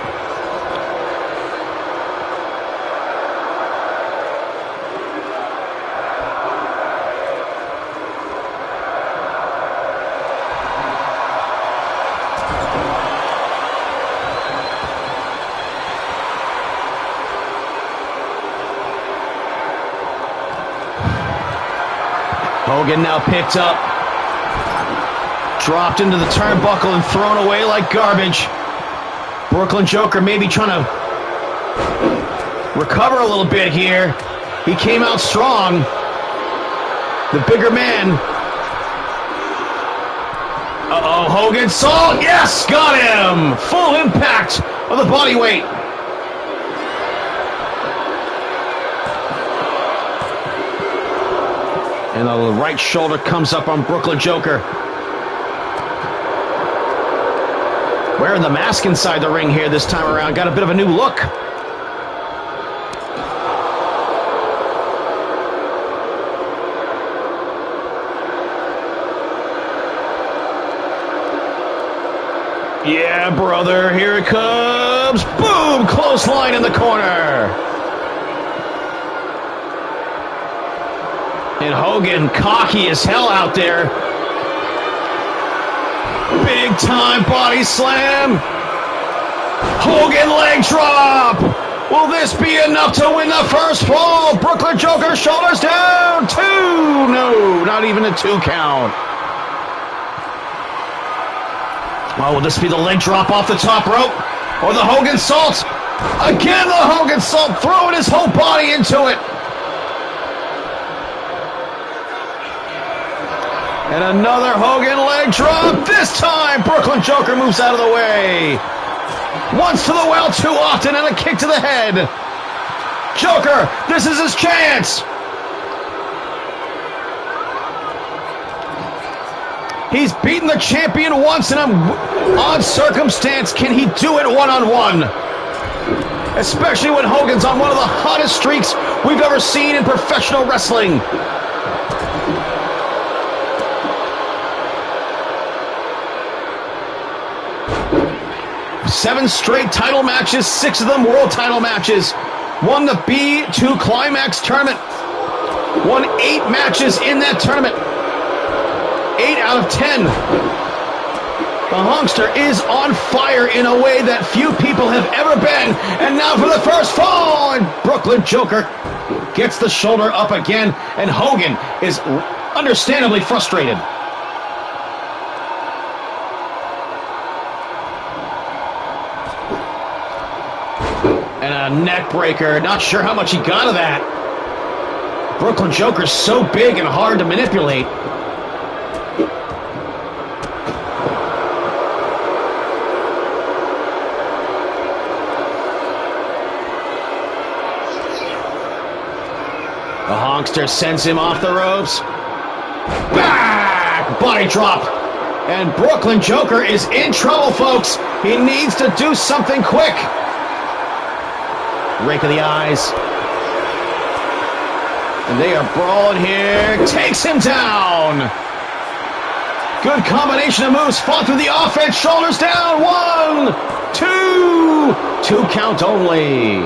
Hogan now picked up, dropped into the turnbuckle and thrown away like garbage. Brooklyn Joker maybe trying to recover a little bit here. He came out strong. The bigger man. Uh-oh, Hogan saw, yes, got him! Full impact of the body weight. And the right shoulder comes up on Brooklyn Joker. Wearing the mask inside the ring here this time around. Got a bit of a new look. Yeah, brother, here it comes. Boom! Close line in the corner. And Hogan cocky as hell out there. Big time body slam. Hogan leg drop. Will this be enough to win the first fall? Brooklyn Joker shoulders down. 2. No, not even a 2 count. Oh, will this be the leg drop off the top rope? Or the Hogan salt? Again, the Hogan salt, throwing his whole body into it. And another Hogan leg drop. This time, Brooklyn Joker moves out of the way. Once to the well too often, and a kick to the head. Joker, this is his chance. He's beaten the champion once in an odd circumstance. Can he do it one-on-one? Especially when Hogan's on one of the hottest streaks we've ever seen in professional wrestling. Seven straight title matches, 6 of them world title matches. Won the B2 Climax tournament. Won 8 matches in that tournament. 8 out of 10. The Honkster is on fire in a way that few people have ever been. And now for the first fall. And Brooklyn Joker gets the shoulder up again. And Hogan is understandably frustrated. And a neck breaker. Not sure how much he got of that. Brooklyn Joker's so big and hard to manipulate. The Honkster sends him off the ropes. Back! Body drop. And Brooklyn Joker is in trouble, folks. He needs to do something quick. Rake of the eyes. And they are brawling here. Takes him down. Good combination of moves. Fought through the offense. Shoulders down. 1, 2. 2 count only.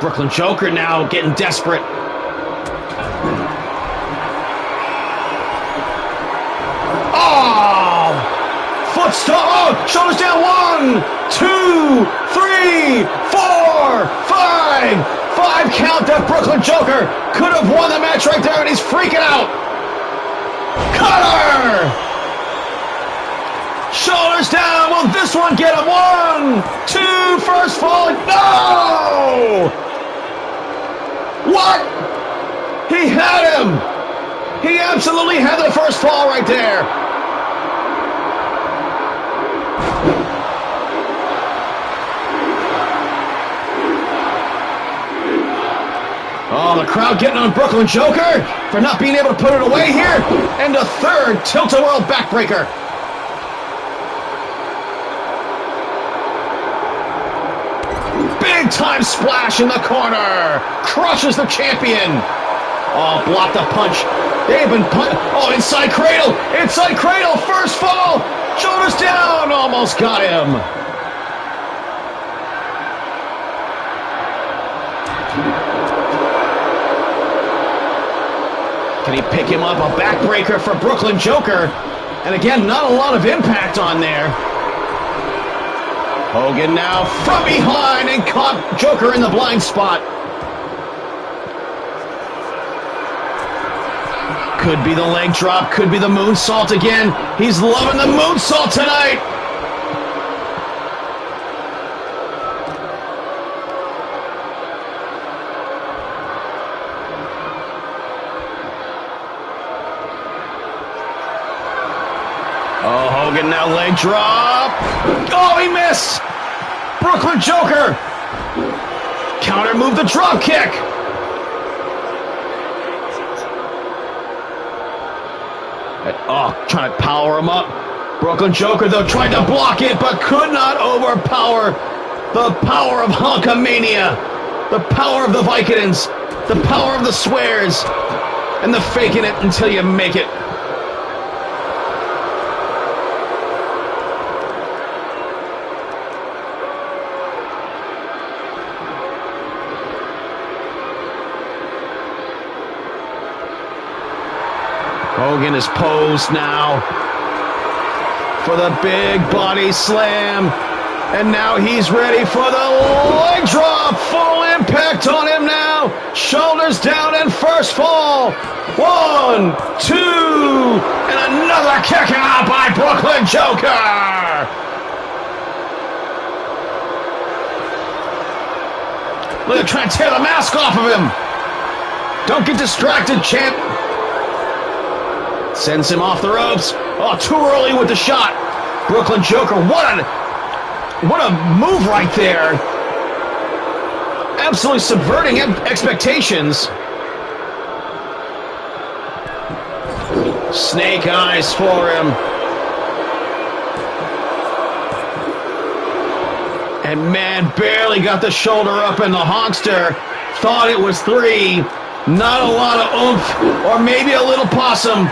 Brooklyn Joker now getting desperate. Oh! Foot stomp. Oh! Shoulders down. 1, 2, 3, 4, 5. 5 count that Brooklyn Joker could have won the match right there, and he's freaking out. Cutter! Shoulders down. Will this one get him? 1, 2. First fall. No! What? He had him. He absolutely had the first fall right there. Oh, the crowd getting on Brooklyn Joker for not being able to put it away here. And a third tilt-a-whirl backbreaker. Big time splash in the corner. Crushes the champion. Oh, blocked the punch. They've been oh, inside cradle. Inside cradle. First fall. Shoulders down. Almost got him. Can he pick him up? A backbreaker for Brooklyn Joker. And again, not a lot of impact on there. Hogan now from behind and caught Joker in the blind spot. Could be the leg drop, could be the moonsault again. He's loving the moonsault tonight. Oh, Hogan now leg drop. Oh, he missed. Brooklyn Joker. Counter move, the drop kick. Oh, trying to power him up. Brooklyn Joker, though, tried to block it, but could not overpower the power of Honkamania, the power of the Vicodins, the power of the swears, and the faking it until you make it. Hogan is posed now for the big body slam. And now he's ready for the leg drop. Full impact on him now. Shoulders down and first fall. 1, 2, and another kick out by Brooklyn Joker. Look at trying to tear the mask off of him. Don't get distracted, champ. Sends him off the ropes. Oh, too early with the shot. Brooklyn Joker, what a move right there. Absolutely subverting expectations. Snake eyes for him. And man, barely got the shoulder up, and the Honkster thought it was 3. Not a lot of oomph, or maybe a little possum.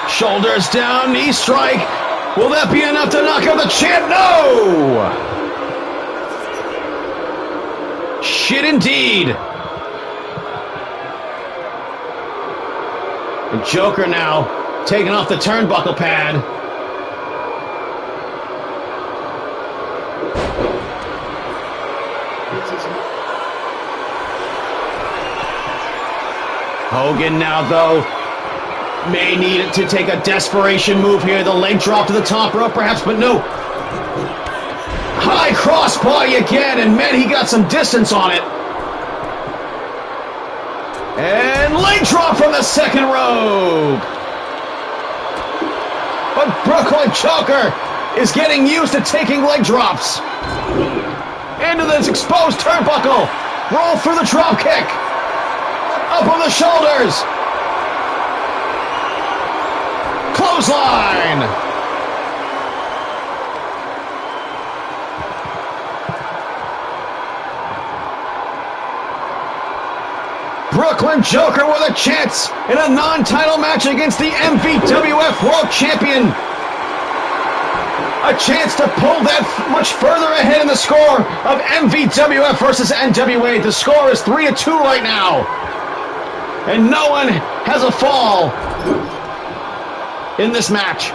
Shoulders down, knee strike. Will that be enough to knock out the champ? No! Shit indeed. The Joker now taking off the turnbuckle pad. Hogan now, though, may need to take a desperation move here. The leg drop to the top rope, perhaps, but no. High crossbody again, and man, he got some distance on it. And leg drop from the second rope. But Brooklyn Joker is getting used to taking leg drops. Into this exposed turnbuckle. Roll through the drop kick. Up on the shoulders. Clothesline. Brooklyn Joker with a chance in a non-title match against the MVWF World Champion. A chance to pull that much further ahead in the score of MVWF versus NWA. The score is 3-2 right now. And no one has a fall in this match.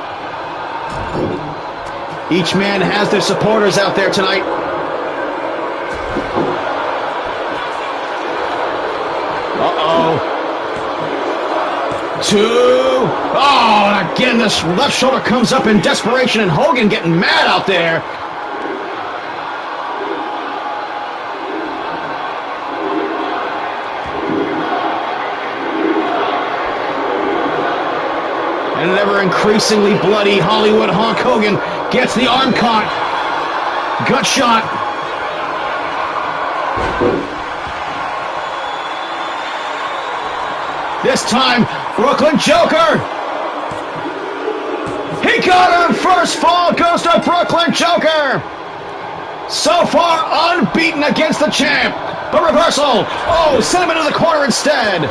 Each man has their supporters out there tonight. Uh-oh. 2. Oh, and again, this left shoulder comes up in desperation, and Hogan getting mad out there. And an ever-increasingly bloody Hollywood Hulk Hogan gets the arm caught. Gut shot. This time, Brooklyn Joker. He got him. First fall goes to Brooklyn Joker. So far, unbeaten against the champ. A reversal. Oh, send him into the corner instead.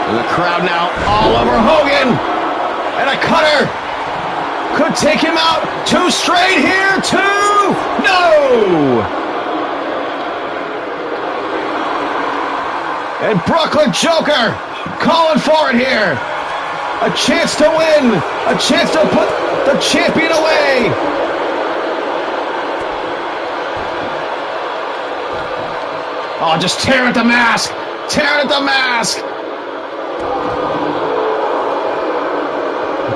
And the crowd now all over Hogan. And a cutter. Could take him out. 2 straight here. 2. No. And Brooklyn Joker calling for it here. A chance to win. A chance to put the champion away. Oh, just tear at the mask. Tear at the mask.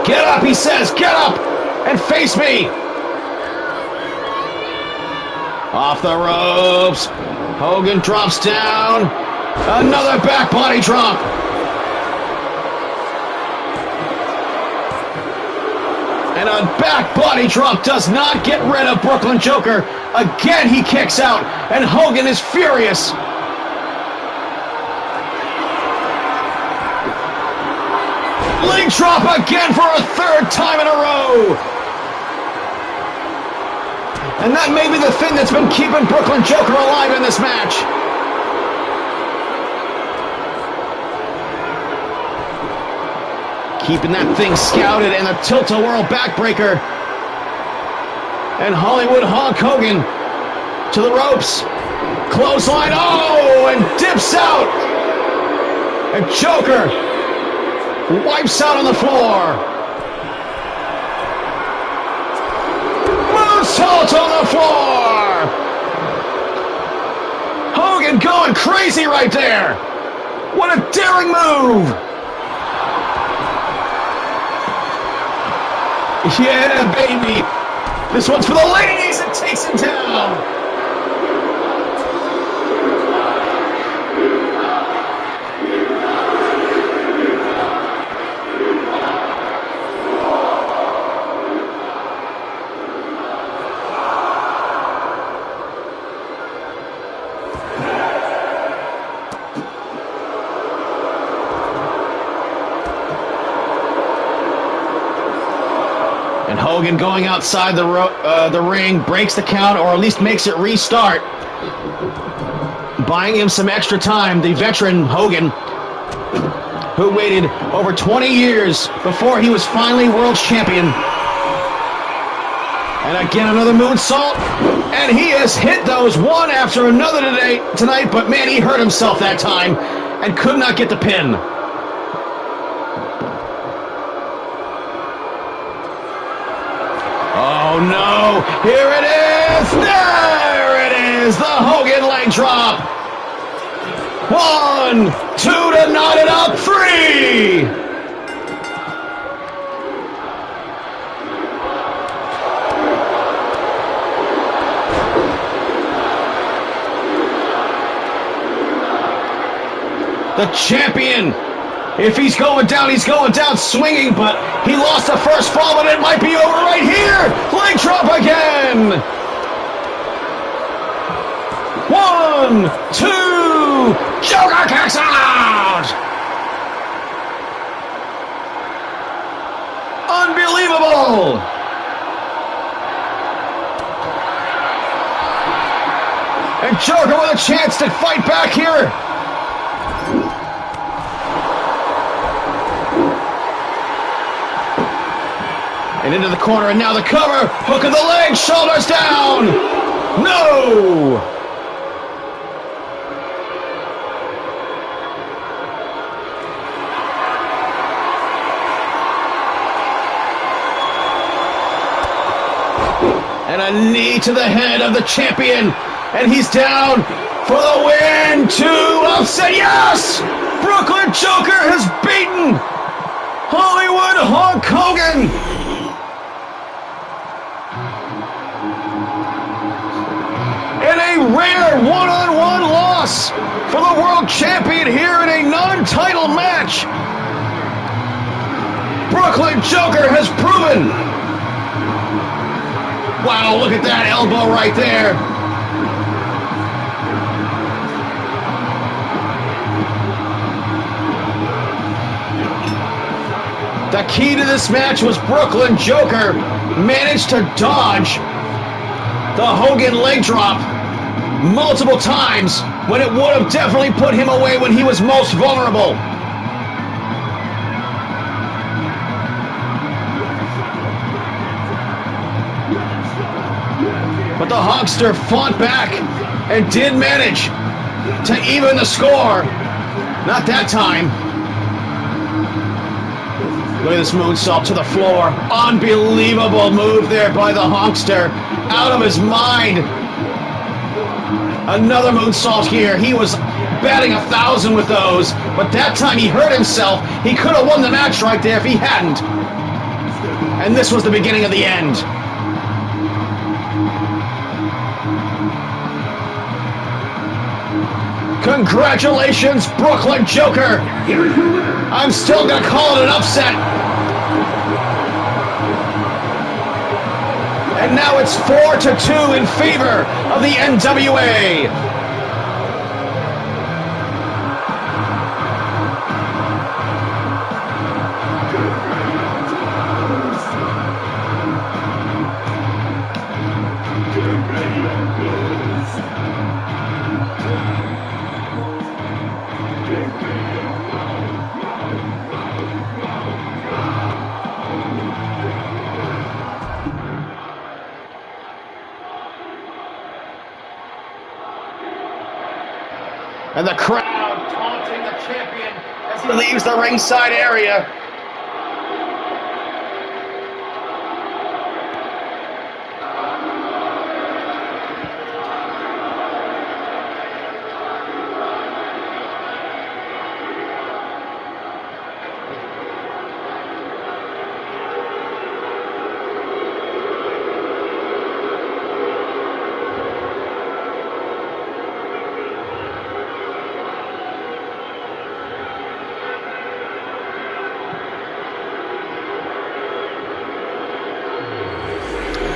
Get up, he says. Get up and face me. Off the ropes. Hogan drops down. Another back body drop. And a back body drop does not get rid of Brooklyn Joker. Again, he kicks out, and Hogan is furious. Leg drop again for a third time in a row. And that may be the thing that's been keeping Brooklyn Joker alive in this match. Keeping that thing scouted, and a tilt-a-whirl backbreaker. And Hollywood Hulk Hogan to the ropes. Clothesline, oh, and dips out. And Joker wipes out on the floor. Moonsault on the floor. Hogan going crazy right there. What a daring move. Yeah, baby. This one's for the ladies. It takes him down. And Hogan going outside the ring, breaks the count, or at least makes it restart. Buying him some extra time, the veteran Hogan, who waited over 20 years before he was finally world champion. And again, another moonsault. And he has hit those one after another tonight, but man, he hurt himself that time and could not get the pin. Oh no, here it is, there it is, the Hogan leg drop. 1, 2 to knot it up, 3. The champion. If he's going down swinging, but he lost the first fall, but it might be over right here. Leg drop again. 1, 2, Joker kicks out. Unbelievable. And Joker with a chance to fight back here. And into the corner, and now the cover. Hook of the leg, shoulders down. No! And a knee to the head of the champion. And he's down for the win. 2 upset, yes! Brooklyn Joker has beaten Hollywood Hulk Hogan. In a rare one-on-one loss for the world champion here in a non-title match. Brooklyn Joker has proven. Wow, look at that elbow right there. The key to this match was Brooklyn Joker managed to dodge the Hogan leg drop multiple times when it would have definitely put him away when he was most vulnerable. But the Hulkster fought back and did manage to even the score. Not that time. Look at this moonsault to the floor. Unbelievable move there by the Hulkster. Out of his mind. Another moonsault here. He was batting 1,000 with those, but that time he hurt himself. He could have won the match right there if he hadn't. And this was the beginning of the end. Congratulations, Brooklyn Joker. I'm still going to call it an upset. And now it's 4-2 in favor of the NWA. And the crowd taunting the champion as he leaves the ringside area.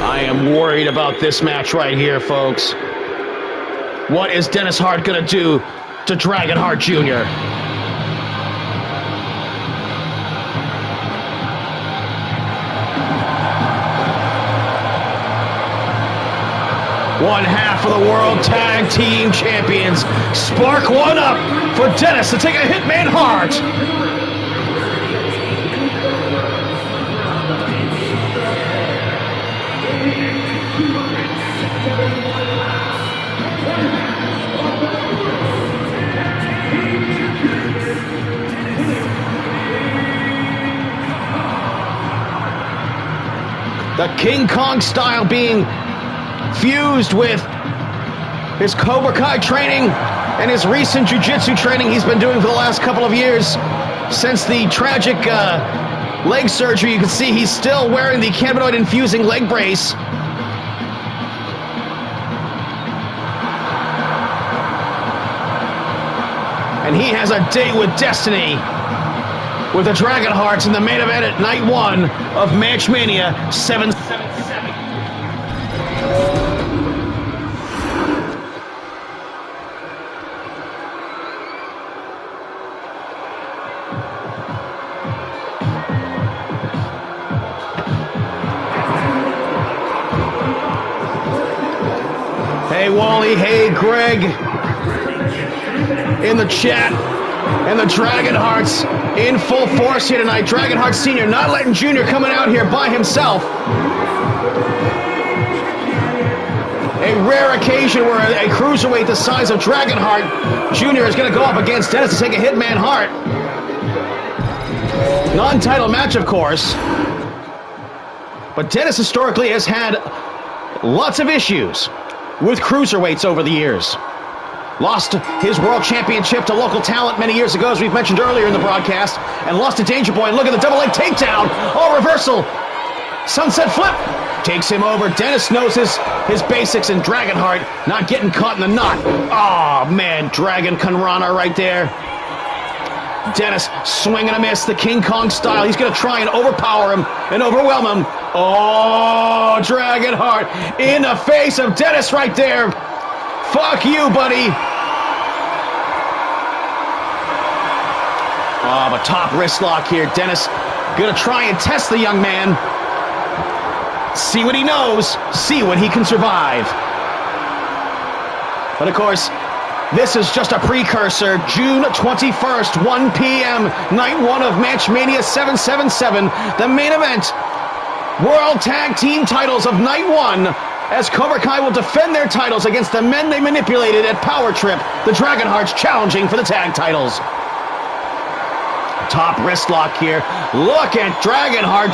I am worried about this match right here, folks. What is Dennis Hart gonna do to Dragon Hart Jr.? One half of the World Tag Team Champions. Spark one up for Dennis to take a Hitman Hart. The King Kong style being fused with his Cobra Kai training and his recent jiu-jitsu training he's been doing for the last couple of years. Since the tragic leg surgery, you can see he's still wearing the cannabinoid infusing leg brace. And he has a date with destiny with the Dragon Hearts in the main event at night 1 of Match Mania 777. Hey Wally, hey Greg in the chat. And the Dragon Hearts in full force here tonight. Dragon Heart Sr. not letting Junior coming out here by himself. A rare occasion where a cruiserweight the size of Dragon Heart Jr. is going to go up against Dennis to take a Hitman Hart. Non-title match, of course. But Dennis historically has had lots of issues with cruiserweights over the years. Lost his world championship to local talent many years ago, as we've mentioned earlier in the broadcast, and lost to Danger Boy. And look at the double leg takedown. Oh, reversal. Sunset flip. Takes him over. Dennis knows his basics, and Dragonheart not getting caught in the knot. Oh, man. Dragon Kanrana right there. Dennis swing and a miss, the King Kong style. He's going to try and overpower him and overwhelm him. Oh, Dragonheart in the face of Dennis right there. Fuck you, buddy. Oh, but top wrist lock here. Dennis gonna try and test the young man. See what he knows. See what he can survive. But of course, this is just a precursor. June 21st, 1 p.m., night 1 of Match Mania 777. The main event. World Tag Team titles of night 1. As Cobra Kai will defend their titles against the men they manipulated at Power Trip, the Dragonhearts challenging for the tag titles. Top wrist lock here. Look at Dragonheart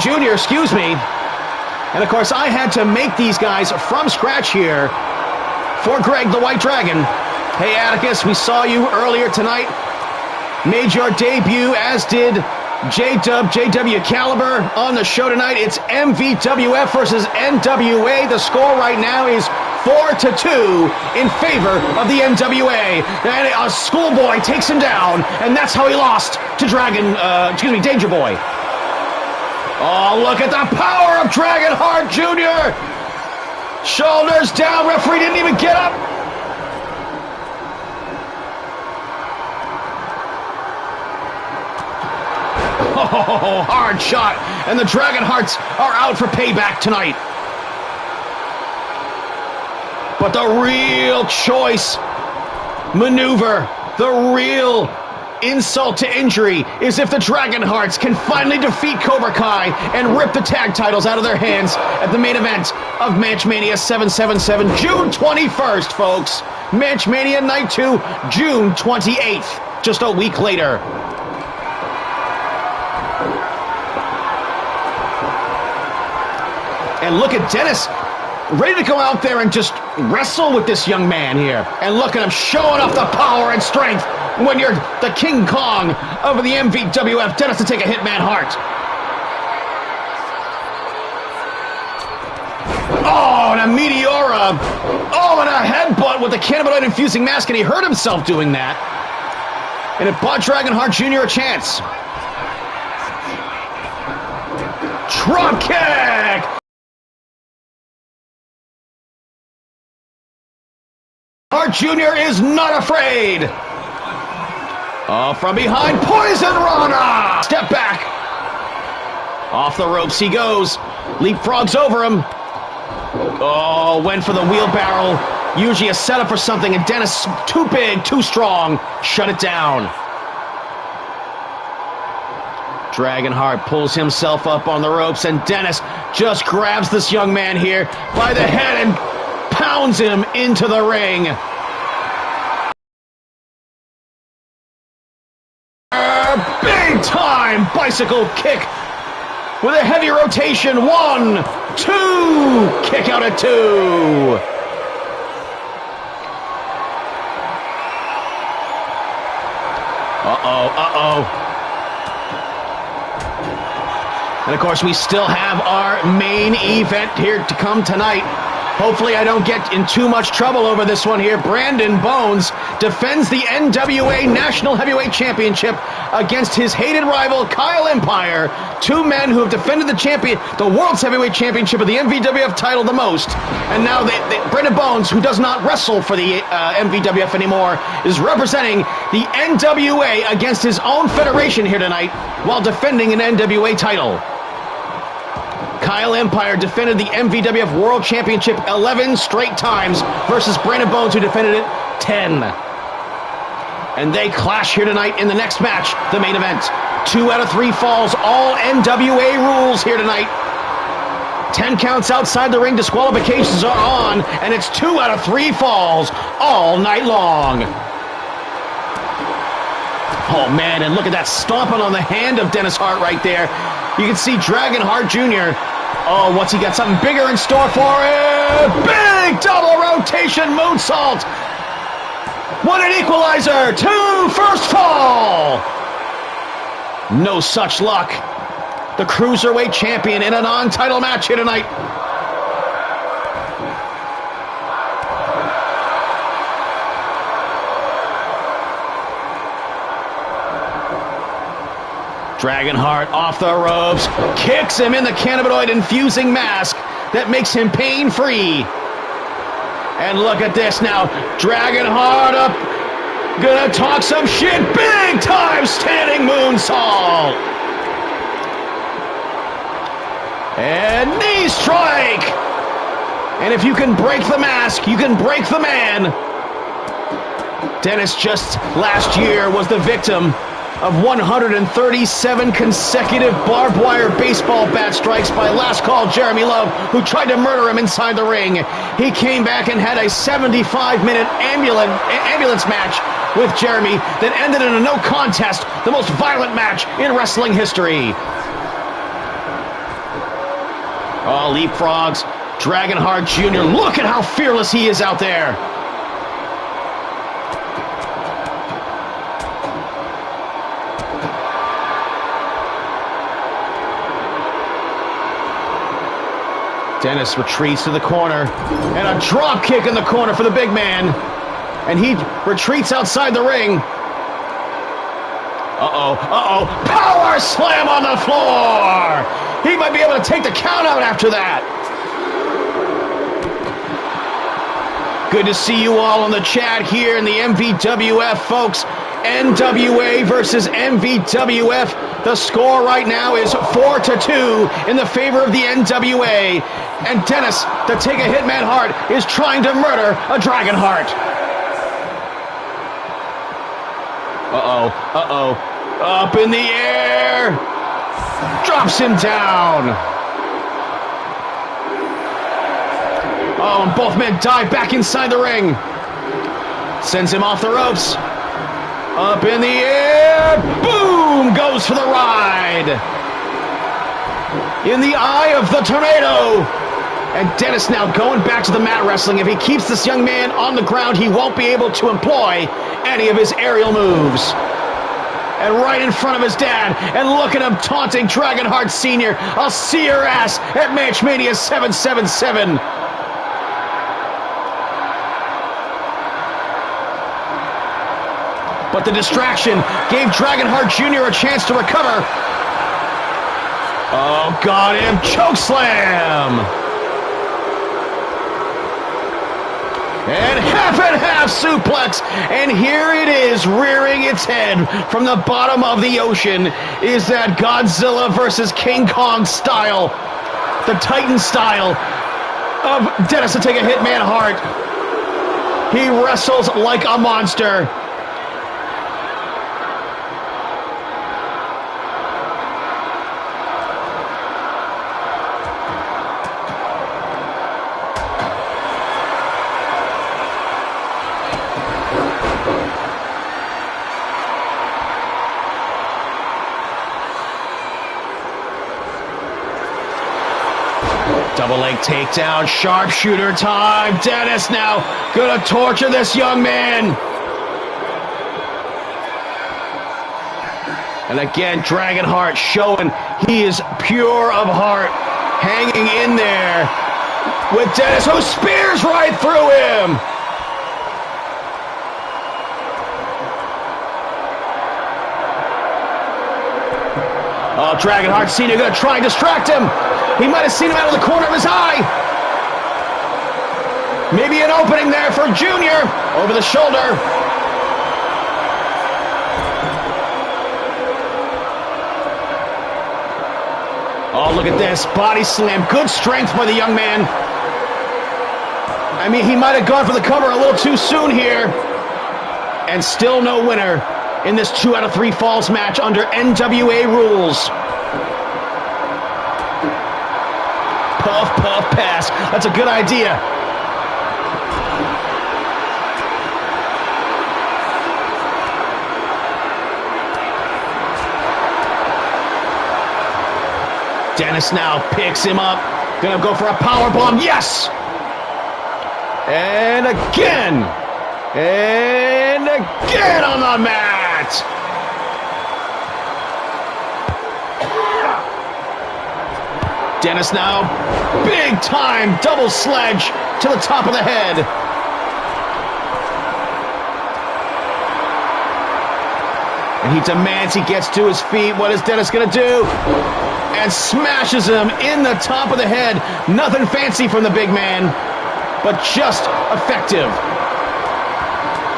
Junior, excuse me. And of course, I had to make these guys from scratch here for Greg the White Dragon. Hey Atticus, we saw you earlier tonight. Made your debut, as did J-Dub, JW Caliber on the show tonight. It's MVWF versus NWA. The score right now is 4-2 in favor of the NWA. And a schoolboy takes him down, and that's how he lost to Danger Boy. Oh, look at the power of Dragonheart Jr. Shoulders down, referee didn't even get up. Oh, hard shot, and the Dragonhearts are out for payback tonight. But the real choice maneuver, the real insult to injury, is if the Dragonhearts can finally defeat Cobra Kai and rip the tag titles out of their hands at the main event of Match Mania 777, June 21st, folks. Match Mania Night 2, June 28th, just a week later. And look at Dennis, ready to go out there and just wrestle with this young man here. And look at him showing off the power and strength when you're the King Kong of the MVWF. Dennis to take a Hitman Hart. Oh, and a Meteora. Oh, and a headbutt with the cannabinoid infusing mask, and he hurt himself doing that. And it bought Dragon Hart Jr. a chance. Drop kick! Hart Jr. is not afraid. Oh, from behind, Poison Rana! Step back. Off the ropes he goes. Leapfrogs over him. Oh, went for the wheelbarrow. Usually a setup for something, and Dennis, too big, too strong. Shut it down. Dragonheart pulls himself up on the ropes, and Dennis just grabs this young man here by the head and pounds him into the ring. Big time bicycle kick with a heavy rotation. 1, 2, kick out at 2. Uh-oh. And of course, we still have our main event here to come tonight. Hopefully I don't get in too much trouble over this one here. Brandon Bones defends the NWA National Heavyweight Championship against his hated rival, Kyle Empire. Two men who have defended the World's Heavyweight Championship of the MVWF title the most. And now Brandon Bones, who does not wrestle for the MVWF anymore, is representing the NWA against his own federation here tonight while defending an NWA title. Kyle Empire defended the MVWF World Championship 11 straight times versus Brandon Bones, who defended it 10. And they clash here tonight in the next match, the main event. 2 out of 3 falls, all NWA rules here tonight. 10 counts outside the ring, disqualifications are on, and it's 2 out of 3 falls all night long. Oh man, and look at that stomping on the hand of Dennis Hart right there. You can see Dragon Hart Jr. Oh, what's he got? Something bigger in store for him. Big double rotation moonsault. What an equalizer. 2 first fall. No such luck. The Cruiserweight champion in a non-title match here tonight. Dragonheart off the ropes, kicks him in the cannabinoid infusing mask that makes him pain-free. And look at this now, Dragonheart up, gonna talk some shit, big time standing moonsault. And knee strike. And if you can break the mask, you can break the man. Dennis just last year was the victim of 137 consecutive barbed wire baseball bat strikes by Last Call Jeremy Love, who tried to murder him inside the ring. He came back and had a 75-minute ambulance match with Jeremy that ended in a no contest, the most violent match in wrestling history. Oh, leapfrogs. Dragonheart Jr., look at how fearless he is out there. Dennis retreats to the corner, and a drop kick in the corner for the big man. And he retreats outside the ring. Power slam on the floor! He might be able to take the count out after that. Good to see you all on the chat here in the MVWF, folks. NWA versus MVWF. The score right now is 4-2 in the favor of the NWA. And Dennis, to take a Hitman Hart, is trying to murder a Dragon Heart. Up in the air. Drops him down. Oh, and both men dive back inside the ring. Sends him off the ropes. Up in the air. Boom! Goes for the ride. In the eye of the tornado. And Dennis now going back to the mat wrestling. If he keeps this young man on the ground, he won't be able to employ any of his aerial moves. And right in front of his dad, and look at him taunting Dragonheart Sr. I'll see your ass at Matchmania 777. But the distraction gave Dragonheart Jr. a chance to recover. Oh, got him. Chokeslam. And half suplex, and here it is, rearing its head from the bottom of the ocean, is that Godzilla versus King Kong style, the Titan style of Dennis to take a Hitman Hart. He wrestles like a monster. Double leg takedown, sharpshooter time. Dennis now gonna torture this young man. And again, Dragonheart showing he is pure of heart, hanging in there with Dennis, who spears right through him. Oh, Dragonheart Sr. gonna try and distract him. He might have seen him out of the corner of his eye. Maybe an opening there for Junior. Over the shoulder. Oh, look at this. Body slam. Good strength by the young man. I mean, he might have gone for the cover a little too soon here. And still no winner in this 2 out of 3 falls match under NWA rules. Puff, puff, pass. That's a good idea. Dennis now picks him up. Gonna go for a power bomb. Yes! And again! And again on the mat! Dennis now, big time double sledge to the top of the head. And he demands he gets to his feet. What is Dennis gonna do? And smashes him in the top of the head. Nothing fancy from the big man, but just effective.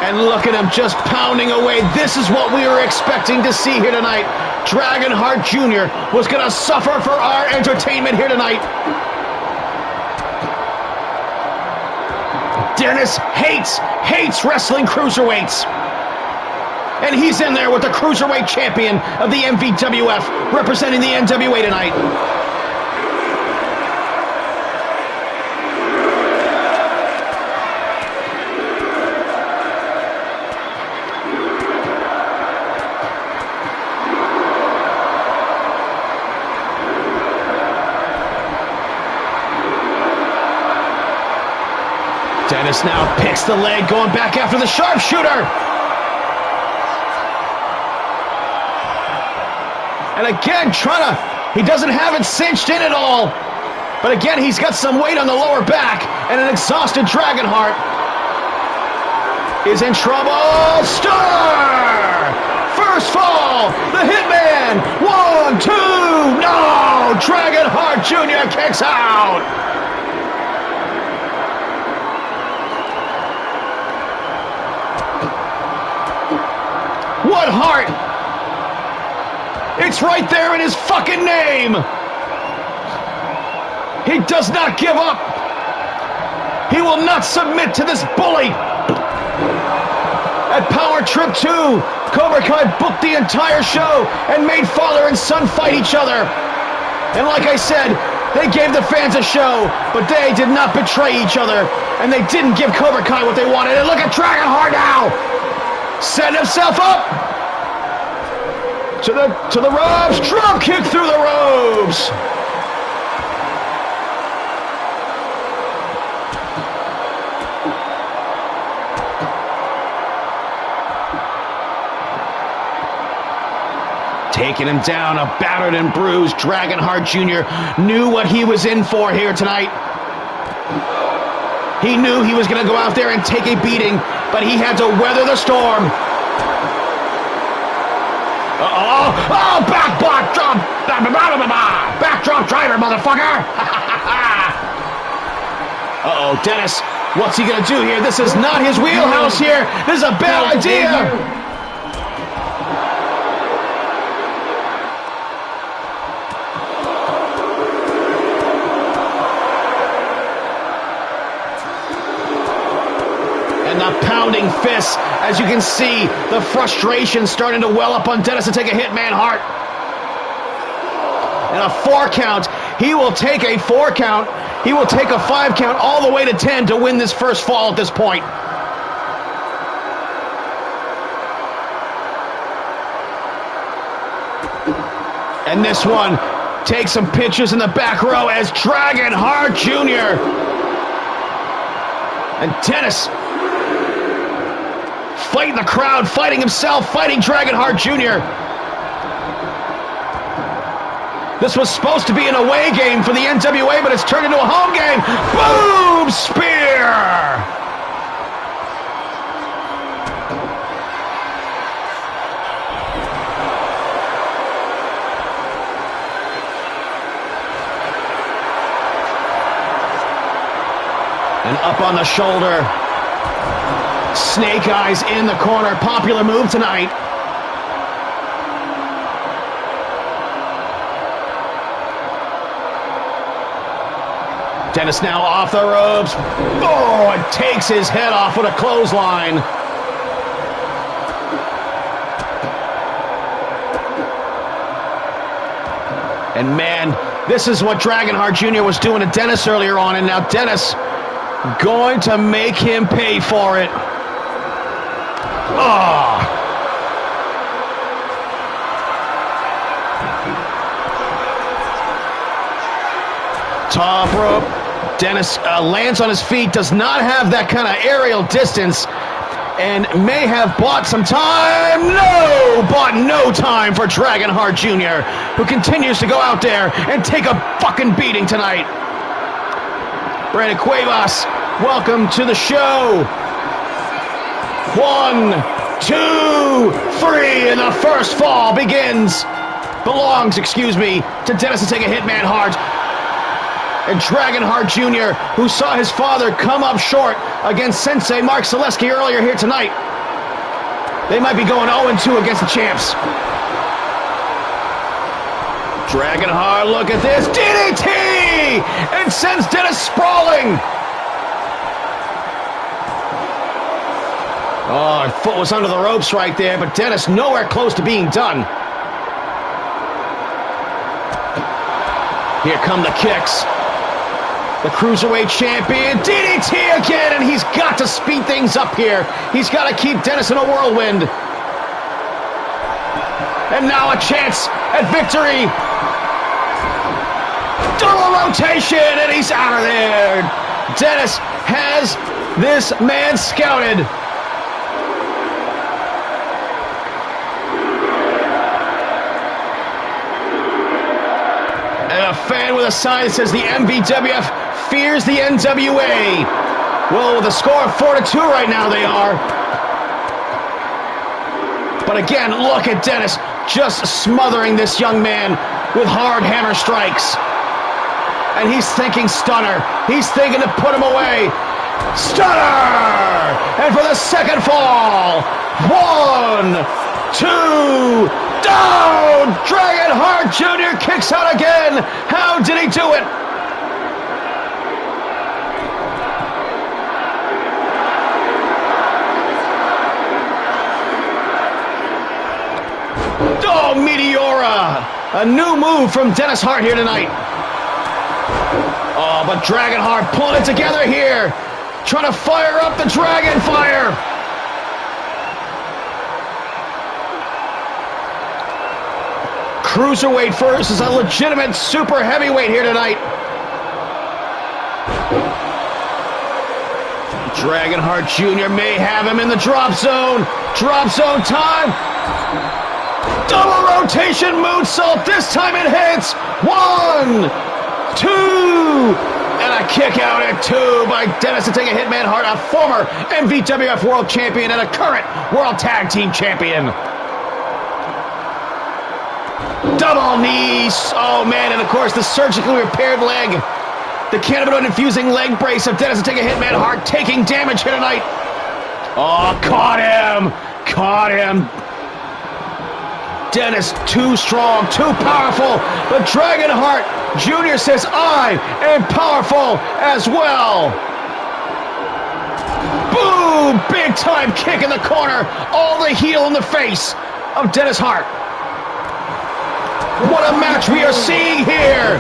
And look at him just pounding away. This is what we were expecting to see here tonight. Dragonheart Jr. was going to suffer for our entertainment here tonight. Dennis hates wrestling cruiserweights. And he's in there with the cruiserweight champion of the MVWF, representing the NWA tonight. Dennis now picks the leg, going back after the sharpshooter. And again, he doesn't have it cinched in at all. But again, he's got some weight on the lower back, and an exhausted Dragonheart is in trouble. Star! First fall, the Hitman. 1, 2, no! Dragonheart Jr. kicks out. What heart? It's right there in his fucking name. He does not give up. He will not submit to this bully. At Power Trip 2, Cobra Kai booked the entire show and made father and son fight each other. And like I said, They gave the fans a show, but they did not betray each other, and they didn't give Cobra Kai what they wanted. And look at Dragonheart now! Setting himself up! To the ropes! Drop kick through the ropes! Taking him down, a battered and bruised Dragonheart Jr. knew what he was in for here tonight. He knew he was going to go out there and take a beating, but he had to weather the storm. Oh, backdrop driver, motherfucker! Uh-oh, Dennis, what's he going to do here? This is not his wheelhouse here. This is a bad idea. Pounding fists, as you can see, the frustration starting to well up on Dennis to take a Hitman Hart. And a 4 count. He will take a 4 count. He will take a 5 count all the way to 10 to win this first fall at this point. And this one takes some pitches in the back row as Dragonheart Jr. and Dennis fighting the crowd, fighting himself, fighting Dragonheart Jr. This was supposed to be an away game for the NWA, but it's turned into a home game. Boom! Spear! And up on the shoulder. Snake Eyes in the corner. Popular move tonight. Dennis now off the ropes. Oh, and takes his head off with a clothesline. And man, this is what Dragonheart Jr. was doing to Dennis earlier on, and now Dennis going to make him pay for it. Oh. Top rope. Dennis lands on his feet, does not have that kind of aerial distance, and may have bought some time. No! Bought no time for Dragonheart Jr., who continues to go out there and take a fucking beating tonight. Brandon Cuevas, welcome to the show. 1, 2, 3, and the first fall belongs to Dennis to take a Hitman Hart. And Dragonheart Jr., who saw his father come up short against Sensei Mark Zaleski earlier here tonight. They might be going 0-2 against the champs. Dragonheart, look at this. DDT! And sends Dennis sprawling. Oh, foot was under the ropes right there, but Dennis nowhere close to being done. Here come the kicks. The Cruiserweight Champion, DDT again, and he's got to speed things up here. He's got to keep Dennis in a whirlwind. And now a chance at victory. Double rotation, and he's out of there. Dennis has this man scouted. And a fan with a sign that says the MVWF fears the NWA. Well, with a score of 4-2 right now, they are. But again, look at Dennis just smothering this young man with hard hammer strikes. And he's thinking stunner. He's thinking to put him away. Stunner! And for the second fall. 1, 2, down! Dragonheart Jr. kicks out again. How did he do it? Oh, Meteora! A new move from Dennis Hart here tonight. Oh, but Dragonheart pulling it together here. Trying to fire up the Dragon Fire. Cruiserweight versus a legitimate super heavyweight here tonight. Dragonheart Jr. may have him in the drop zone. Drop zone time. Double rotation moonsault. This time it hits. 1, 2, and a kick out at 2 by Dennis to take a Hitman Hart, a former MVWF World Champion and a current World Tag Team Champion. Double knees. Oh man, and of course the surgically repaired leg. The cannabinoid-infusing leg brace of Dennis to take a Hitman Hart, taking damage here tonight. Oh, caught him. Caught him. Dennis, too strong, too powerful. But Dragonheart Jr. says, I am powerful as well. Boom! Big time kick in the corner. All the heel in the face of Dennis Hart. What a match we are seeing here.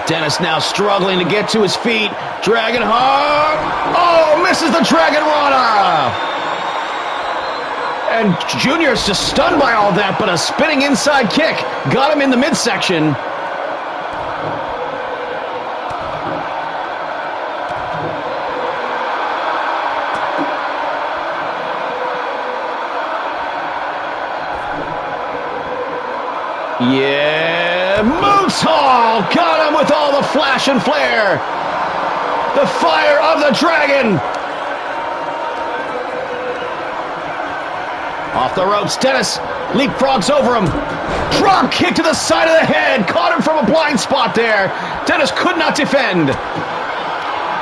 Dennis now struggling to get to his feet. Dragonheart. Oh, misses the Dragon Rana. And Junior's just stunned by all that, but a spinning inside kick got him in the midsection. Yeah, moonsault! Got him with all the flash and flare. The fire of the dragon. Off the ropes, Dennis leapfrogs over him. Drop kick to the side of the head. Caught him from a blind spot there. Dennis could not defend.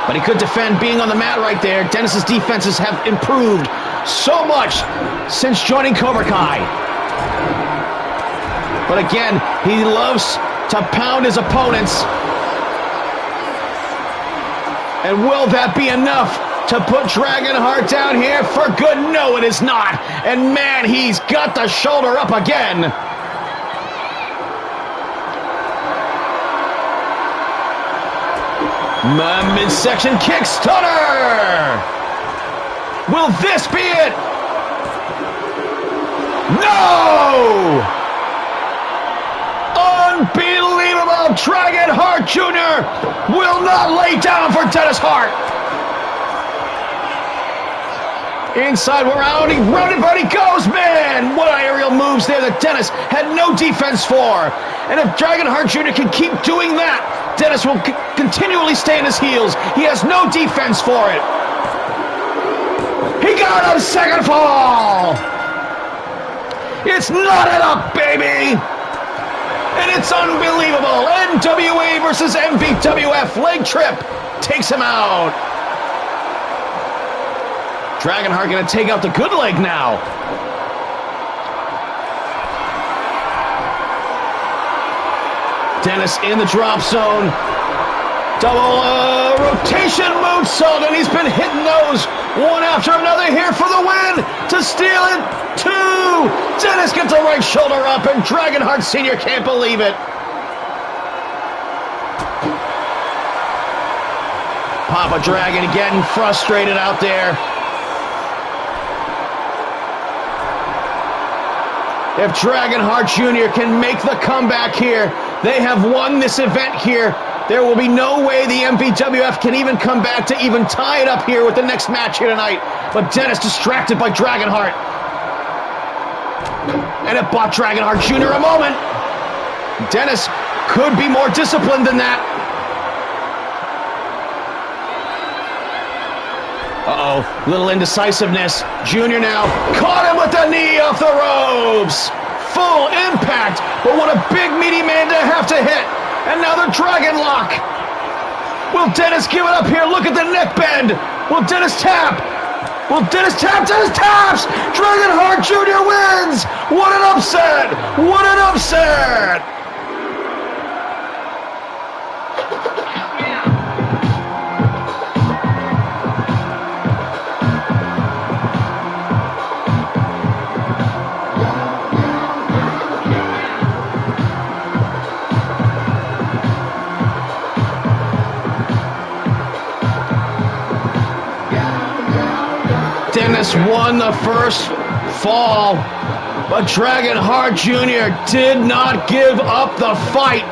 But he could defend being on the mat right there. Dennis's defenses have improved so much since joining Cobra Kai. But again, he loves to pound his opponents. And will that be enough to put Dragonheart down here for good? No, it is not. And man, he's got the shoulder up again. Midsection kick stunner. Will this be it? No! Unbelievable! Dragonheart Jr. will not lay down for Dennis Hart. Inside, round he goes, man! What aerial moves there that Dennis had no defense for. And if Dragonheart Jr. can keep doing that, Dennis will continually stay in his heels. He has no defense for it. He got him, second fall! It's knotted up, baby! And it's unbelievable. NWA versus MVWF. Leg trip takes him out. Dragonheart going to take out the good leg now. Dennis in the drop zone. Double rotation moonsault, and he's been hitting those one after another here for the win to steal it. 2. Dennis gets the right shoulder up, and Dragonheart Sr. can't believe it. Papa Dragon getting frustrated out there. If Dragonheart Jr. can make the comeback here, they have won this event here. There will be no way the MVWF can even come back to even tie it up here with the next match here tonight. But Dennis distracted by Dragonheart. And it bought Dragonheart Jr. a moment. Dennis could be more disciplined than that. Uh-oh, little indecisiveness. Junior now caught him with the knee off the ropes. Full impact, but what a big meaty man to have to hit. And now the dragon lock. Will Dennis give it up here? Look at the neck bend. Will Dennis tap? Will Dennis tap? Dennis taps! Dragonheart Jr. wins! What an upset! What an upset! Dennis won the first fall, but Dragon Hart Jr. did not give up the fight,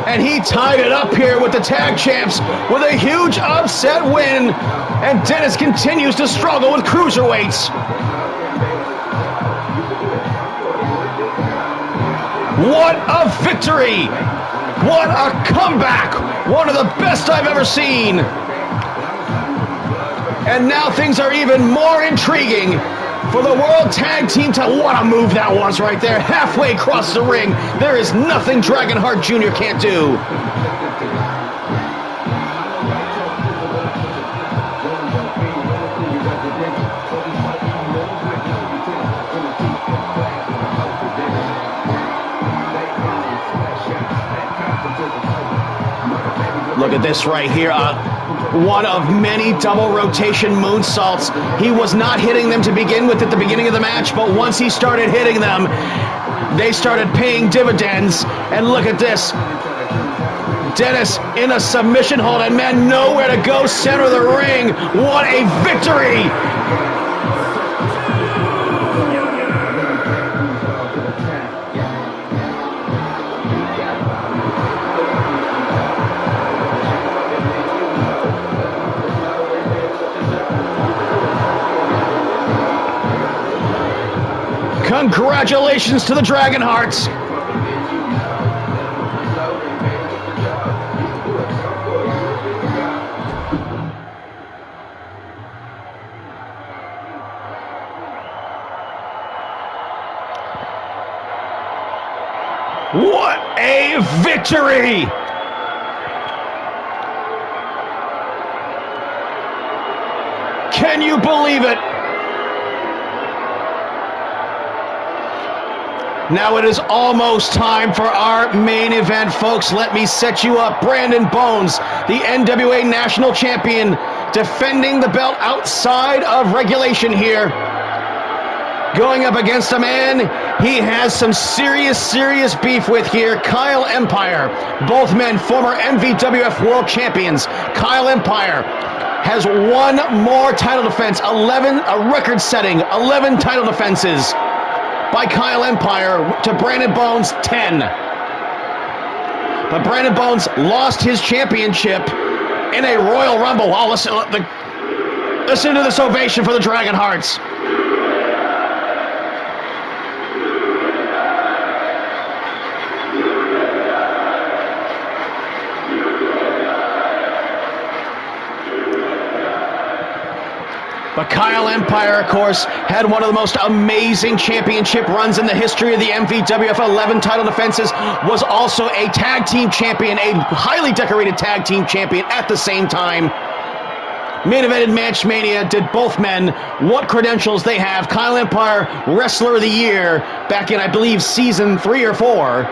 and he tied it up here with the tag champs with a huge upset win, and Dennis continues to struggle with cruiserweights. What a victory! What a comeback! One of the best I've ever seen. And now things are even more intriguing for the World Tag Team title. What a move that was right there. Halfway across the ring. There is nothing Dragon Hart Jr. can't do. Look at this right here. One of many double rotation moonsaults. He was not hitting them to begin with at the beginning of the match, but once he started hitting them, they started paying dividends. And look at this. Dennis in a submission hold, and man, nowhere to go, center of the ring. What a victory! Congratulations to the Dragon Hearts. What a victory! Can you believe it? Now it is almost time for our main event, folks. Let me set you up. Brandon Bones, the NWA National Champion, defending the belt outside of regulation here. Going up against a man he has some serious beef with here, Kyle Empire. Both men former MVWF World Champions. Kyle Empire has one more title defense, a record-setting 11 title defenses. By Kyle Empire to Brandon Bones, 10. But Brandon Bones lost his championship in a Royal Rumble. Oh, listen to this ovation for the Dragon Hearts. But Kyle Empire, of course, had one of the most amazing championship runs in the history of the MVWF. 11 title defenses, was also a tag team champion, a highly decorated tag team champion at the same time. Main evented Match Mania did both men. What credentials they have. Kyle Empire, Wrestler of the Year, back in, I believe, season 3 or 4.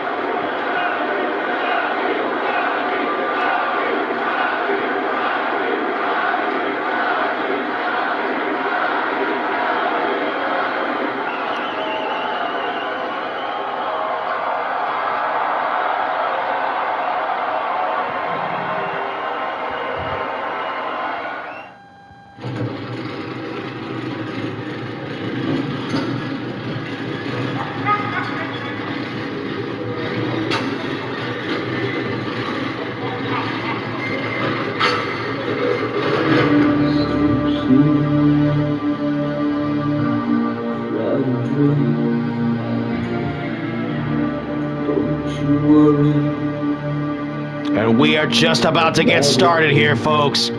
And we are just about to get started here, folks.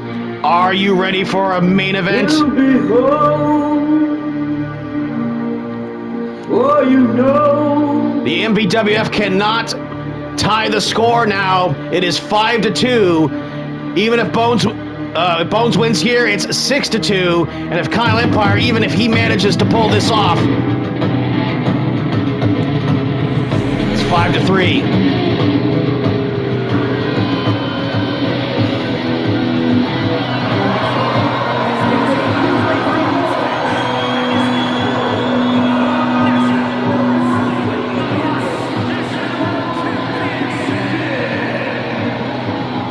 Are you ready for a main event? For you know. The MVWF cannot tie the score now. It is 5-2. Even if Bones wins here, it's 6-2. And if Kyle Empire, even if he manages to pull this off, it's 5-3.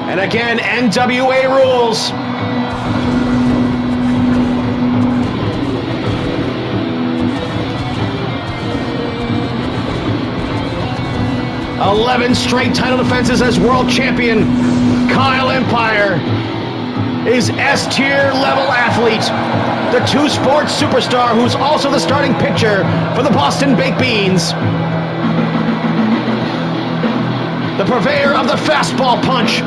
And again, NWA rules. 11 straight title defenses as world champion, Kyle Empire is S-tier level athlete, the two-sport superstar who's also the starting pitcher for the Boston Baked Beans, the purveyor of the fastball punch,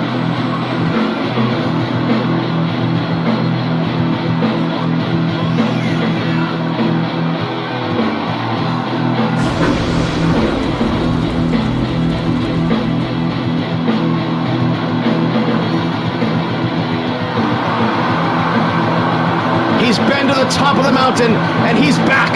he's been to the top of the mountain, and he's back.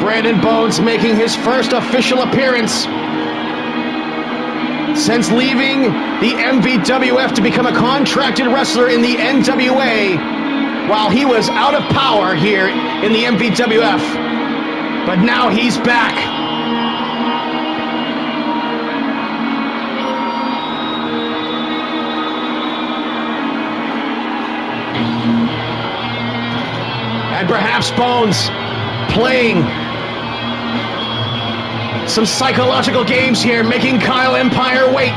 Brandon Bones making his first official appearance since leaving the MVWF to become a contracted wrestler in the NWA while he was out of power here in the MVWF. But now he's back. And perhaps Bones playing some psychological games here, making Kyle Empire wait.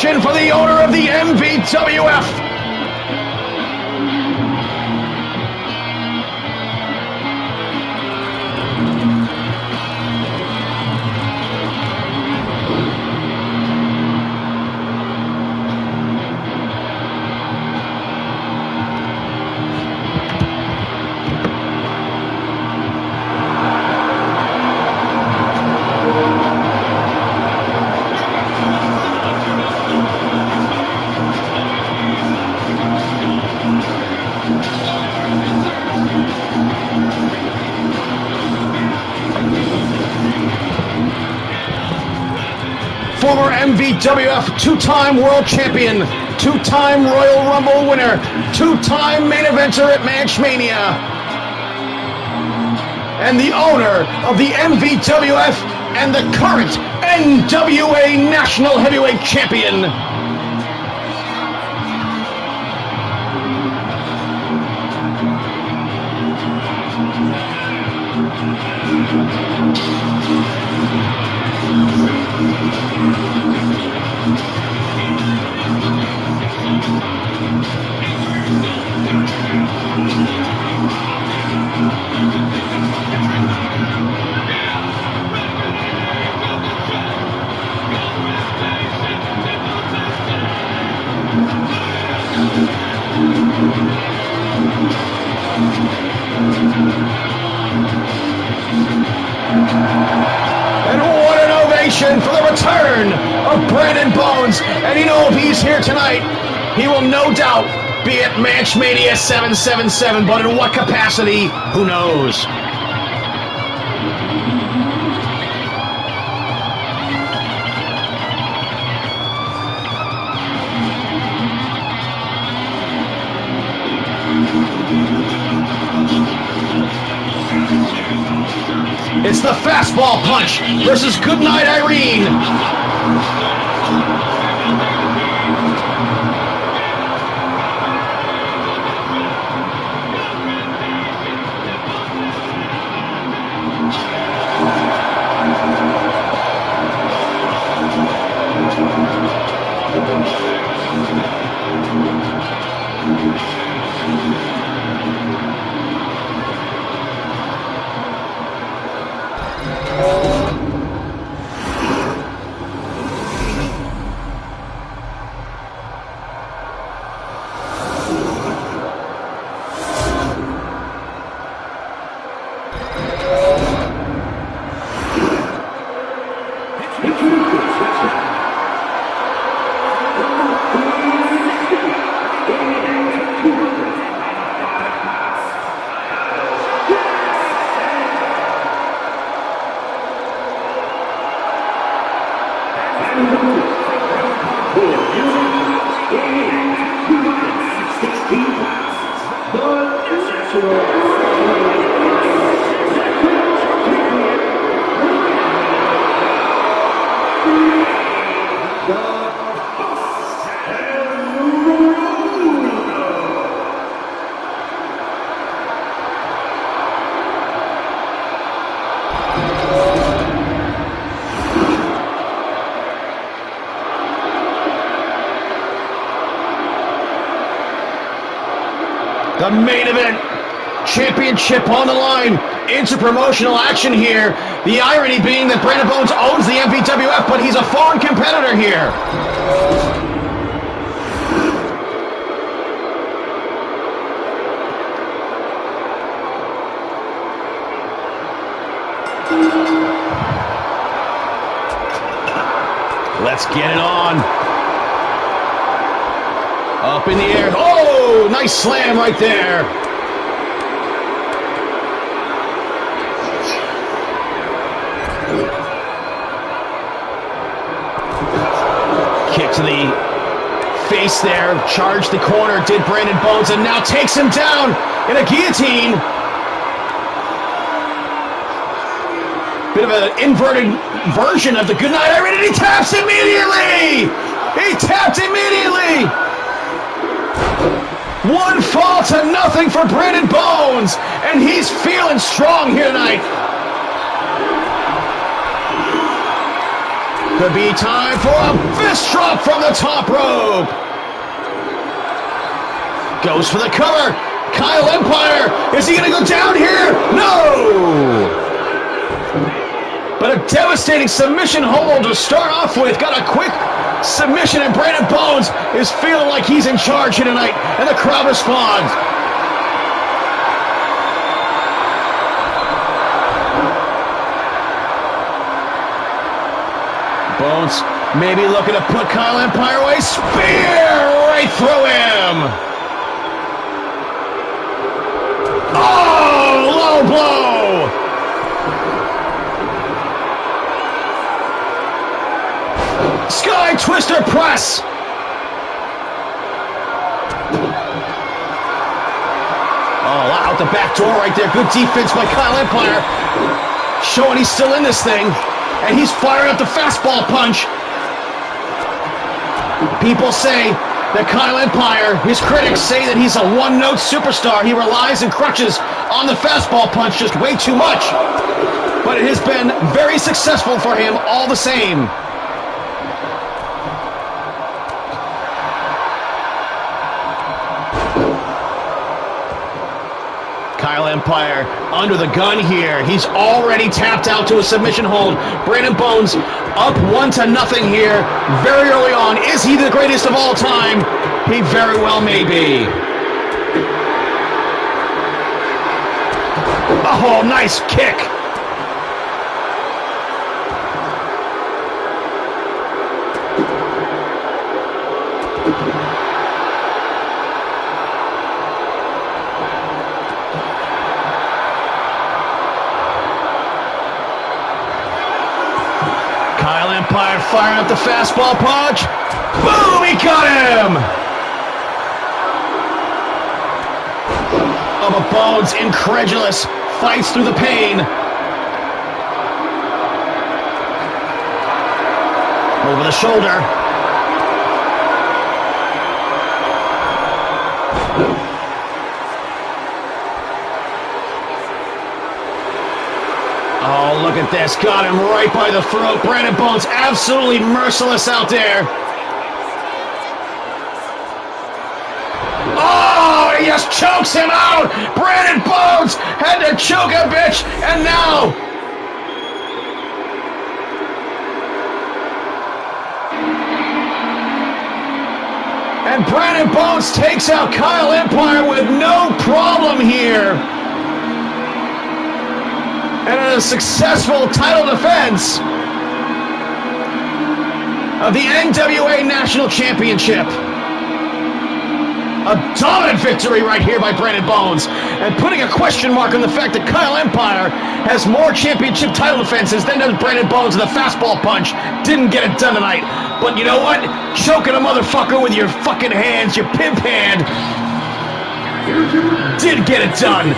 For the owner of the MVWF. Former MVWF two-time world champion, two-time Royal Rumble winner, two-time main eventer at Match Mania, and the owner of the MVWF and the current NWA National Heavyweight Champion. And what an ovation for the return of Brandon Bones. And you know, if he's here tonight, he will no doubt be at Match Mania 777, but in what capacity, who knows? It's the fastball punch versus Goodnight Irene. The main event, championship on the line, interpromotional action here. The irony being that Brandon Bones owns the MVWF, but he's a foreign competitor here. Let's get it on. Up in the air. Oh, nice slam right there. Kick to the face there. Charged the corner, did Brandon Bones, and now takes him down in a guillotine. Bit of an inverted version of the goodnight irony, and he taps immediately! He tapped immediately! One fall to nothing for Brandon Bones, and he's feeling strong here tonight. Could be time for a fist drop from the top rope. Goes for the cover. Kyle Empire, is he going to go down here? No! But a devastating submission hold to start off with. Got a quick submission, and Brandon Bones is feeling like he's in charge here tonight, and the crowd responds. Bones maybe looking to put Kyle Empire away. Spear right through him. Oh, low blow. Sky Twister press. Oh, out the back door right there. Good defense by Kyle Empire. Showing he's still in this thing. And he's firing up the fastball punch. People say that Kyle Empire, his critics say that he's a one-note superstar. He relies and crutches on the fastball punch just way too much. But it has been very successful for him all the same. Kyle Empire under the gun here. He's already tapped out to a submission hold. Brandon Bones up 1-0 here very early on. Is he the greatest of all time? He very well may be. Oh, nice kick. Kyle Empire firing up the fastball punch. Boom, he got him! Oh, but Bones, incredulous, fights through the pain. Over the shoulder. Oh, look at this. Got him right by the throat. Brandon Bones absolutely merciless out there. Oh, he just chokes him out. Brandon Bones had to choke a bitch, and now and Brandon Bones takes out Kyle Empire with no problem here. And a successful title defense of the NWA National Championship. A dominant victory right here by Brandon Bones, and putting a question mark on the fact that Kyle Empire has more championship title defenses than does Brandon Bones, and the fastball punch didn't get it done tonight. But you know what? Choking a motherfucker with your fucking hands, your pimp hand. did get it done.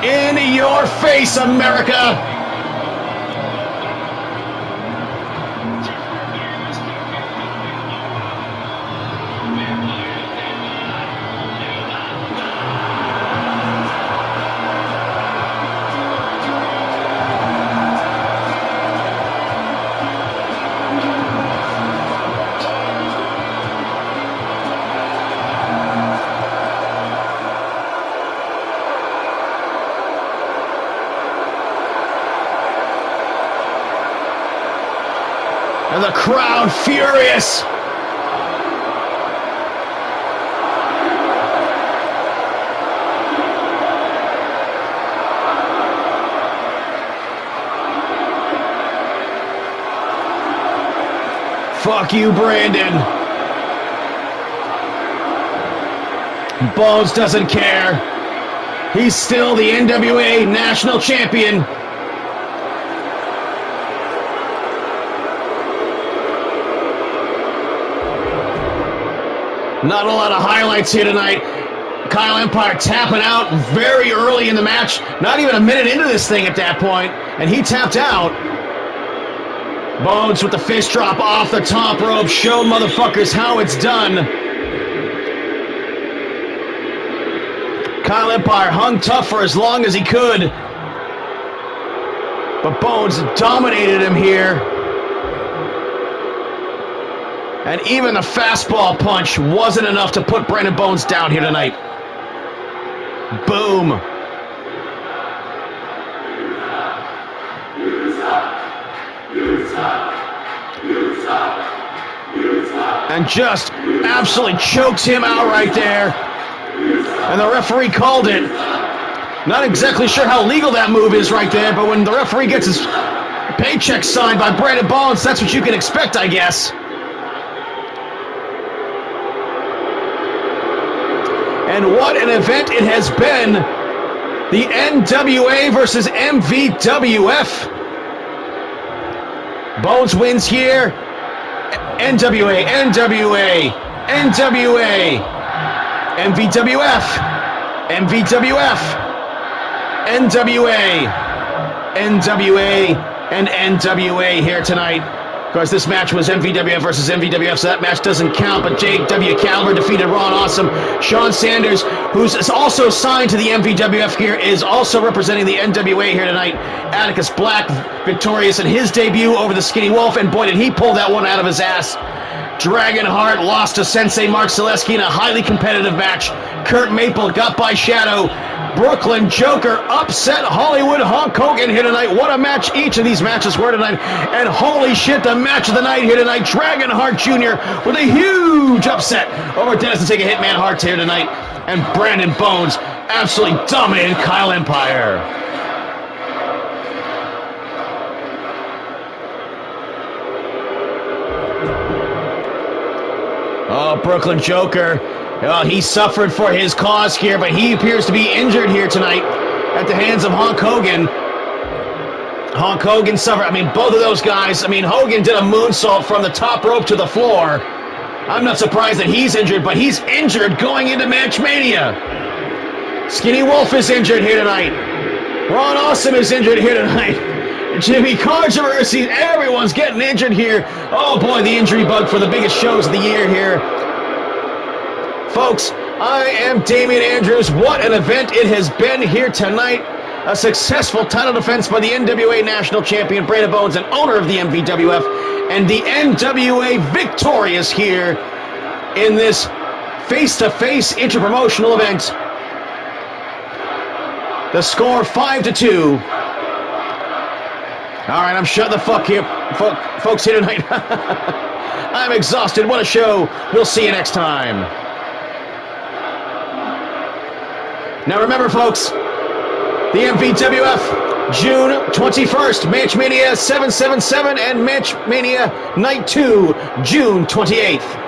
In your face, America! And the crowd furious. Fuck you, Brandon. Bones doesn't care. He's still the NWA National Champion. Not a lot of highlights here tonight. Kyle Empire tapping out very early in the match. Not even a minute into this thing at that point, and he tapped out. Bones with the fist drop off the top rope. Show motherfuckers how it's done. Kyle Empire hung tough for as long as he could. But Bones dominated him here. And even the fastball punch wasn't enough to put Brandon Bones down here tonight. Boom. And just absolutely chokes him out right there. And the referee called it. Not exactly sure how legal that move is right there, but when the referee gets his paycheck signed by Brandon Bones, that's what you can expect, I guess. And what an event it has been. The NWA versus MVWF. Bones wins here. NWA, NWA, NWA, MVWF, MVWF, NWA, NWA, and NWA here tonight. Of course, this match was MVWF versus MVWF, so that match doesn't count, but J.W. Calver defeated Ron Awesome. Sean Sanders, who's also signed to the MVWF here, is also representing the NWA here tonight. Atticus Black victorious in his debut over the Skinny Wolf, and boy, did he pull that one out of his ass. Dragonheart lost to Sensei Mark Zaleski in a highly competitive match. Kurt Maple got by Shadow. Brooklyn Joker upset Hollywood Hulk Hogan here tonight. What a match each of these matches were tonight. And holy shit, the match of the night here tonight. Dragonheart Jr. with a huge upset over Dennis to take a Hitman Hart here tonight. And Brandon Bones absolutely dominated Kyle Empire. Oh, Brooklyn Joker. Well, he suffered for his cause here, but he appears to be injured here tonight at the hands of Hulk Hogan. Hulk Hogan suffered. I mean, both of those guys. I mean, Hogan did a moonsault from the top rope to the floor. I'm not surprised that he's injured, but he's injured going into Match Mania. Skinny Wolf is injured here tonight. Ron Awesome is injured here tonight. Jimmy Controversy, everyone's getting injured here. Oh boy, the injury bug for the biggest shows of the year here. Folks, I am Damian Andrews. What an event it has been here tonight. A successful title defense by the NWA National Champion Brandon Bones and owner of the MVWF, and the NWA victorious here in this face-to-face interpromotional event. The score 5-2. All right, I'm shutting the fuck here, folks here tonight. I'm exhausted. What a show. We'll see you next time. Now remember, folks, the MVWF, June 21st, Match Mania 777, and Match Mania Night 2, June 28th.